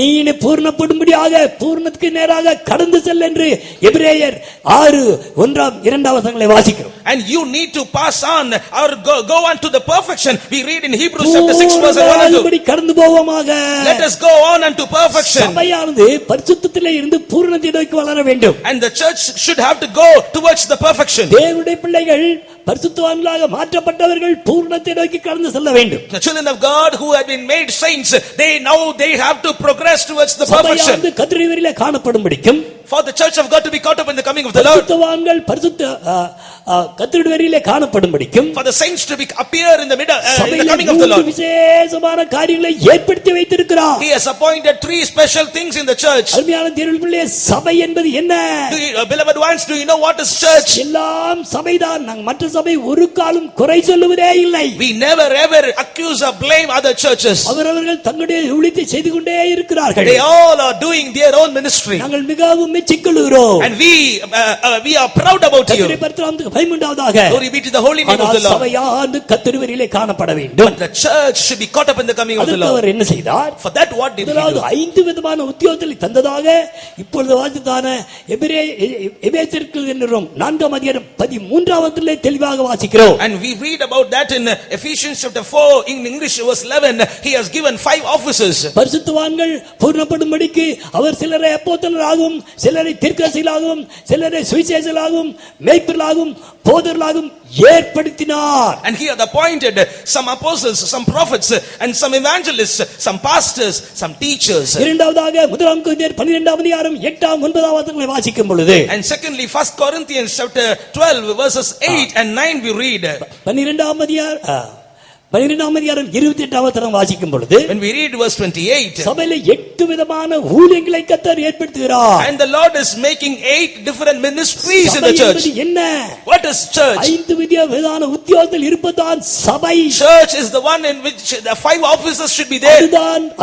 நீ பூர்ணப்படும்படியாக பூர்ணத்துக்கு நேராக கடந்து செல் என்று எபிரேயர் 6:1-2 வசனங்களை வாசிக்கிறோம். And you need to pass on or go on to the perfection. We read in Hebrews chapter 6 verse 1 and 2. கடந்து போவோமாக. Let us go on unto perfection. சபையானது பரிசுத்தத்திலே இருந்து பூரணத்தை நோக்கி வளர வேண்டும். And the church should have to go towards the perfection. தேவனுடைய பிள்ளைகள் பரிசுத்தவான்களாக மாற்றப்பட்டவர்கள் பூரணத்தை நோக்கி கடந்து செல்ல வேண்டும். The children of God who have been made saints, they have to progress towards the perfection. சபையானது கர்த்தருவிலே காணப்படும்படிக்கும், For the church of God to be caught up in the coming of the Lord. பரிசுத்தவான்கள் கர்த்தருவிலே காணப்படும்படிக்கும், For the saints to appear in the middle in the coming of the Lord. விசேஷமான காரியங்களை ஏற்படுத்தி வைத்திருக்கிறார். He has appointed 3 special things in the church. அருமையான தேவனுடைய பிள்ளையே, சபை என்பது என்ன? Beloved ones, do you know what is church? எல்லாம் சபைதான். நாங்கள் மற்ற சபை ஒரு காலம் குறை சொல்லுவதே இல்லை. We never ever accuse or blame other churches. அவரவர்கள் தங்களுடைய ஊழியத்தை செய்து கொண்டே இருக்கிறார்கள். They all are doing their own ministry. நாங்கள் மிகவும் மெச்சிக்கொள்கிறோம். And we are proud about you. கர்த்தருடைய பரிசுத்தத்துக்கு பயமுண்டாவதாக. Glory be to the holy name of the Lord. சபையானது கர்த்தருவிலே காணப்பட வேண்டும். The church should be caught up in the coming of the Lord. அவர் என்ன செய்தார்? For that what did he do? 5 விதமான உத்தியோகத்தை தந்ததாக இப்பொழுது வாசித்தான எபேசியர்கள் என்னும் 4ஆம் அதிகாரம் 13ஆம் வசனத்திலே தெளிவாக வாசிக்கிறோம். And we read about that in Ephesians chapter 4 in English verse 11. He has given 5 offices. பரிசுத்தவான்கள் பூர்ணப்படும்படிக்கு அவர் சிலரை அப்போஸ்தலராகவும், சிலரை தீர்க்கதரிசிகளாகவும், சிலரை சுவிசேஷகர்களாகவும், மேய்ப்பர்களாகவும், போதகர்களாகவும் ஏற்படுத்தினார். And he had appointed some apostles, some prophets, and some evangelists, some pastors, some teachers. இரண்டாவதாக 1 கொரிந்தியர் 12ஆம் அதிகாரம் 8ஆம் 9ஆம் வசனங்களை வாசிக்கும் பொழுது, And secondly 1 Corinthians chapter 12 verses 8 and 9 we read. 12ஆம் அதிகாரம் 28ஆம் வசனம் வாசிக்கும் பொழுது, When we read verse 28, சபையில 8 விதமான ஊழியங்களை கர்த்தர் ஏற்படுத்துகிறார். and the Lord is making 8 different ministries in the church. என்ன? What is church? 5 விதமான உத்தியோகத்தில் இருப்பதுதான் சபை. Church is the one in which the 5 officers should be there.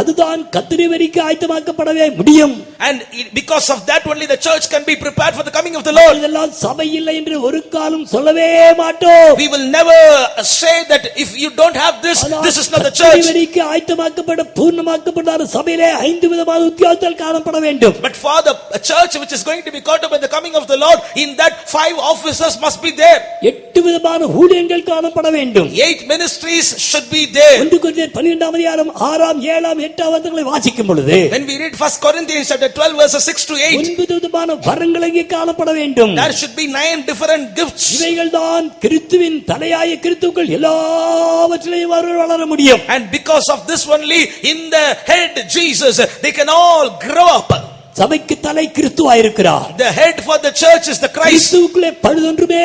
அதுதான் கர்த்தருக்கு ஆயத்தமாக்கப்படவே முடியும். And because of that only the church can be prepared for the coming of the Lord. இதெல்லாம் சபை இல்லை என்று ஒரு காலம் சொல்லவே மாட்டோம். We will never say that if you don't have this is not the church. கர்த்தருக்கு ஆயத்தமாக்கப்பட பூர்ணமாக்கப்பட்ட சபையிலே 5 விதமான உத்தியோகங்கள் காணப்பட வேண்டும். But for the church which is going to be caught up in the coming of the Lord, in that 5 officers must be there. 8 விதமான ஊழியங்கள் காணப்பட வேண்டும். 8 ministries should be there. 1 கொரிந்தியர் 12ஆம் அதிகாரம் 6ஆம் 7ஆம் 8ஆம் வசனங்களை வாசிக்கும் பொழுது, When we read 1 Corinthians chapter 12 verses 6 to 8, 9 விதமான வரங்கள் இங்கே காணப்பட வேண்டும். there should be 9 different gifts. இவைகள் தான் கிறிஸ்துவின் தலையாய கிறிஸ்துவுக்குள் எல்லாவற்றிலும் வளர முடியும். And because of this only, in the head Jesus, they can all grow up. சபைக்கு தலை கிறிஸ்துவாயிருக்கிறார். The head for the church is the Christ. கிறிஸ்துவுக்குள்ளே பழுதொன்றுமே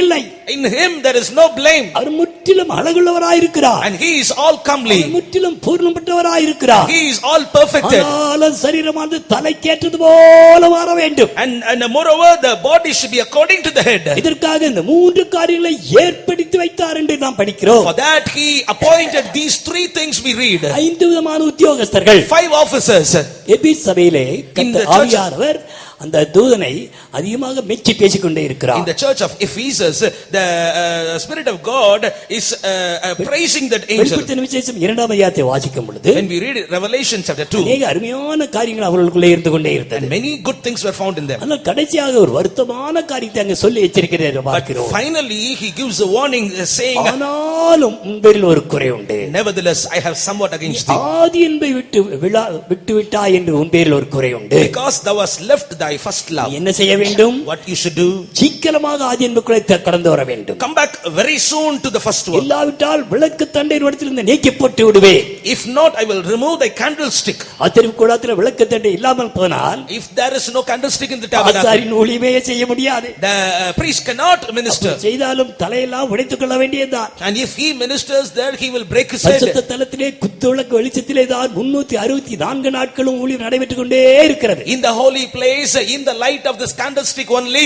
இல்லை. In him there is no blame. அவர் முற்றிலும் அழகுள்ளவராயிருக்கிறார். And he is all comely. முற்றிலும் பூர்ணப்பட்டவராயிருக்கிறார். He is all perfected. ஆனால் சரீரமானது தலைக்கேற்றது போல மாற வேண்டும். And moreover the body should be according to the head. இதற்காக இந்த 3 காரியங்களை ஏற்படுத்தி வைத்தார் என்று நாம் படிக்கிறோம். For that he appointed these 3 things we read. 5 விதமான உத்தியோகஸ்தர்கள், 5 officers. எபேசு சபையிலே In the கர்த்தர் church- ஆவியானவர் அந்த தூதனை அதிகமாக மெச்சி பேசிக்கொண்டே In இருக்கிறார். the church of Ephesus, the Spirit of God is praising that angel. வெளிப்படுத்தின விசேஷம் 2ஆம் அதிகாரத்தை வாசிக்கும் பொழுது When we read Revelation chapter 2, அநேக அருமையான காரியங்கள் அவர்களுக்குள்ளே இருந்து கொண்டே இருந்தது. and many good things were found in them. ஆனால் கடைசியாக ஒரு வருத்தமான காரியத்தை அங்கே சொல்லி எச்சரிக்கிறார் But பார்க்கிறோம். finally, he gives a warning saying, ஆனாலும் உன்பேரில் ஒரு குறை உண்டு. nevertheless, I have somewhat against thee. ஆதி என்பை விட்டு விட்டாய் என்று உன்பேரில் ஒரு குறை உண்டு. Because thou hast left thy first நீ love. என்ன செய்ய வேண்டும்? What you should do? சீக்கிரமாக ஆதி என்புக்குள்ளே கடந்து வர வேண்டும். Come back very soon to the first one. இல்லாவிட்டால் விளக்கு தண்டை இடத்திலிருந்து நீக்கி போட்டு விடுவேன். If not, I will remove thy candlestick. ஆச்சரிப்பு கூடாரத்தில் விளக்கு தண்டை இல்லாமல் போனால் If there is no candlestick in the tabernacle, ஆசாரியின் ஊழியமே செய்ய முடியாது. the priest cannot minister. செய்தாலும் தலையெல்லாம் உடைத்துக் கொள்ள வேண்டியதுதான். And if he ministers there, he will break his head. பரிசுத்த தலத்திலே குத்துவிளக்கு வெளிச்சத்திலே தான் 364 நாட்களும் ஊழியம் நடைபெற்றுக் கொண்டே இருக்கிறது. In the holy place, in the light of this candlestick only,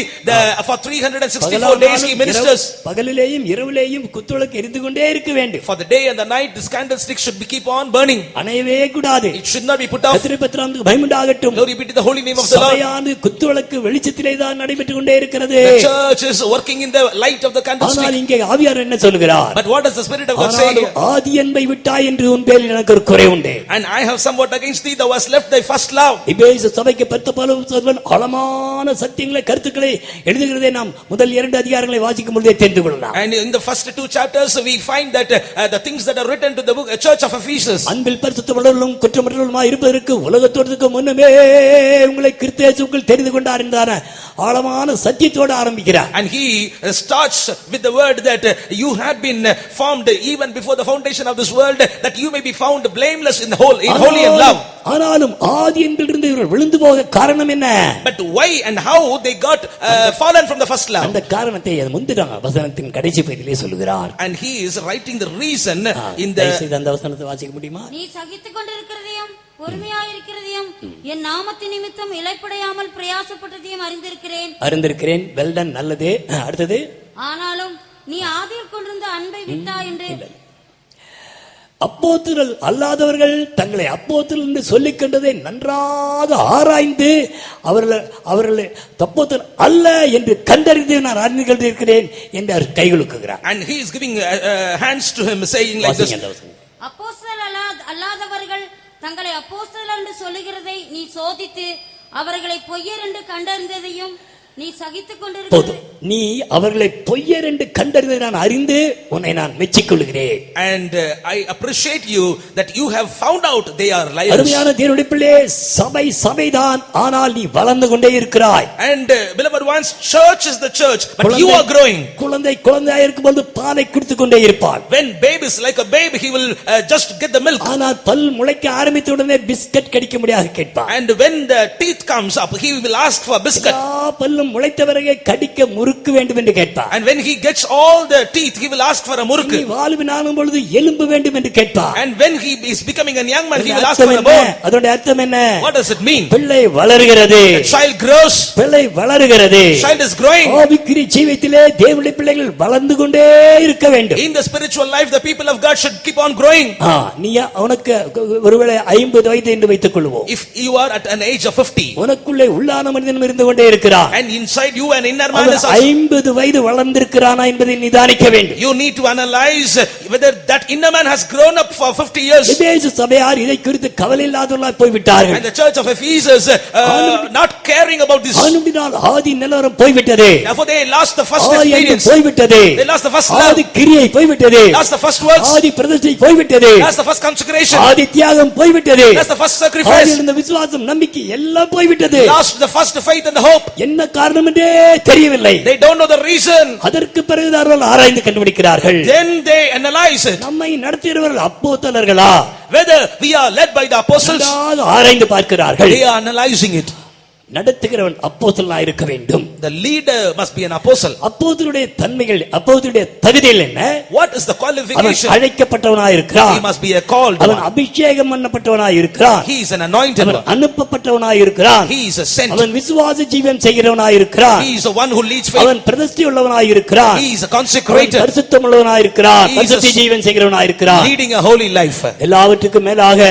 for 364 days he ministers. பகலிலேயும் இரவிலேயும் குத்துவிளக்கு எரிந்து கொண்டே இருக்க வேண்டும். For the day and the night, this candlestick should keep on burning. அணையவே கூடாது. It should not be put off. கர்த்தருடைய பரிசுத்தநாமத்துக்கு மகிமை உண்டாகட்டும். Glory be to the holy name of the Lord. சபையானது குத்துவிளக்கு வெளிச்சத்திலே தான் நடைபெற்றுக் கொண்டே இருக்கிறது. The church is working in the light of the ஆனால் candlestick. இங்கே ஆவியானவர் என்ன சொல்கிறார்? But what does the Spirit of God say ஆனாலும் here? ஆதி என்பை விட்டாய் என்று உன் பேரில் எனக்கு ஒரு குறை உண்டு. And I have somewhat against thee, thou hast left thy first love. எபேசு சபைக்கு பரிசுத்த பவுல் சொல்வன் ஆழமான சத்தியங்களை கருத்துக்களை எழுதுகிறதை நாம் முதல் 2 அதிகாரங்களை வாசிக்கும் பொழுதே தெரிந்து கொள்ளலாம். And in the first 2 chapters, we find that the things that are written to the book, church of Ephesus. அன்பில் பரிசுத்தமுள்ளவர்களும் குற்றமற்றவர்களுமாய் இருப்பதற்கு உலகத்தோற்றத்துக்கு முன்னமே உங்களை கிறிஸ்து இயேசுவுக்குள் தெரிந்து கொண்டார் என்றான ஆழமான சத்தியத்தோடு ஆரம்பிக்கிறார். And he starts with the word that you had been formed even before the foundation of this world, that you may be found blameless in holy and love. ஆனாலும் ஆதி என்பதிலிருந்து இவர்கள் விழுந்து போக காரணம் என்ன? But why and how they got fallen from the first love? அந்த காரணத்தை முந்தின வசனத்தின் கடைசி பகுதியிலே சொல்கிறார். And he is writing the reason in தயவுசெய்து the அந்த வசனத்தை வாசிக்க முடியுமா? நீ சகித்துக் கொண்டிருக்கிறதையும் பொறுமையாயிருக்கிறதையும் என் நாமத்தின் நிமித்தம் இளைப்படையாமல் பிரயாசப்பட்டதையும் அறிந்திருக்கிறேன். வெல்டன், நல்லது. அடுத்தது, ஆனாலும் நீ ஆதியில் கொண்டிருந்த அன்பை விட்டா என்று அப்போஸ்தலர் அல்லாதவர்கள் தங்களை அப்போஸ்தலர் என்று சொல்லிக் கொண்டதை நன்றாக ஆராய்ந்து அவர்களை அப்போஸ்தலர் அல்ல என்று கண்டறிந்து நான் அறிந்திருக்கிறேன் என்று அவர் கைகுலுக்குகிறார். And he is giving hands to him saying like this. அப்போஸ்தலர் அல்லாதவர்கள் தங்களை அப்போஸ்தலர் என்று சொல்லுகிறதை நீ சோதித்து அவர்களை பொய்யர் என்று கண்டறிந்ததையும் நீ சகித்துக் கொண்டிருக்கிறது. நீ அவர்களை பொய்யர் என்று கண்டறிந்ததை நான் அறிந்து உன்னை நான் மெச்சிக்கொள்கிறேன். And I appreciate you that you have found out they are liars. அருமையான தேவனுடைய பிள்ளையே, சபைதான், ஆனால் நீ வளர்ந்து கொண்டே இருக்கிறாய். And beloved ones, church is the church, but you are growing. குழந்தையாக இருக்கும்போது பாலை குடித்துக் கொண்டே இருப்பான். When babe is like a babe, he will just get the milk. ஆனால் பல் முளைக்க ஆரம்பித்த உடனே பிஸ்கட் கடிக்க முடியாது கேட்பான். And when the teeth comes up, he will ask for biscuit. பல்லும் முளைத்த பிறகு கடிக்க முறுக்கு வேண்டும் என்று கேட்பான். And when he gets all the teeth, he will ask for a murukku. வாலிபனாகும் பொழுது எலும்பு வேண்டும் என்று கேட்பான். And when he is becoming a young man, he will ask for a bone. அதோட அர்த்தம் என்ன? What does it mean? பிள்ளை வளருகிறது. Child grows. பிள்ளை வளருகிறது. Child is growing. ஆவிக்குரிய ஜீவியத்திலே தேவனுடைய பிள்ளைகள் வளர்ந்து கொண்டே இருக்க வேண்டும். In the spiritual life, the people of God should keep on growing. நீ உனக்கு ஒருவேளை 50 வயது என்று வைத்துக் கொள்வோம். If you are at an age of 50, உனக்குள்ளே உள்ளான மனிதன் இருந்து கொண்டே இருக்கிறான். and inside you an inner man is also, 50 வயது வளர்ந்திருக்கிறானா என்பதை நிதானிக்க வேண்டும். you need to analyze whether that inner man has grown up for 50 years. எபேசு சபையார் இதை குறித்து கவலை இல்லாதவர்களாய் போய்விட்டார்கள். And the church of Ephesus not caring about this. ஆனந்தினால் ஆதி நிலவரம் போய்விட்டது. Therefore they lost the first Aadhi experience. போய்விட்டது. They lost the first love. ஆதி கிரியை போய்விட்டது. Lost the first works. ஆதி பிரதிஷ்டை போய்விட்டது. Lost the first consecration. ஆதி தியாகம் போய்விட்டது. Lost the first sacrifice. ஆதி இருந்த விசுவாசம், நம்பிக்கை எல்லாம் போய்விட்டது. Lost the first faith and the hope. என்ன காரணம் என்றே தெரியவில்லை. They don't know the reason. அதற்கு பிறகு அவர்கள் ஆராய்ந்து கண்டுபிடிக்கிறார்கள். Then they analyze it. நம்மை நடத்தியவர்கள் அப்போஸ்தலர்களா, Whether we are led by the apostles. ஆராய்ந்து பார்க்கிறார்கள். They are analyzing it. நடத்துகிறவன் அப்போஸ்தலனா இருக்க வேண்டும். The leader must be an apostle. அப்போஸ்தலருடைய தன்மைகள், அப்போஸ்தலருடைய தகுதிகள் என்ன? What is the அவன் qualification? அழைக்கப்பட்டவனாய் இருக்கிறான். He must be a called அவன் one. அபிஷேகம் பண்ணப்பட்டவனாய் இருக்கிறான். He is an anointed அவன் one. அனுப்பப்பட்டவனாய் இருக்கிறான். He is a sent. அவன் விசுவாச ஜீவன் செய்கிறவனாய் இருக்கிறான். He is the one who leads faith. அவன் பிரதிஷ்டை உள்ளவனாய் இருக்கிறான். He is a அவன் consecrated, பரிசுத்தம் உள்ளவனாய் இருக்கிறான். He is a பரிசுத்த ஜீவன் செய்கிறவனாய் இருக்கிறான். leading a holy life. எல்லாவற்றுக்கும் மேலாக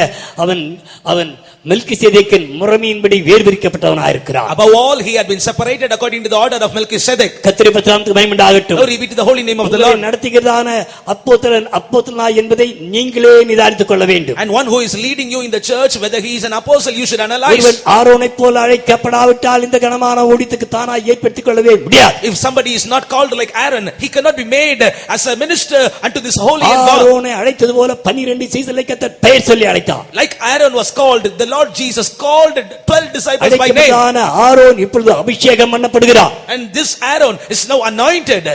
அவன் அவன் மெல்கிசேதேக்கின் முறைமையின்படி வேர்பிரிக்கப்பட்டவனாயிருக்கிறார். Above all, he had been separated according to the order of Melchizedek. கர்த்தருடைய பரிசுத்த மகிமை உண்டாகட்டும். Glory be to the holy name of the Lord. நடத்துகிறதான அப்போஸ்தலனாய் என்பதை நீங்களே நிதானித்துக் கொள்ள வேண்டும். And one who is leading you in the church, whether he is an apostle, you should analyze. ஒருவன் ஆரோனைப் போல அழைக்கப்படாவிட்டால் இந்த கனமான ஊழியத்துக்கு தானாய் ஏற்படுத்திக் கொள்ளவே முடியாது. If somebody is not called like Aaron, he cannot be made as a minister unto this holy and God. ஆரோனை அழைத்தது போல 12 சீசர்களை கர்த்தர் பெயர் சொல்லி அழைத்தார். Like Aaron was called, the Lord Jesus called 12 disciples by name. Aaron இப்பொழுது அபிஷேகம் பண்ணப்படுகிறார். And this Aaron is now anointed.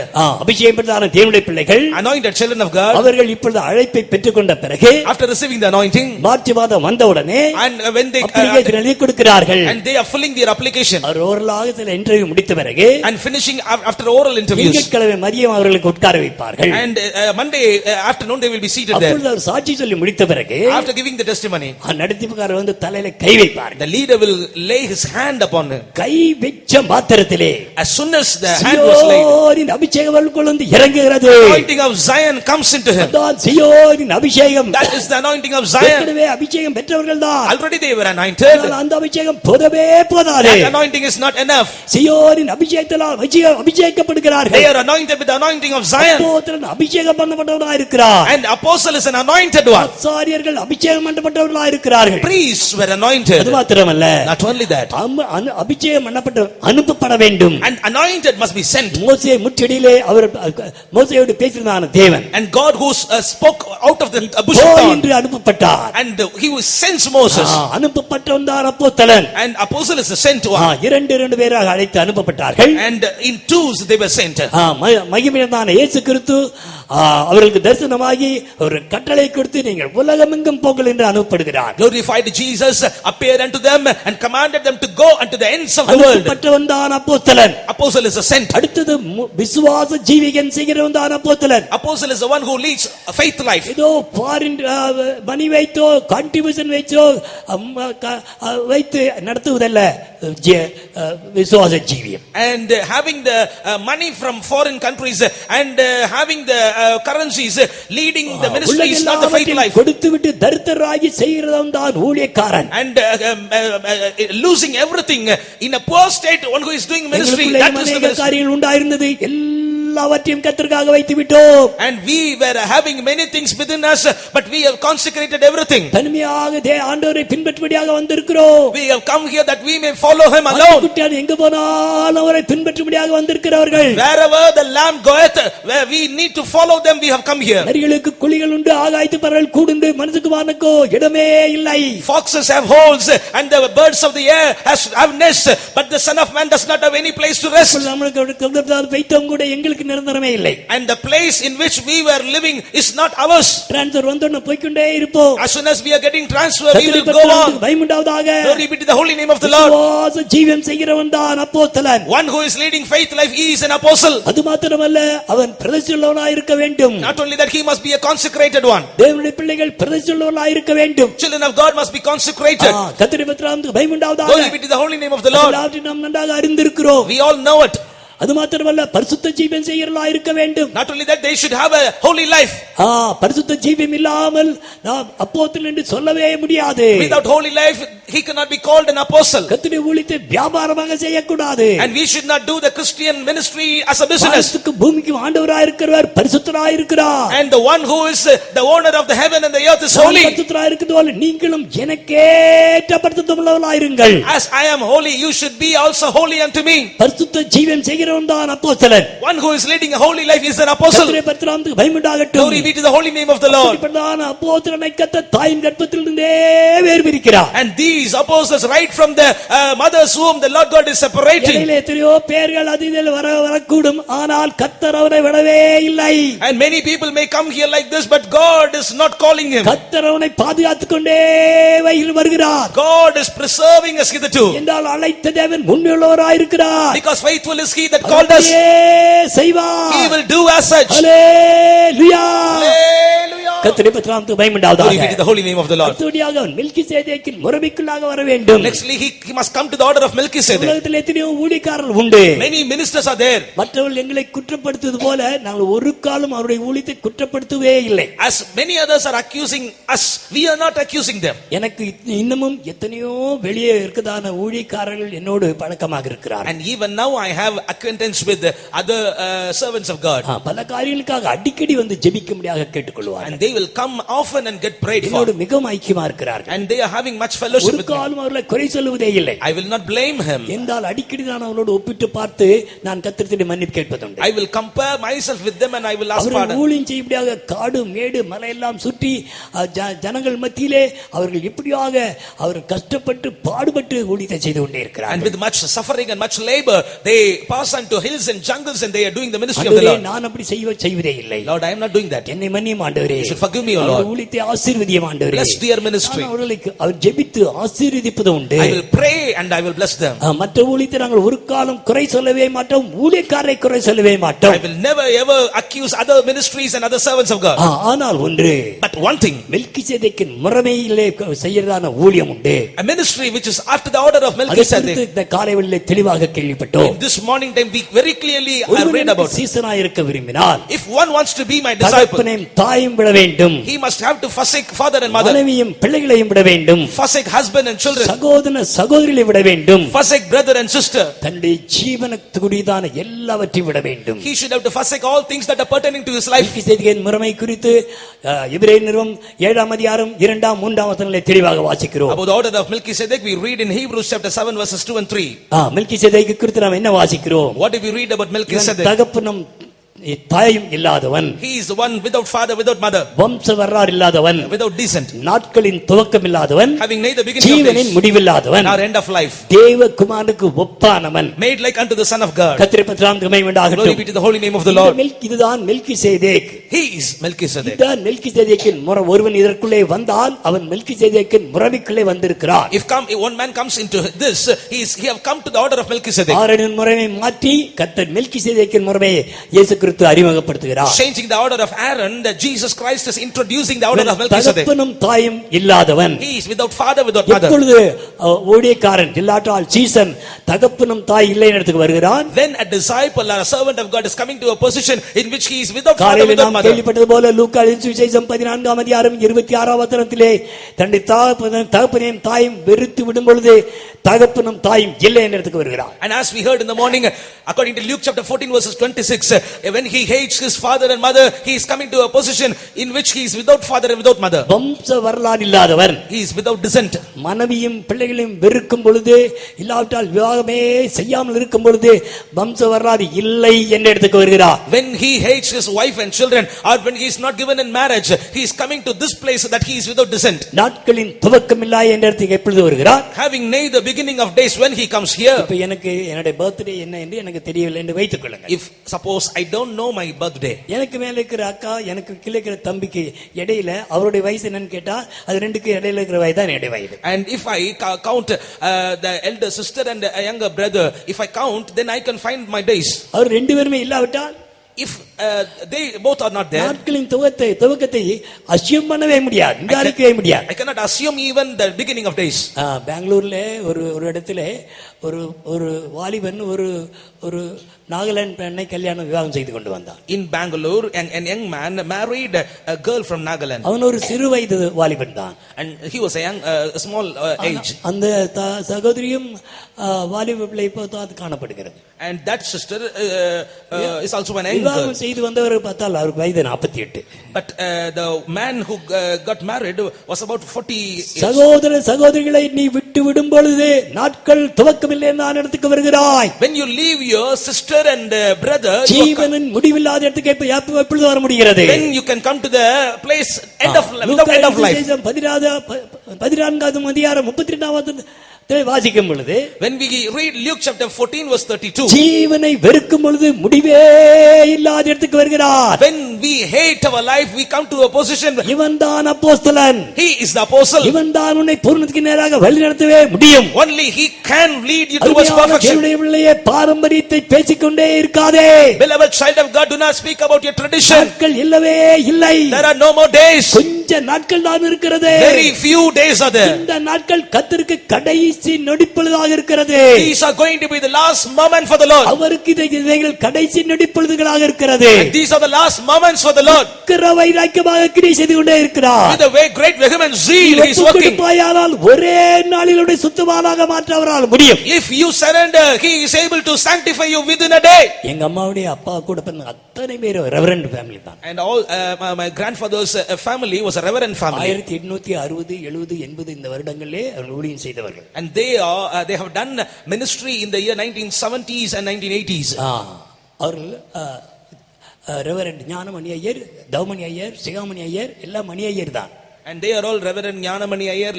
அபிஷேகம் பண்ணதான தேவனுடைய பிள்ளைகள், Anointed children of God. அவர்கள் இப்பொழுது அழைப்பை பெற்றுக்கொண்ட பிறகு, After receiving the anointing, March மாதம் வந்தவுடனே and when they அப்ளிகேஷன் எழுதி கொடுக்கிறார்கள். and they are filling their application, ஓரலாக சில இன்டர்வியூ முடித்த பிறகு, and finishing after oral interviews, திங்கட்கிழமை மதியம் அவர்களுக்கு உட்கார வைப்பார்கள். and Monday afternoon they will be seated there. அப்பொழுது அவர் சாட்சி சொல்லி முடித்த பிறகு, After giving the testimony, நடத்திப்புக்காரர் வந்து தலையில கை வைப்பார். the leader will lay his hand upon him. கை வெச்ச மாத்திரத்திலே, As soon as the hand was laid, சியோனின் அபிஷேகம் அவர்களுக்குள் வந்து இறங்குகிறது. anointing of Zion comes into him. அதான் சியோனின் அபிஷேகம். That is the anointing of Zion. ஏற்கனவே அபிஷேகம் பெற்றவர்கள் தான். Already they were anointed. அந்த அபிஷேகம் போதவே போதாது. That anointing is not enough. சியோனின் அபிஷேகத்தால் அபிஷேகிக்கப்படுகிறார்கள். They are anointed with the anointing of Zion. அப்போஸ்தலன் அபிஷேகம் பண்ணப்பட்டவனாய் இருக்கிறார். And apostle is an anointed one. ஆசாரியர்கள் அபிஷேகம் பண்ணப்பட்டவர்களாய் இருக்கிறார்கள். Priests were anointed. அது மாத்திரமல்ல, Not only that, அபிஷேகம் பண்ணப்பட்ட அனுப்பப்பட வேண்டும். and anointed must be sent. மோசே முச்செடியிலே அவர் மோசேயோடு பேசினான தேவன், And God who spoke out of the bush போ of thorn, என்று அனுப்பப்பட்டார். and he was sent Moses. அனுப்பப்பட்டவன் தான் அப்போஸ்தலன். And apostle is the sent one. இரண்டு பேராக அழைத்து அனுப்பப்பட்டார்கள். And in twos they were sent. மகிமையான இயேசு கிறிஸ்து அவர்களுக்கு தரிசனமாகி ஒரு கட்டளை கொடுத்து நீங்கள் உலகமெங்கும் போங்கள் என்று அனுப்பப்படுகிறார். Glorified Jesus appeared unto them and commanded them to go unto the ends of the world. அனுப்பப்பட்டவன் தான் அப்போஸ்தலன். Apostle is a sent. அடுத்தது விசுவாச ஜீவியம் செய்கிறவன் தான் அப்போஸ்தலன். Apostle is the one who leads a faith life. ஏதோ ஃபாரின் மணி வைத்தோ கான்ட்ரிபியூஷன் வைத்தோ வைத்து நடத்துவதல்ல விசுவாச ஜீவியம். And having the money from foreign countries and having the currencies, leading the ministry is not the faith life. கொடுத்து விட்டு தரித்திரராகி செய்கிறவன் தான் ஊழியக்காரன். And losing everything in a poor state, one who is doing ministry, that is the ministry. காரியங்கள் உண்டாயிருந்தது, எல்லாவற்றையும் கர்த்தருக்காக வைத்து விட்டோம். And we were having many things within us, but we have consecrated everything. தனிமையாக ஆண்டவரை பின்பற்றும்படியாக வந்திருக்கிறோம். We have come here that we may follow him alone. குட்டியான் எங்க போனாலும் அவரை பின்பற்றும்படியாக வந்திருக்கிறவர்கள். Wherever the lamb goeth, where we need to follow them, we have come here. நரிகளுக்கு குழிகள் உண்டு, ஆகாயத்து பறவைகள் கூடுண்டு, மனுஷகுமாரனுக்கோ இடமே இல்லை. Foxes have holes and the birds of the air have nests, but the son of man does not have any place to rest. நம்மளுக்கு வைத்தவங்க கூட எங்களுக்கு நிரந்தரமே இல்லை. And the place in which we were living is not ours. Transfer வந்தோன்னு போய்க்கொண்டே இருப்போம். As soon as we are getting transfer, we will go on. பயமுண்டாவதாக. Glory be to the holy name of the Lord. விசுவாச ஜீவியம் செய்கிறவன் தான் அப்போஸ்தலன். One who is leading faith life, he is an apostle. அது மாத்திரமல்ல, அவன் பிரதிஷ்டையுள்ளவனாய் இருக்க வேண்டும். Not only that, he must be a consecrated one. தேவனுடைய பிள்ளைகள் பிரதிஷ்டையுள்ளவனாய் இருக்க வேண்டும். Children of God must be consecrated. கர்த்தருடைய பரிசுத்த பயமுண்டாவதாக. Glory be to the holy name of the Lord. நாம் நன்றாக அறிந்திருக்கிறோம். We all know it. அது மாத்திரமல்ல, பரிசுத்த ஜீவியம் செய்கிறவர்களாய் இருக்க வேண்டும். Not only that, they should have a holy life. பரிசுத்த ஜீவியம் இல்லாமல் நாம் அப்போஸ்தலன் என்று சொல்லவே முடியாது. Without holy life, he cannot be called an apostle. கர்த்தருடைய ஊழியத்தை வியாபாரமாக செய்யக்கூடாது. And we should not do the Christian ministry as a business. பூமிக்கு ஆண்டவராய் இருக்கிறவர் பரிசுத்தராய் இருக்கிறார். And the one who is the owner of the heaven and the earth is holy. பரிசுத்தராய் இருக்கிறதுപോലെ நீங்களும் எனக்கேற்ற பரிசுத்தமுள்ளவர்களாய் இருங்கள். As I am holy, you should be also holy unto me. பரிசுத்த ஜீவியம் செய்கிறவன் தான் அப்போஸ்தலன். One who is leading a holy life is an apostle. கர்த்தருடைய பரிசுத்தத்துக்கு பயமுண்டாகட்டும். Glory be to the holy name of the Lord. இப்படிப்பட்டதான அப்போஸ்தலனை கர்த்தர் தாயின் கர்ப்பத்திலிருந்தே வேறுபிரிக்கிறார். And these apostles right from the mother's womb, the Lord God is separating. இடையிலே எத்தனையோ பேர்கள் அதில் வரக்கூடும், ஆனால் கர்த்தர் அவரை விடவே இல்லை. And many people may come here like this, but God is not calling him. கர்த்தர் அவனை பாதுகாத்துக் கொண்டே வருகிறார். God is preserving us hitherto. என்றால் அழைத்த தேவன் உண்மையுள்ளவராய் இருக்கிறார். Because faithful is he that called us. செய்வார். He will do as such. Hallelujah. Hallelujah. கர்த்தருடைய பரிசுத்த Glory be to மகிமையுண்டாவதாக. the holy name of the Lord. அடுத்தபடியாக அவன் மெல்கிசேதேக்கின் முறைமைக்குள்ளாக வர வேண்டும். Nextly, he must come to the order of Melchizedek. உலகத்தில் எத்தனையோ ஊழியக்காரர்கள் உண்டு. Many ministers are there. மற்றவர்கள் எங்களை குற்றப்படுத்துவது போல நாங்கள் ஒரு காலம் அவருடைய ஊழியத்தை குற்றப்படுத்தவே இல்லை. As many others are accusing us, we are not accusing them. எனக்கு இன்னமும் எத்தனையோ வெளியே இருக்கதான ஊழியக்காரர்கள் என்னோடு பழக்கமாக இருக்கிறார்கள். And even now I have acquaintance with the other servants of God. பல காரியங்களுக்காக அடிக்கடி வந்து ஜெபிக்கும்படியாக கேட்டுக்கொள்வார்கள். And they will come often and get prayed for. என்னோடு மிகவும் ஐக்கியமா இருக்கிறார்கள். And they are having much fellowship ஒரு with me. காலம் அவர்களை குறை சொல்லுவதே இல்லை. I will not blame him. என்றால் அடிக்கடி நான் அவரோடு ஒப்பிட்டு பார்த்து நான் கர்த்தரிடம் மன்னிப்பு கேட்பதுண்டு. I will compare myself with them and I will ask அவர்கள் pardon. ஊழியம் செய்யும்படியாக காடு மேடு மலையெல்லாம் சுற்றி ஜனங்கள் மத்தியிலே அவர்கள் இப்படியாக அவர் கஷ்டப்பட்டு பாடுபட்டு ஊழியத்தை செய்து கொண்டே And இருக்கிறார்கள். with much suffering and much labor, they pass on to hills and jungles and they are doing the ministry of the ஆண்டவரே, Lord. நான் அப்படி செய்வதே இல்லை. Lord, I am not doing that. என்னை மன்னியும் ஆண்டவரே. You should forgive me, O Lord. அவருடைய ஊழியத்தை ஆசீர்வதியும் ஆண்டவரே. Bless their ministry. நான் அவர்களுக்கு அவர் ஜெபித்து ஆசீர்வதிப்பது உண்டு. I will pray and I will bless them. மற்ற ஊழியத்தை நாங்கள் ஒரு காலம் குறை சொல்லவே மாட்டோம். ஊழியக்காரரை குறை சொல்லவே மாட்டோம். I will never ever accuse other ministries and other servants of God. ஆனால் ஒன்று, But one thing, மெல்கிசேதேக்கின் முறைமையிலே செய்யறதான ஊழியம் உண்டு. a ministry which is after the order of அதை Melchizedek. குறித்து இந்த காலை வேளையிலே தெளிவாக கேள்விப்பட்டோம். In this morning time we very clearly ஒருவன் read about it. சீசனாய் இருக்க விரும்பினால் If one wants to be my disciple, தகப்பனையும் தாயும் விட வேண்டும். he must have to forsake father and mother, மனைவியும் பிள்ளைகளையும் விட வேண்டும். forsake husband and children, சகோதர சகோதரிகளை விட வேண்டும். forsake brother and sister. தன்னுடைய ஜீவனுக்குரியதான எல்லாவற்றையும் விட வேண்டும். He should have to forsake all things that are pertaining to his life. மெல்கிசேதேக்கின் முறைமை குறித்து எபிரேயர் நிருபம் 7ஆம் அதிகாரம் 2ஆம் 3ஆம் வசனங்களை தெளிவாக வாசிக்கிறோம். About the order of Melchizedek we read in Hebrews chapter 7 verses 2 and 3. மெல்கிசேதேக்கு குறித்து நாம் என்ன வாசிக்கிறோம்? What do we read about இவன் Melchizedek? தகப்பனும் தாயும் இல்லாதவன், He is the one without father, without mother, வம்ச வரலாறு இல்லாதவன், without descent, நாட்களின் துவக்கம் இல்லாதவன், having neither beginning of ஜீவனின் days முடிவில்லாதவன், nor end of life, தேவகுமாரனுக்கு ஒப்பானவன். made like unto the Son of God. கர்த்தருடைய பரிசுத்த மகிமை Glory உண்டாகட்டும். be to the holy name of the Lord. இதுதான் மெல்கிசேதேக். He is Melchizedek. இதுதான் மெல்கிசேதேக்கின் முறை. ஒருவன் இதற்குள்ளே வந்தால் அவன் மெல்கிசேதேக்கின் முறைமைக்குள்ளே வந்திருக்கிறான். If one man comes into this, he have come to the order of Melchizedek. ஆரோனின் முறையை மாற்றி கர்த்தர் மெல்கிசேதேக்கின் முறையை இயேசு கிறிஸ்து அறிமுகப்படுத்துகிறார். Changing the order of Aaron, that Jesus Christ is introducing the order of Melchizedek. தகப்பனும் தாயும் இல்லாதவன், He is without father, without mother. எப்பொழுது ஊழியக்காரன் இல்லாட்டால் சீசன் தகப்பனும் தாய் இல்லை இடத்துக்கு வருகிறான். When a disciple or a servant of God is coming to a position in which he is without father, காலையில் without நாம் mother. கேள்விப்பட்டது போல லூக்கா சுவிசேஷம் 14ஆம் அதிகாரம் 26ஆம் வசனத்திலே தன்னுடைய தகப்பனையும் தாயும் வெறுத்து விடும் பொழுது தகப்பனும் தாயும் இல்லை என்ற இடத்துக்கு வருகிறார். And as we heard in the morning, according to Luke chapter 14 verses 26, when he hates his father and mother, he is coming to a position in which he is without father and without mother. வம்ச வரலாறு இல்லாதவர், He is without descent. மனைவியும் பிள்ளைகளையும் வெறுக்கும் பொழுது இல்லாவிட்டால் விவாகமே செய்யாமல் இருக்கும் பொழுது வம்ச வரலாறு இல்லை என்ற இடத்துக்கு வருகிறார். When he hates his wife and children, or when he is not given in marriage, he is coming to this place that he is without descent. நாட்களின் துவக்கம் இல்லை என்ற இடத்துக்கு எப்பொழுது வருகிறார்? Having neither beginning of days, when he comes here. இப்ப எனக்கு என்னுடைய பர்த்டே என்ன என்று எனக்கு தெரியவில்லை என்று வைத்துக் கொள்ளுங்க. If suppose I don't know my birthday, எனக்கு மேல இருக்கிற அக்கா எனக்கு கீழே இருக்கிற தம்பிக்கு இடையில அவருடைய வயசு என்னன்னு கேட்டா அது ரெண்டுக்கு இடையில இருக்கிற வயது தான் என்னுடைய வயது. and if I count the elder sister and a younger brother, if I count, then I can find my days. அவர் ரெண்டு பேருமே இல்லாவிட்டால் If they both are not there, நாட்களின் துவக்கத்தை அசியம் பண்ணவே முடியாது, நிதானிக்கவே முடியாது. I cannot assume even the beginning of days. பெங்களூர்ல ஒரு இடத்துல ஒரு வாலிபன் ஒரு நாகாலாந்து பெண்ணை கல்யாணம் விவாகம் செய்து கொண்டு வந்தான். In Bangalore, an young man married a girl from Nagaland, அவன் ஒரு சிறு வயது வாலிபன் தான். and he was a young small age, அந்த சகோதரியும் வாலிப பிள்ளை பார்த்து காணப்படுகிறது. and that sister is also an young girl. விவாகம் செய்து வந்தவர் பார்த்தால் அவருக்கு வயது 48. But the man who got married was about 40 years. சகோதரிகளை நீ விட்டு விடும் பொழுது நாட்கள் துவக்கமில்லை நான் இடத்துக்கு வருகிறாய். When you leave your sister and brother, ஜீவனின் முடிவில்லாத இடத்துக்கு எப்பொழுது வர முடிகிறது? when you can come to the place end of without end of life. 14ஆம் அதிகாரம் 32ஆம் வாசிக்கும் பொழுது, when we read Luke chapter 14 verse 32, ஜீவனை வெறுக்கும் பொழுது முடிவே இல்லாத இடத்துக்கு வருகிறார். when we hate our life, we come to a position, இவன் தான் அப்போஸ்தலன், he is the apostle. இவன் தான் உன்னை பூரணத்துக்கு நேராக வழிநடத்தவே முடியும். Only he can lead you towards அருமையான perfection. தேவனுடைய பிள்ளையே, பாரம்பரியத்தை பேசிக்கொண்டே இருக்காதே. Beloved child of God, do not speak about your tradition. நாட்கள் இல்லவே இல்லை. There are no more days. கொஞ்ச நாட்கள் தான் இருக்கிறது. Very few days are there. இந்த நாட்கள் கர்த்தருக்கு கடைசி நொடிப்பொழுதாக இருக்கிறது. These are going to be the last moment for the Lord. அவருக்கு இவைகள் கடைசி நொடிப்பொழுதுகளாக இருக்கிறது. These are the last moments for the Lord. வைராக்கியமாக கிரியை செய்து கொண்டே இருக்கிறார். With a very great vehement zeal he is working. ஒரே நாளிலுடைய சுத்தமானாக மாற்ற அவரால் முடியும். If you surrender, he is able to sanctify you within a day. எங்க அம்மாவுடைய அப்பா கூட பிறந்த அத்தனை பேர் ரெவரண்ட் ஃபேமிலி தான். And all my grandfather's family was a reverend family. 1860 70 80 இந்த வருடங்களிலே அவர்கள் ஊழியம் செய்தவர்கள். And they have done ministry in the year 1970s and 1980s. அவர்கள் ரெவரண்ட் ஞானமணி ஐயர், தவமணி ஐயர், சிகாமணி ஐயர் எல்லாம் மணி ஐயர் தான். And they are all Reverend Jnanamani Iyer,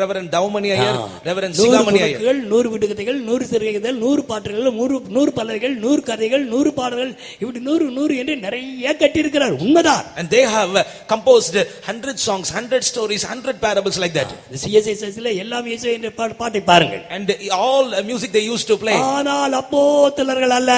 Reverend Davmani Iyer, Reverend Sigamani Iyer. 100 விடுகதைகள், 100 சிறுகதைகள், 100 பாட்டுகள், 100 பல்லவிகள், 100 கதைகள், 100 பாடல்கள், இப்படி 100 என்று நிறைய கட்டி இருக்கிறார். உண்மைதான். And they have composed 100 songs, 100 stories, 100 parables like that. CSSல எல்லாம் இயேசுவே என்ற பாட்டை பாருங்கள். And all music they used to play. ஆனால் அப்போஸ்தலர்கள் அல்ல.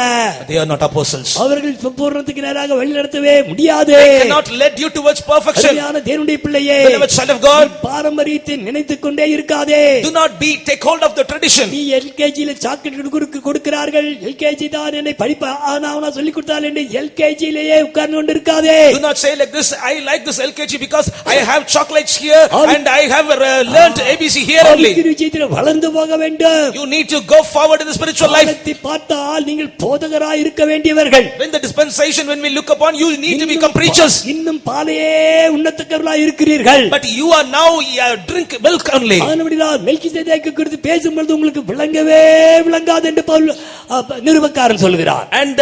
They are not apostles. அவர்கள் பூரணத்துக்கு நேராக வழிநடத்தவே முடியாது. They cannot lead you towards perfection. அருமையான தேவனுடைய பிள்ளையே, beloved child of God, பாரம்பரியத்தை நினைத்துக் கொண்டே இருக்காதே. do not take hold of the tradition. நீ எல்கேஜில சாக்லேட் கொடுக்கிறார்கள், எல்கேஜி தான் என்னை படிப்பா ஆனா சொல்லி கொடுத்தால் என்று எல்கேஜிலேயே உட்கார்ந்து கொண்டு இருக்காதே. Do not say like this, I like this LKG because I have chocolates here and I have learnt ABC here only. வளர்ந்து போக வேண்டும். You need to go forward in the spiritual life. பார்த்தால் நீங்கள் போதகராய் இருக்க வேண்டியவர்கள். When the dispensation, when we look upon, you need to become preachers. இன்னும் பாலையே உண்ணத்தக்கவர்களாய் இருக்கிறீர்கள். But you are now drink milk only. ஆனபடியால் மெல்கிசேதேக்கு குறித்து பேசும்போது உங்களுக்கு விளங்கவே விளங்காது என்று பவுல் நிருபக்காரன் சொல்கிறார். And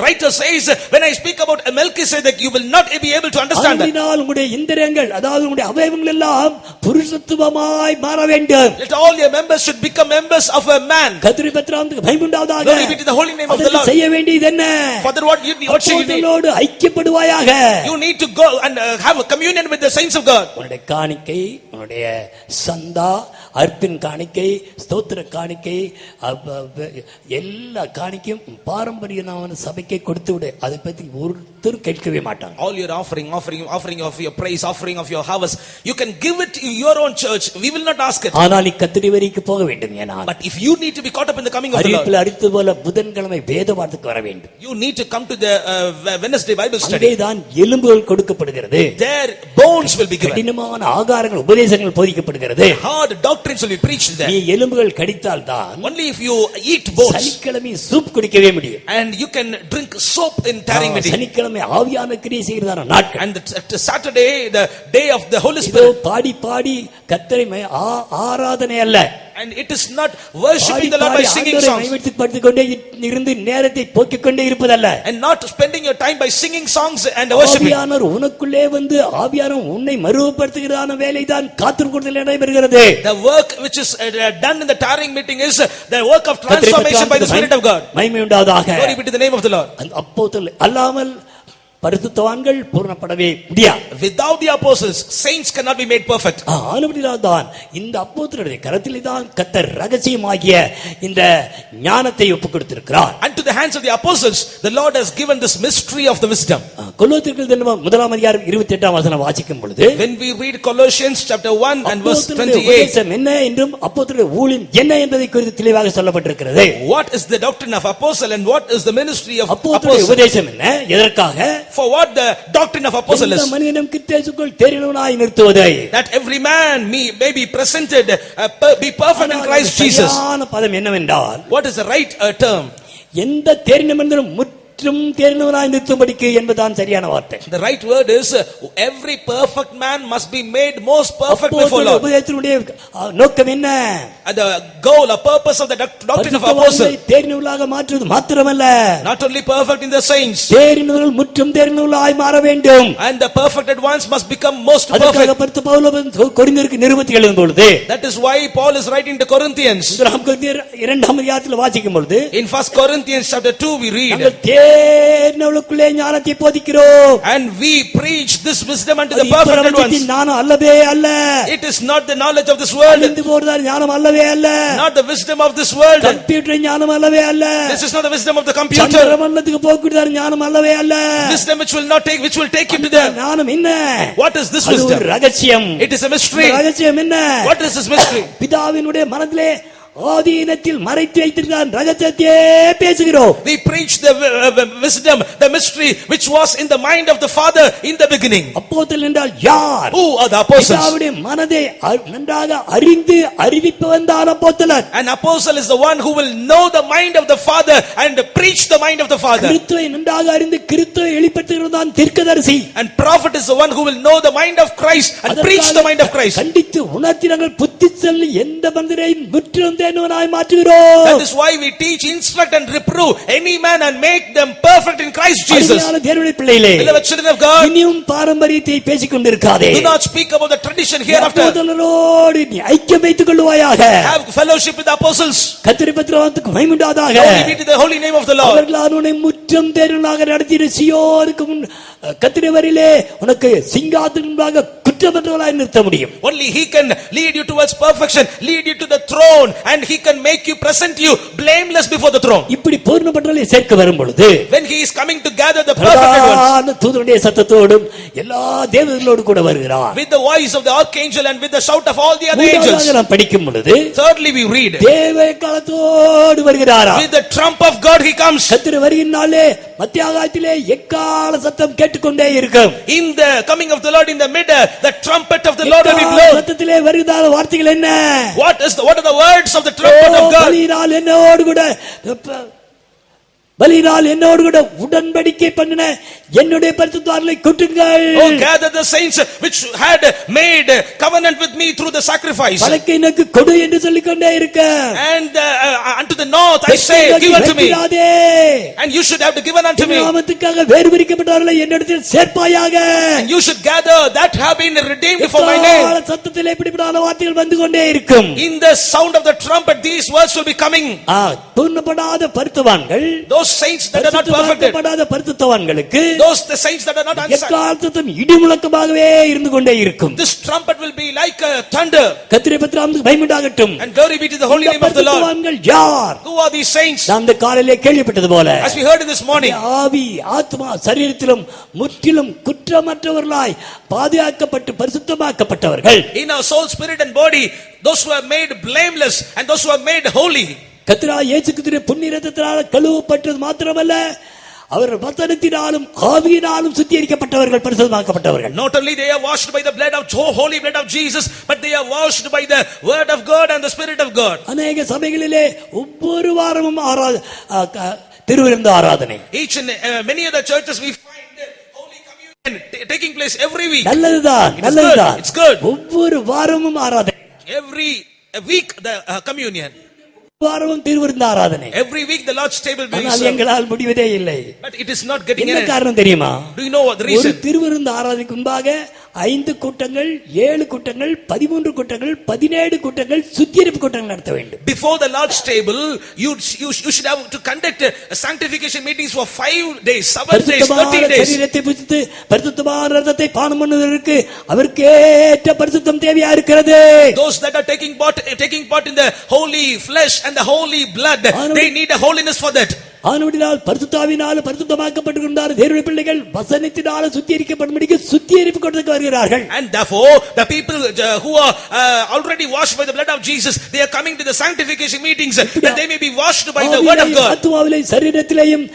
writer says, when I speak about Melchizedek, you will not be able to understand that. ஆனபடியால் உங்களுடைய இந்திரியங்கள், அதாவது உங்களுடைய அவயவங்கள் எல்லாம் புருஷத்துவமாய் மாற வேண்டும். Let all your members should become members of a man. கர்த்தருடைய பத்திரத்துக்கு மகிமை உண்டாவதாக. Glory be to the holy name of the Lord. செய்ய வேண்டியது என்ன? Father, what you need? அப்போஸ்தலரோடு ஐக்கியப்படுவாயாக. You need to go and have a communion with the saints of God. உன்னுடைய காணிக்கை, உன்னுடைய சந்தா, அர்ப்பண காணிக்கை, ஸ்தோத்திர காணிக்கை, எல்லா காணிக்கையும் பாரம்பரியமான சபைக்கே கொடுத்து விடு. அதை பத்தி ஒருத்தர் கேட்கவே மாட்டாங்க. All your offering of your praise, offering of your harvest, you can give it to your own church. We will not ask it. ஆனால் நீ கர்த்தருடைய வரைக்கு போக வேண்டும். ஏனா but if you need to be caught up in the coming of the Lord, அறிவிப்பில் அடித்து போல புதன்கிழமை வேத வார்த்தைக்கு வர வேண்டும். you need to come to the Wednesday Bible study. அங்கேதான் எலும்புகள் கொடுக்கப்படுகிறது. There bones will be given. கடினமான ஆகாரங்கள், உபதேசங்கள் போதிக்கப்படுகிறது. Hard doctrines will be preached there. நீ எலும்புகள் கடித்தால் தான் only if you eat bones. சனிக்கிழமை சூப் குடிக்கவே முடியும். And you can drink soap in tearing meeting. சனிக்கிழமை ஆவியான கிரியை செய்கிறதான நாட்கள். And the Saturday, the day of the Holy Spirit. பாடி பாடி கர்த்தரை ஆராதனை அல்ல. And it is not worshiping the Lord by singing songs. இருந்து நேரத்தை போக்கிக் கொண்டே இருப்பதல்ல. And not spending your time by singing songs and worshiping. ஆவியானவர் உனக்குள்ளே வந்து ஆவியானவர் உன்னை மறுரூபப்படுத்துகிறதான வேலைதான் காத்திருக்கிறதில் நடைபெறுகிறது. The work which is done in the tarrying meeting is the work of transformation by the Spirit of God. மகிமை உண்டாவதாக. Glory be to the name of the Lord. அப்போஸ்தலர் அல்லாமல் பரிசுத்தவான்கள் பூரணப்படவே முடியாது. Without the apostles, saints cannot be made perfect. ஆனபடியால்தான் இந்த அப்போஸ்தலருடைய கரத்திலே தான் கர்த்தர் ரகசியமாகிய இந்த ஞானத்தை ஒப்புக் கொடுத்திருக்கிறார். And to the hands of the apostles, the Lord has given this mystery of the wisdom. கொலோசியர்கள் முதலாம் அதிகாரம் 28ஆம் வசனம் வாசிக்கும் பொழுது, when we read Colossians chapter 1 and verse 28, உபதேசம் என்ன என்றும் அப்போஸ்தலருடைய ஊழியம் என்ன என்பதை குறித்து தெளிவாக சொல்லப்பட்டிருக்கிறது. What is the doctrine of apostle and what is the ministry of அப்போஸ்தலருடைய உபதேசம் என்ன, எதற்காக? For what the doctrine of apostle is? மனிதனும் கிறிஸ்துவுக்குள் தெரிந்தவனாய் நிறுத்துவதை. That every man may be presented be perfect in Christ Jesus. பதம் என்னவென்றால், what is the right term? எந்த தெரிந்த மனிதனும் முற்றும் தெரிந்தவனாய் நிறுத்தும்படிக்கு என்பதுதான் சரியான வார்த்தை. The right word is every perfect man must be made most perfect before Lord. உபதேசத்தினுடைய நோக்கம் என்ன? The goal, a purpose of the doctrine of apostle, தெரிந்தவர்களாக மாற்றுவது மாத்திரமல்ல, not only perfect in the saints, தெரிந்தவர்கள் முற்றும் தெரிந்தவர்களாய் மாற வேண்டும். and the perfected ones must become most perfect. அதுக்காக பரிசுத்த பவுல் கொரிந்தியருக்கு நிருபத்தில் எழுதும் பொழுது, that is why Paul is writing to Corinthians. இரண்டாம் அதிகாரத்தில் வாசிக்கும் பொழுது, in 1 Corinthians chapter 2 we read, தேர்ந்தவர்களுக்குள்ளே ஞானத்தை போதிக்கிறோம். And we preach this wisdom unto the perfected ones. ஞானம் அல்லவே அல்ல. It is not the knowledge of this world. அழிந்து போறதான ஞானம் அல்லவே அல்ல. Not the wisdom of this world. Computer ஞானம் அல்லவே அல்ல. This is not the wisdom of the computer. சந்திரமண்டலத்துக்கு போகக்கூடியதான ஞானம் அல்லவே அல்ல. Wisdom which will take you to the ஞானம் என்ன? What is this wisdom? ரகசியம். It is a mystery. ரகசியம் என்ன? What is this mystery? பிதாவினுடைய மனதிலே ஆதீனத்தில் மறைத்து வைத்திருக்கிறான் ரகசியத்தையே பேசுகிறோம். We preach the wisdom, the mystery which was in the mind of the Father in the beginning. அப்போஸ்தலன் என்றால் யார்? Who are the apostles? பிதாவுடைய மனதை நன்றாக அறிந்து அறிவிப்பவன் தான் அப்போஸ்தலன். An apostle is the one who will know the mind of the Father and preach the mind of the Father. கிறிஸ்துவை நன்றாக அறிந்து கிறிஸ்துவை வெளிப்படுத்துகிறவன் தான் தீர்க்கதரிசி. And prophet is the one who will know the mind of Christ and preach the mind of Christ. கண்டித்து உணர்த்தினார்கள் புத்தி சொல்லி எந்த மனிதரையும் முற்றிலும் தேர்ந்தவனாய் மாற்றுகிறோம். That is why we teach, instruct and reprove any man and make them perfect in Christ Jesus. அருமையான தேவனுடைய பிள்ளைகளே, Beloved children of God, இனியும் பாரம்பரியத்தை பேசிக் கொண்டிருக்காதே. do not speak about the tradition hereafter. அப்போஸ்தலரோடு நீ ஐக்கியம் வைத்துக் கொள்வாயாக. Have fellowship with the apostles. கர்த்தருடைய பரிசுத்தத்துக்கு மகிமை உண்டாதாக. Glory be to the holy name of the Lord. அவர்கள் அவனை முற்றும் தேர்ந்தவனாக நடத்தின சீயோனுக்கு முன் கர்த்தருடைய வரியிலே உனக்கு சிங்காசனத்தின் முன்பாக குற்றமற்றவனாய் நிறுத்த முடியும். Only he can lead you towards perfection, lead you to the throne, and he can make you, present you blameless before the throne. இப்படி பூர்ணப்பட்டவர்களை சேர்க்க வரும் பொழுது When he is coming to gather the perfected ones, பிரதான தூதனுடைய சத்தத்தோடும் எல்லா தேவர்களோடு கூட வருகிறார். with the voice of the archangel and with the shout of all the other angels. மூன்றாவதாக நாம் படிக்கும் பொழுது Thirdly, we read, தேவ காலத்தோடு வருகிறாராம். with the trump of God he comes. கர்த்தர் வருகின்றாலே மத்தியாகாலத்திலே எக்கால சத்தம் கேட்டுக்கொண்டே இருக்கும். In the coming of the Lord in the middle, the trumpet of the Lord will be blown. சத்தத்திலே வருகிற வார்த்தைகள் என்ன? What are the words of the trumpet of God? பலியினால் என்னோடு கூட பலியினால் என்னோடு கூட உடன்படிக்கை பண்ணின என்னுடைய பரிசுத்தவான்களை கூட்டுங்கள். Oh, gather the saints which had made covenant with me through the sacrifice. வலக்கை எனக்கு கொடு என்று சொல்லிக்கொண்டே இருக்க. And unto the north I say, give unto me. And you should have to give unto me. நாமத்துக்காக வேறு பிரிக்கப்பட்டவர்களை என்னிடத்தில் சேர்ப்பாயாக. And you should gather that have been redeemed for my name. சத்தத்திலே இப்படிப்பட்ட வார்த்தைகள் வந்து கொண்டே இருக்கும். In the sound of the trumpet these words will be coming. பூர்ணப்படாத பரிசுத்தவான்கள், those saints that are not perfected, பரிசுத்தவான்களுக்கு those the saints that are not எக்காலத்தும் இடிமுழக்கமாகவே இருந்து கொண்டே இருக்கும். this trumpet will be like a thunder. கர்த்தருடைய பரிசுத்தம் மகிமையுண்டாகட்டும். And glory be to the holy name of the Lord. பரிசுத்தவான்கள் யார்? Who are these saints? நாம் இந்த காலையிலே கேள்விப்பட்டது போல, as we heard in this morning, ஆவி ஆத்மா சரீரத்திலும் முற்றிலும் குற்றமற்றவர்களாய் பாதுகாக்கப்பட்டு பரிசுத்தமாக்கப்பட்டவர்கள். in our soul, spirit and body, those who are made blameless and those who are made holy. கர்த்தராகிய இயேசு கிறிஸ்துவின் புண்ணிய இரத்தத்தினால் கழுவப்பட்டது மாத்திரமல்ல, அவர் வசனத்தினாலும் ஆவியினாலும் சுத்திகரிக்கப்பட்டவர்கள், பரிசுத்தமாக்கப்பட்டவர்கள். Not only they are washed by the blood of holy blood of Jesus, but they are washed by the word of God and the spirit of God. அநேக சபைகளிலே ஒவ்வொரு வாரமும் திருவிருந்து ஆராதனை. Each and many other churches we find holy communion taking place every week. நல்லதுதான், நல்லதுதான். It's good. ஒவ்வொரு வாரமும் ஆராதனை. Every week the communion. வாரமும் திருவிருந்து ஆராதனை. Every week the Lord's table will be ஆனால் served. எங்களால் முடிவதே இல்லை. But it is not getting என்ன any. காரணம் தெரியுமா? Do you know what the ஒரு reason? திருவிருந்து ஆராதனைக்கு முன்பாக 5 கூட்டங்கள், 7 கூட்டங்கள், 13 கூட்டங்கள், 17 கூட்டங்கள், சுத்திகரிப்பு கூட்டங்கள் நடத்த வேண்டும். Before the Lord's table, you should have to conduct sanctification meetings for 5 days, 7 days, 13 days. சரீரத்தை புசித்து பரிசுத்தமான இரத்தத்தை பானம் பண்ணுவதற்கு அவருக்கேற்ற பரிசுத்தம் தேவையா இருக்கிறது. Those that are taking part in the holy flesh and the holy blood, they need a holiness for that. ஆனபடியால் பரிசுத்தாவினாலும் பரிசுத்தமாக்கப்பட்டிருக்கின்ற தேவனுடைய பிள்ளைகள் வசனத்தினாலும் சுத்திகரிக்கப்படும்படிக்கு சுத்திகரிப்பு கூட்டத்துக்கு வருகிறார்கள். And therefore the people who are already washed by the blood of Jesus, they are coming to the sanctification meetings that they may be washed by the word of God. ஆத்துமாவிலேயும் சரீரத்திலேயும்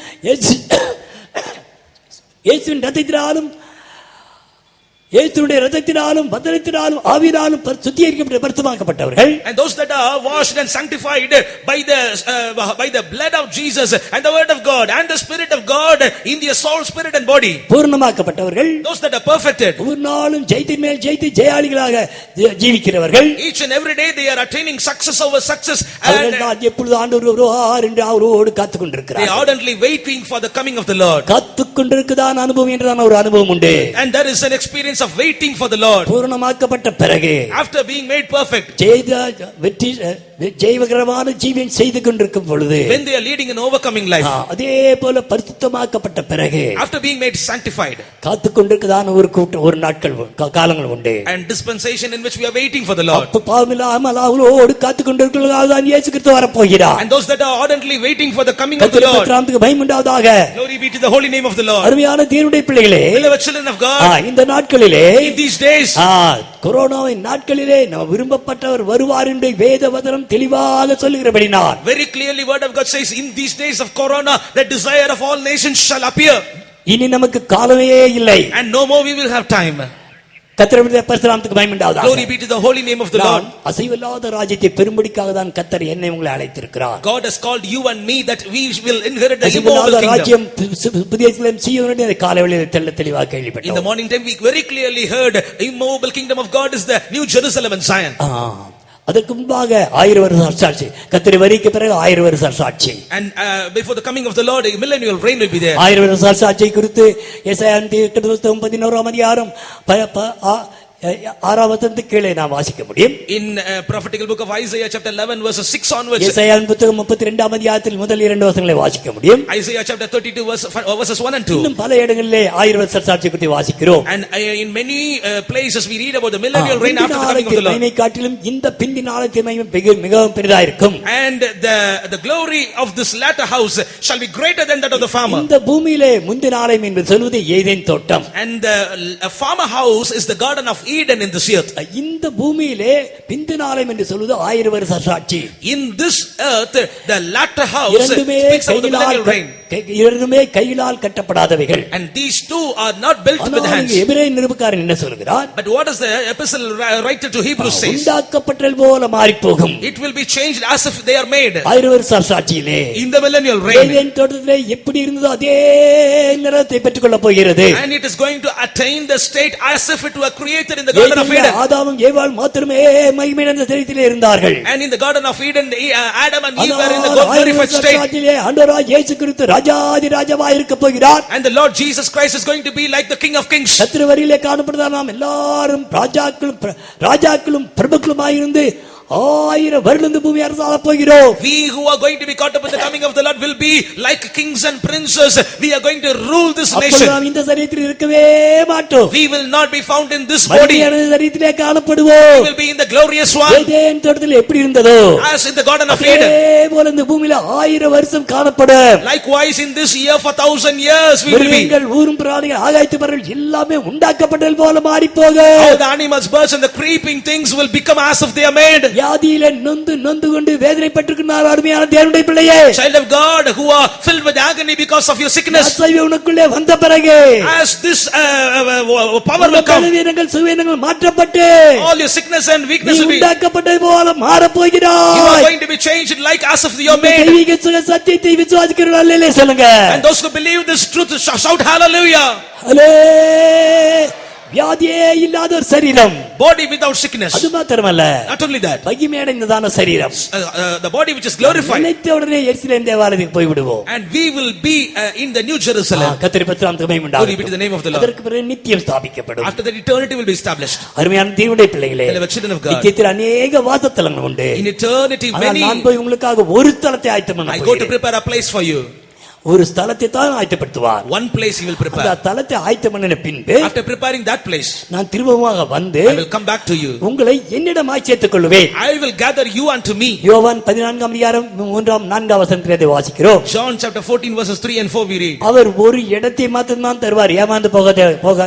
இயேசுவின் இரத்தத்தினாலும் இயேசுவுடைய இரத்தத்தினாலும் வசனத்தினாலும் ஆவியினாலும் சுத்திகரிக்கப்பட்டு பரிசுத்தமாக்கப்பட்டவர்கள். And those that are washed and sanctified by the blood of Jesus and the word of God and the spirit of God in their soul, spirit and body. பூர்ணமாக்கப்பட்டவர்கள். Those that are perfected. ஒவ்வொரு நாளும் ஜெயத்தின் மேல் ஜெயித்து ஜெயாளிகளாக ஜீவிக்கிறவர்கள். Each and every day they are attaining success over success. அவர்கள் தான் எப்பொழுது ஆண்டவர் வருவார் என்று அவரோடு காத்துக் கொண்டிருக்கிறார்கள். They are ardently waiting for the coming of the Lord. காத்துக் கொண்டிருக்குதான் அனுபவம் என்றான ஒரு அனுபவம் உண்டு. And there is an experience of waiting for the Lord. பூரணமாக்கப்பட்ட பிறகு, after being made perfect, வெற்றி வெற்றி ஜெயகரமான ஜீவன் செய்து கொண்டிருக்கும் பொழுது, when they are leading an overcoming life, அதே போல பரிசுத்தமாக்கப்பட்ட பிறகு, after being made sanctified, காத்து கொண்டிருக்கதான ஒரு நாட்கள் காலங்கள் உண்டு, and dispensation in which we are waiting for the Lord, அப்ப பாவமில்லாமல் அவளோடு காத்து கொண்டிருக்கிறதான் இயேசு கிறிஸ்து வரப்போகிறார். and those that are ardently waiting for the coming of the Lord. கர்த்தருக்கு மகிமை உண்டாவதாக. Glory be to the holy name of the Lord. அருமையான தேவனுடைய பிள்ளைகளே, Beloved children of God, இந்த நாட்களிலே, in these days, கொரோனாவின் நாட்களிலே நாம் விரும்பப்பட்டவர் வருவார் என்று வேத வசனம் தெளிவாக சொல்லுகிறபடினால், very clearly word of God says, in these days of corona, the desire of all nations shall appear, இனி நமக்கு காலமே இல்லை, and no more we will have time. கர்த்தருடைய பரிசுத்தத்துக்கு மகிமை உண்டாவதாக. Glory be to the holy name of the Lord. அசைவில்லாத ராஜ்யத்தை பெறும்படிக்காக தான் கர்த்தர் என்னை உங்களை அழைத்திருக்கிறார். God has called you and me that we will inherit the immovable kingdom. ராஜ்யம் புதிய எருசலேம் சீயோனுடைய காலைவெளியில் தெளிவாக கேள்விப்பட்டோம். In the morning time we very clearly heard immovable kingdom of God is the new Jerusalem and Zion. அதற்கு முன்பாக 1000 வருஷ சாட்சி, கர்த்தருடைய வரிக்கு பிறகு 1000 வருஷ சாட்சி, and before the coming of the Lord a millennial reign will be there. 1000 வருஷ சாட்சி குறித்து ஏசாயா 11ஆம் அதிகாரம் 6ஆம் வசனத்துக்கு கீழே நாம் வாசிக்க முடியும். In prophetical book of Isaiah chapter 11 verses 6 onwards, ஏசாயாவின் புத்தகம் 32ஆம் அதிகாரத்தில் முதல் 2 வசனங்களை வாசிக்க முடியும். Isaiah chapter 32 verses 1 and 2. இன்னும் பல இடங்களிலே 1000 வருஷ சாட்சி குறித்து வாசிக்கிறோம். And in many places we read about the millennial reign after the coming of the Lord. மகிமை காட்டிலும் இந்த பிந்தி நாளத்தின் மகிமை மிகவும் பெரிதா இருக்கும். And the glory of this latter house shall be greater than that of the farmer. இந்த பூமியிலே முந்தின ஆலயம் என்று சொல்வது ஏதேன் தோட்டம். And the farmer house is the garden of Eden in this earth. இந்த பூமியிலே பிந்தின ஆலயம் என்று சொல்வது 1000 வருஷ சாட்சி. In this earth the latter house speaks of the millennial reign. இரண்டுமே கைகளால் கட்டப்படாதவைகள். And these two are not built with hands. எபிரேய நிருபக்காரன் என்ன சொல்கிறார்? But what does the epistle writer to Hebrews says? உண்டாக்கப்பட்டது போல மாறி போகும். It will be changed as if they are made. 1000 வருஷ சாட்சியிலே In the millennial reign. Eden தோட்டத்திலே எப்படி இருந்ததோ அதே நிறத்தை பெற்றுக்கொள்ள போகிறது. And it is going to attain the state as if it were created in the garden of Eden. ஆதாமும் ஏவாள் மாத்திரமே மகிமை நிறைந்த சரீரத்திலே இருந்தார்கள். And in the garden of Eden Adam and Eve were in the glorified state. ஆண்டவராகிய இயேசு கிறிஸ்து ராஜாதி ராஜாவாய் இருக்க போகிறார். And the Lord Jesus Christ is going to be like the King of Kings. கர்த்தர் வரியிலே காணப்படுகிற நாம் எல்லாரும் ராஜாக்களும் பிரபுக்களுமாய் இருந்து 1000 வருடம் பூமி அரசாள போகிறோம். We who are going to be caught up with the coming of the Lord will be like kings and princes. We are going to rule this nation. நாம் இந்த சரீரத்தில் இருக்கவே மாட்டோம். We will not be found in this body. மகிமையான சரீரத்திலே காணப்படுவோம். We will be in the glorious one. Eden தோட்டத்தில் எப்படி இருந்ததோ as in the garden of Eden. அதே போல இந்த பூமியில 1000 வருஷம் காணப்படும். Likewise in this year for 1000 years we will be. மிருகங்கள் ஊரும் பிராணிகள் ஆகாயத்து பறவைகள் எல்லாமே உண்டாக்கப்பட்டது போல மாறி போகும். All the animals, birds and the creeping things will become as if they are made. வியாதியிலே நொந்து கொண்டு வேதனைப்பட்டிருக்கிறார் அருமையான தேவனுடைய பிள்ளையே. Child of God who are filled with agony because of your sickness. அசைவு உனக்குள்ளே வந்த பிறகு as this power will come, பலவீனங்கள் சுகவீனங்கள் மாற்றப்பட்டு all your sickness and weakness will be உண்டாக்கப்பட்டது போல மாற போகிறாய். You are going to be changed like as if you are made. தெய்வீக சத்தியத்தை விசுவாசிக்கிறவர்கள் அல்லேலூயா சொல்லுங்க. And those who believe this truth shout hallelujah. ஹல்லே. வியாதியே இல்லாத ஒரு சரீரம், body without sickness. அது மாத்திரமல்ல, not only that, மகிமையடைந்ததான சரீரம், the body which is glorified. நினைத்த உடனே எருசலேம் தேவாலயத்துக்கு போய் விடுவோம். And we will be in the new Jerusalem. கர்த்தருடைய பரிசுத்த மகிமை உண்டாகட்டும். Glory be to the name of the Lord. அதற்கு பிறகு நித்தியம் ஸ்தாபிக்கப்படும். After that eternity will be established. அருமையான தேவனுடைய பிள்ளைகளே, children of God, நித்தியத்தில் அநேக வாசஸ்தலங்கள் உண்டு. In eternity many. நான் போய் உங்களுக்காக ஒரு ஸ்தலத்தை ஆயத்தம் பண்ண I go to prepare a place for you. ஒரு ஸ்தலத்தை தான் ஆயத்தப்படுத்துவார். One place he will prepare. அந்த ஸ்தலத்தை ஆயத்தம் பண்ணின பின்பு after preparing that place நான் திரும்பமாக வந்து I will come back to you. உங்களை என்னிடமாய் சேர்த்துக் கொள்வேன். I will gather you unto me. யோவான் 14ஆம் அதிகாரம் 3-4 வசனத்திலே வாசிக்கிறோம். John chapter 14 verses 3 and 4 we read. அவர் ஒரு இடத்தை மாத்திரம் தான் தருவார், ஏமாந்து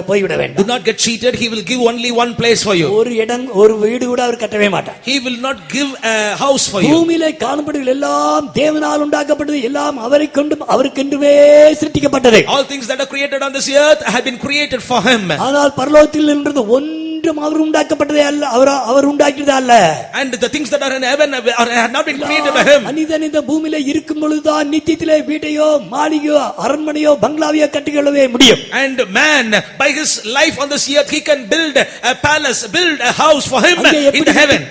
போய்விட வேண்டாம். Do not get cheated, he will give only one place for you. ஒரு இடம் ஒரு வீடு கூட அவர் கட்டவே மாட்டார். He will not give a house for you. பூமியிலே காணப்படுகிற எல்லாம் தேவனால் உண்டாக்கப்பட்டது, எல்லாம் அவரை கொண்டு அவருக்கென்றுமே சிருஷ்டிக்கப்பட்டது. All things that are created on this earth have been created for him. ஆனால் பரலோகத்தில் நின்றது ஒன்றும் அவர் உண்டாக்கப்பட்டதே அல்ல, அவர் உண்டாக்கியதே அல்ல. And the things that are in heaven have not been created by him. மனிதன் இந்த பூமியிலே இருக்கும் பொழுதுதான் நித்தியத்திலே வீட்டையோ மாளிகையோ அரண்மனையோ பங்களாவையோ கட்டிக்கொள்ளவே முடியும். And man by his life on this earth he can build a palace, build a house for him in the heaven.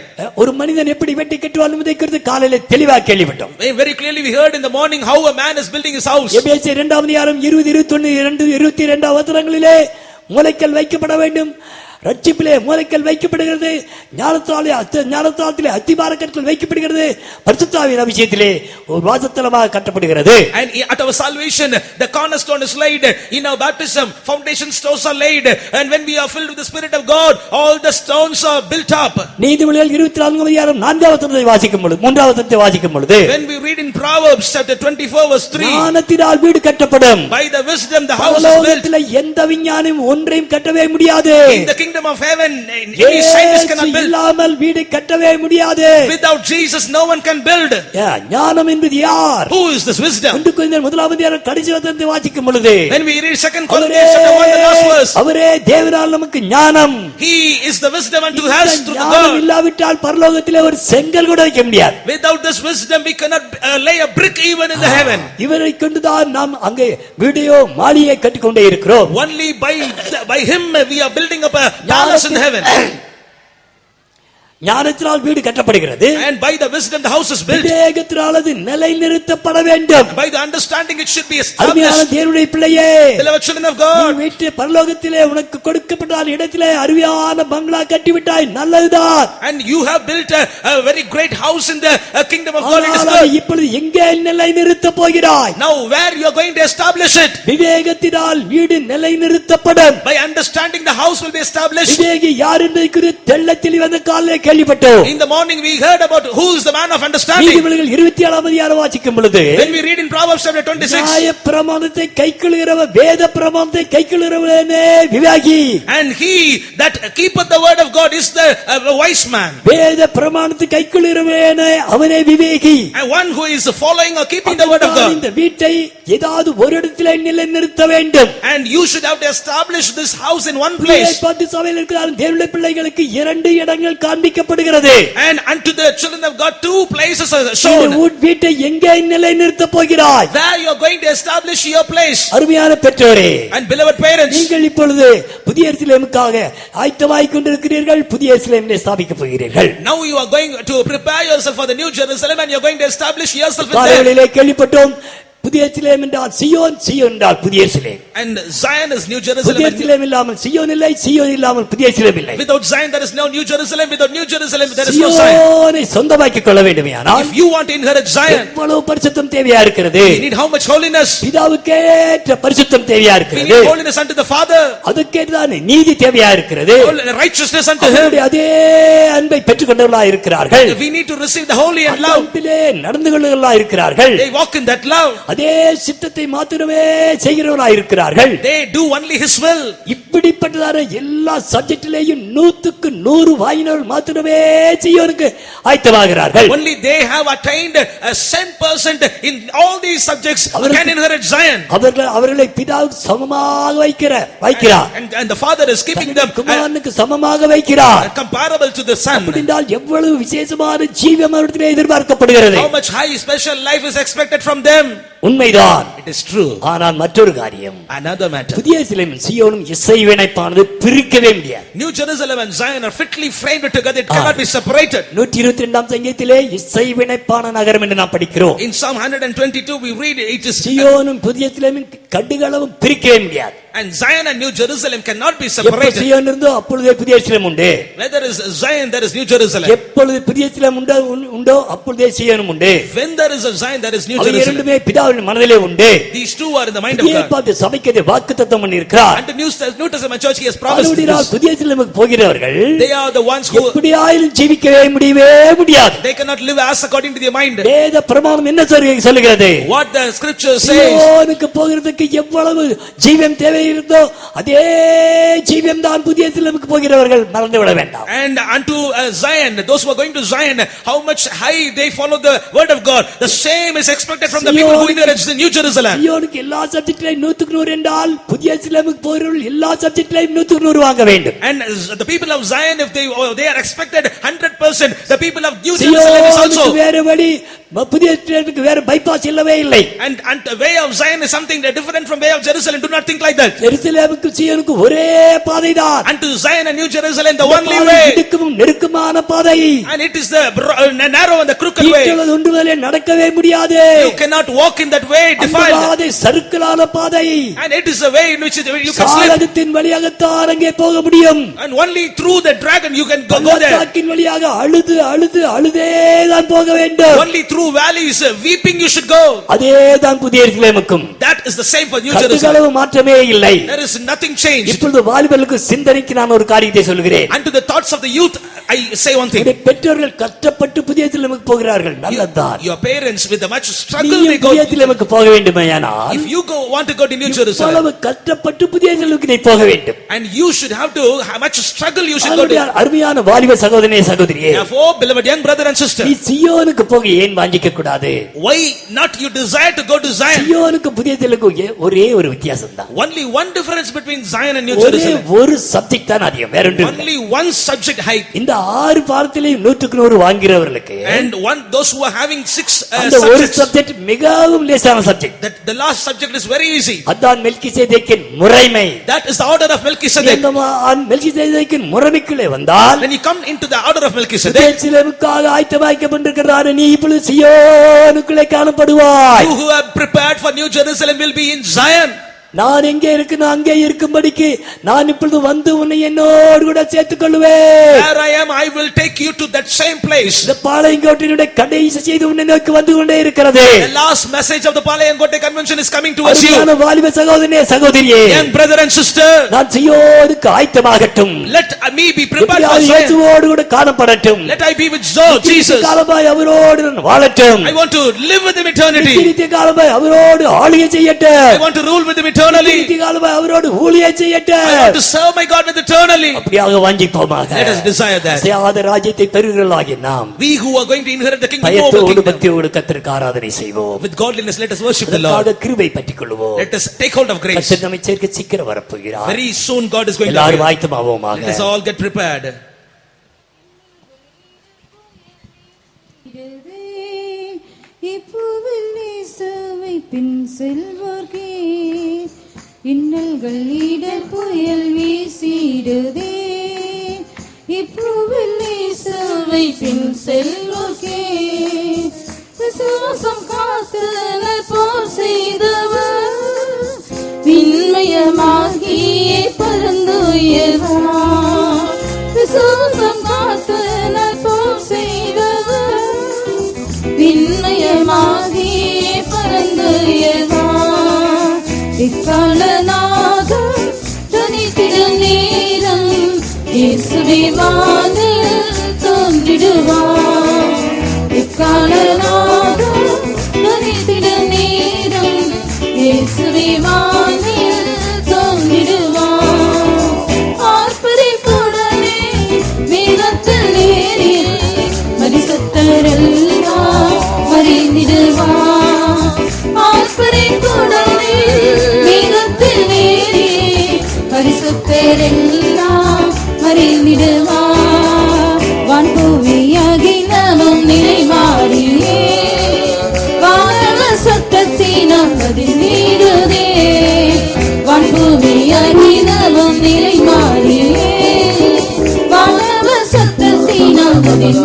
ஒரு மனிதன் எப்படி வெட்டி கட்டுவான் என்பதை குறித்து காலையிலே தெளிவாக கேள்விப்பட்டோம். Very clearly we heard in the morning how a man is building his house. எபேசியர் 2ஆம் அதிகாரம் 20, 21, 22 வசனங்களிலே முளைக்கல் வைக்கப்பட வேண்டும், ரட்சிப்பிலே மூலைக்கல் வைக்கப்படுகிறது, ஞானஸ்தானத்திலே அத்திபார கற்கள் வைக்கப்படுகிறது, பரிசுத்த ஆவியின் அபிஷேகத்திலே ஒரு வாசஸ்தலமாக கட்டப்படுகிறது. And at our salvation the cornerstone is laid, in our baptism foundation stones are laid, and when we are filled with the Spirit of God all the stones are built up. நீதிமொழிகள் 24 அதிகாரம் 4வது வசனத்தை வாசிக்கும் பொழுது 3வது வசனத்தை வாசிக்கும் பொழுது when we read in Proverbs chapter 24 verse 3, ஞானத்தினால் வீடு கட்டப்படும், by the wisdom the house is built. பரலோகத்திலே எந்த விஞ்ஞானியும் ஒன்றையும் கட்டவே முடியாது. In the kingdom of heaven any scientist cannot build. இல்லாமல் வீடு கட்டவே முடியாது. Without Jesus no one can build. ஞானம் என்பது யார்? Who is this wisdom? 2 கொரிந்தியர் 1வது அதிகாரம் கடைசி வசனத்தை வாசிக்கும் பொழுது when we read 2 Corinthians chapter 1 the last verse, அவரே தேவனால் நமக்கு ஞானம். he is the wisdom unto us through the ஞானம் God. இல்லாவிட்டால் பரலோகத்திலே ஒரு செங்கல் கூட வைக்க முடியாது. Without this wisdom we cannot lay a brick even in the heaven. இவரை கொண்டுதான் நாம் அங்கே வீடையோ மாளிகையை கட்டிக்கொண்டே இருக்கிறோம். Only by him we are building up a palace in heaven. ஞானத்தினால் வீடு கட்டப்படுகிறது, and by the wisdom the house is built. விவேகத்தினால் அது நிலைநிறுத்தப்பட வேண்டும். by the understanding it should be அருமையான established. தேவனுடைய பிள்ளையே, beloved children of God, வீட்டு பரலோகத்திலே உனக்கு கொடுக்கப்பட்ட இடத்திலே அருமையான பங்களா கட்டிவிட்டாய், நல்லதுதான். and you have built a very great house in the kingdom of God. It is good. இப்பொழுது எங்கே நிலைநிறுத்த போகிறாய்? now where you are going to establish it? விவேகத்தினால் வீடு நிலைநிறுத்தப்படும். by understanding the house will be established. விவேகி யார் என்பதை குறித்து தெள்ள தெளிவான காலையிலே கேள்விப்பட்டோம். in the morning we heard about who is the man of understanding. நீதிமொழிகள் 27 அதிகாரம் வாசிக்கும் பொழுது when we read in Proverbs chapter 26, நியாய பிரமாணத்தை கைக்கொள்கிறவன், வேத பிரமாணத்தை கைக்கொள்கிறவனே விவேகி. and he that keepeth the word of God is the wise man. வேத பிரமாணத்தை கைக்கொள்கிறவனே அவனே விவேகி. and one who is following or keeping the word of God. இந்த வீட்டை ஏதாவது ஒரு இடத்திலே நிலைநிறுத்த வேண்டும். and you should have to establish this house in one place. பத்து சபையில் இருக்கிற தேவனுடைய பிள்ளைகளுக்கு 2 இடங்கள் காண்பிக்கப்படுகிறது. and unto the children of God 2 places are shown. வீட்டை எங்கே நிலைநிறுத்த போகிறாய்? where you are going to establish your place. அருமையான பெற்றோரே, and beloved parents, நீங்கள் இப்பொழுது புதிய எருசலேமுக்காக ஆயத்தமாகிக் கொண்டிருக்கிறீர்கள். புதிய எருசலேமிலே ஸ்தாபிக்கப் போகிறீர்கள். now you are going to prepare yourself for the new Jerusalem, and you are going to establish yourself in there. காலையிலே கேள்விப்பட்டோம், புதிய எருசலேம் என்றால் சியோன், சியோன் என்றால் புதிய எருசலேம். and Zion is new புதிய Jerusalem. எருசலேம் இல்லாமல் சியோன் இல்லை, சியோன் இல்லாமல் புதிய எருசலேம் இல்லை. without Zion there is no new Jerusalem, without new Jerusalem there is no Zion. சியோனை சொந்தமாக்கிக் கொள்ள வேண்டுமேயானால் if you want to inherit Zion, எவ்வளவு பரிசுத்தம் தேவையா இருக்கிறது? you need how much holiness? பிதாவுக்கேற்ற பரிசுத்தம் தேவையா we இருக்கிறது. need holiness unto the Father, அதுக்கேற்றான நீதி தேவையா இருக்கிறது. righteousness unto him. அவருடைய அதே அன்பை பெற்றுக்கொண்டவர்களாக இருக்கிறார்கள். we need to receive the holy and love. அன்பிலே நடந்து கொள்ளுகிறவர்களாக இருக்கிறார்கள். they walk in that love. அதே சித்தத்தை மாத்திரமே செய்கிறவர்களாக இருக்கிறார்கள். they do only his will. இப்படிப்பட்டதான எல்லா சப்ஜெக்டிலேயும் 100க்கு 100 வாயினர்கள் மாத்திரமே செய்யவனுக்கு ஆயத்தமாகிறார்கள். only they have attained a 100% in all these subjects can inherit Zion. அவர்களை பிதாவுக்கு சமமாக வைக்கிறார். and the Father is keeping them குமாரனுக்கு சமமாக வைக்கிறார். comparable to the Son. அப்படினால் எவ்வளவு விசேஷமான ஜீவம் அவரிடத்திலே எதிர்பார்க்கப்படுகிறது. how much high special life is expected from them. உண்மைதான், it is true. ஆனால் மற்றொரு காரியம், another matter, புதிய எருசலேமும் சீயோனும் இசைவினைப்பானது பிரிக்கவே முடியாது. New Jerusalem and Zion are fitly framed together, it cannot be separated. 122ஆம் சங்கீதத்திலே இசைவினைப்பான நகரம் என்று நாம் படிக்கிறோம். in Psalm 122 we read it is சீயோனும் புதிய எருசலேமும் கடுகளவும் பிரிக்கவே முடியாது. and Zion and New Jerusalem cannot be எப்பொழுது separated. சீயோன் இருந்தோ அப்பொழுதே புதிய எருசலேம் உண்டு. where there is Zion there is New Jerusalem. எப்பொழுது புதிய எருசலேம் உண்டோ அப்பொழுதே சீயோனும் உண்டு. when there is a Zion there is New அவை Jerusalem. இரண்டுமே பிதாவின் மனதிலே உண்டு. these two are in the mind of God. ஏற்பாட்டு சபைக்கு வாக்குத்தத்தம் பண்ணியிருக்கிறார். and the New Testament church he has promised அதுபடியால் this. புதிய எருசலேமுக்கு போகிறவர்கள் they are the ones who எப்படியாயிலும் ஜீவிக்கவே முடியாது. they cannot live as according to their mind. வேத பிரமாணம் என்ன சொல்லுகிறது? what the scripture says, சீயோனுக்கு போகிறதுக்கு எவ்வளவு ஜீவம் தேவை இருந்தோ அதே ஜீவம் தான் புதிய எருசலேமுக்கு போகிறவர்கள் மறந்துவிட வேண்டாம். and unto Zion, those who are going to Zion, how much high they follow the word of God, the same is expected from the people who inherit the New Jerusalem. சீயோனுக்கு எல்லா சப்ஜெக்ட்லயும் 100க்கு 100 என்றால் புதிய எருசலேமுக்கு போகிறவர்கள் எல்லா சப்ஜெக்ட்லயும் 100க்கு 100 வாங்க வேண்டும். and the people of Zion, if they are expected 100%, the people of New Jerusalem is also. வேற வழி புதிய எருசலேமுக்கு வேற பைபாஸ் இல்லவே இல்லை. And the way of Zion is something that different from way of Jerusalem. Do not think like that. எருசலேமுக்கு சீயோனுக்கு ஒரே பாதைதான். And to Zion and New Jerusalem the only way. இடுக்கும் நெருக்கமான பாதை. And it is the narrow and the crooked way. தீட்டுள்ள ஒன்றுவரை நடக்கவே முடியாது. You cannot walk in that way defiled. பாதை சறுக்கலான பாதை. And it is a way in which you can slip. சாலகத்தின் வழியாக தான் அங்கே போக முடியும். And only through the dragon you can go there. பள்ளத்தாக்கின் வழியாக அழுது அழுது அழுதே தான் போக வேண்டும். Only through valleys weeping you should go. அதே தான் புதிய எருசலேமுக்கும். That is the same for New Jerusalem. கடுகளவு மாற்றமே இல்லை. There is nothing changed. இப்பொழுது வாலிபர்களுக்கு சிந்தனைக்கு நான் ஒரு காரியத்தை சொல்கிறேன். And to the thoughts of the youth I say one thing. பெற்றோர்கள் கஷ்டப்பட்டு புதிய எருசலேமுக்கு போகிறார்கள். நல்லதுதான். Your parents with the much struggle they go. புதிய எருசலேமுக்கு போக வேண்டுமேயானால் If you want to go to New Jerusalem. அவ்வளவு கஷ்டப்பட்டு புதிய எருசலேமுக்கு நீ போக வேண்டும். And you should have to how much struggle you should go to. அருமையான வாலிப சகோதரனே சகோதரியே. Therefore beloved young brother and sister. நீ சீயோனுக்கு போக ஏன் வாஞ்சிக்க கூடாது? Why not you desire to go to Zion? சீயோனுக்கு புதிய எருசலேமுக்கு ஒரே ஒரு வித்தியாசம் தான். Only one difference between Zion and New Jerusalem. ஒரு சப்ஜெக்ட் தான் அதிகம், வேற ஒன்று இல்லை. Only one subject high. இந்த 6 பாடத்திலேயும் 100க்கு 100 வாங்குறவர்களுக்கு And those who are having 6 அந்த ஒரு subjects. சப்ஜெக்ட் மிகவும் லேசான subject. That the last subject is very easy. அதான் மெல்கிசேதேக்கின் முறைமை. That is the order of Melchizedek. மெல்கிசேதேக்கின் முறைமைக்குள்ளே வந்தால் When you come into the order of Melchizedek, எருசலேமுக்காக ஆயத்தமாக்கப்பட்டிருக்கிறார். நீ இப்பொழுது சீயோனுக்குள்ளே காணப்படுவாய். you who are prepared for New Jerusalem will be in Zion. நான் எங்கே இருக்கணும் அங்கே இருக்கும்படிக்கு நான் இப்பொழுது வந்து உன்னை என்னோடு கூட சேர்த்துக் கொள்வேன். Where I am, I will take you to that same place. இந்த பாளையங்கோட்டையினுடைய கடைசி செய்தி உன்னை நோக்கி வந்து கொண்டே இருக்கிறது. The last message of the Palayangkotte convention is coming towards you. அருமையான வாலிப சகோதரனே சகோதரியே, Young brother and sister, நான் சீயோனுக்கு ஆயத்தமாகட்டும். let me be prepared for Zion. இயேசுவோடு கூட காணப்படட்டும். Let I be with Jesus. காலமாய் அவரோடு நான் வாழட்டும். I want to live with him eternity. நித்திய காலமாய் அவரோடு ஆளுகை செய்யட்டும். I want to rule with him eternally. நித்திய காலமாய் அவரோடு ஊழியம் செய்யட்டும். I want to serve my God with eternally. அப்படியாக வாஞ்சிப்போமாக. Let us desire that. அசையாத ராஜ்யத்தை பெறுகிறவர்களாகிய நாம் We who are going to inherit the kingdom பயத்தோடு பக்தியோடு கர்த்தருக்கு ஆராதனை செய்வோம். with godliness, let us worship the Lord. அதற்காக கிருபை பற்றிக் கொள்வோம். Let us take hold of grace. கர்த்தர் நம்மை சேர்க்க சீக்கிரம் வரப்போகிறார். Very soon God is going to எல்லாரும் appear. ஆயத்தமாவோமாக. Let us all get prepared. இப்பூவில் இயேசுவை பின் செல்வோர்க்கே இன்னல்கள் இடர் புயல் வீசிடுதே. இப்பூவில் இயேசுவை பின் செல்வோர்க்கே விசுவாசம் காத்து போர் செய்தவர் விண்மயமாகியே பரந்துயர்வார். விசுவாசம் காத்து போர் செய்தவர் விண்மயமாகியே பரந்துயர்வார். இக்காலநாதம் தனித்திடும் நேரம் இயேசுவே வானில் தோன்றிடுவார். இக்காலநாதம் தனித்திடும் நேரம் இயேசுவே வானில் தோன்றிடுவார். ஆர்ப்பரிப்புடனே மேகத்தில் நேரில் மரிசத்தரெல்லாம் மறைந்திடுவார். ஆர்ப்பரிப்புடனே மேகத்தில் நேரில் மரிசத்தரெல்லாம் மறைந்திடுவார். வான்பூமியாகி நவம் நிலை மாறியே வானவ சத்தத்தினால் அதில் நீடுதே. வான்பூமியாகி நவம் நிலை மாறியே வானவ சத்தத்தினால் அதில்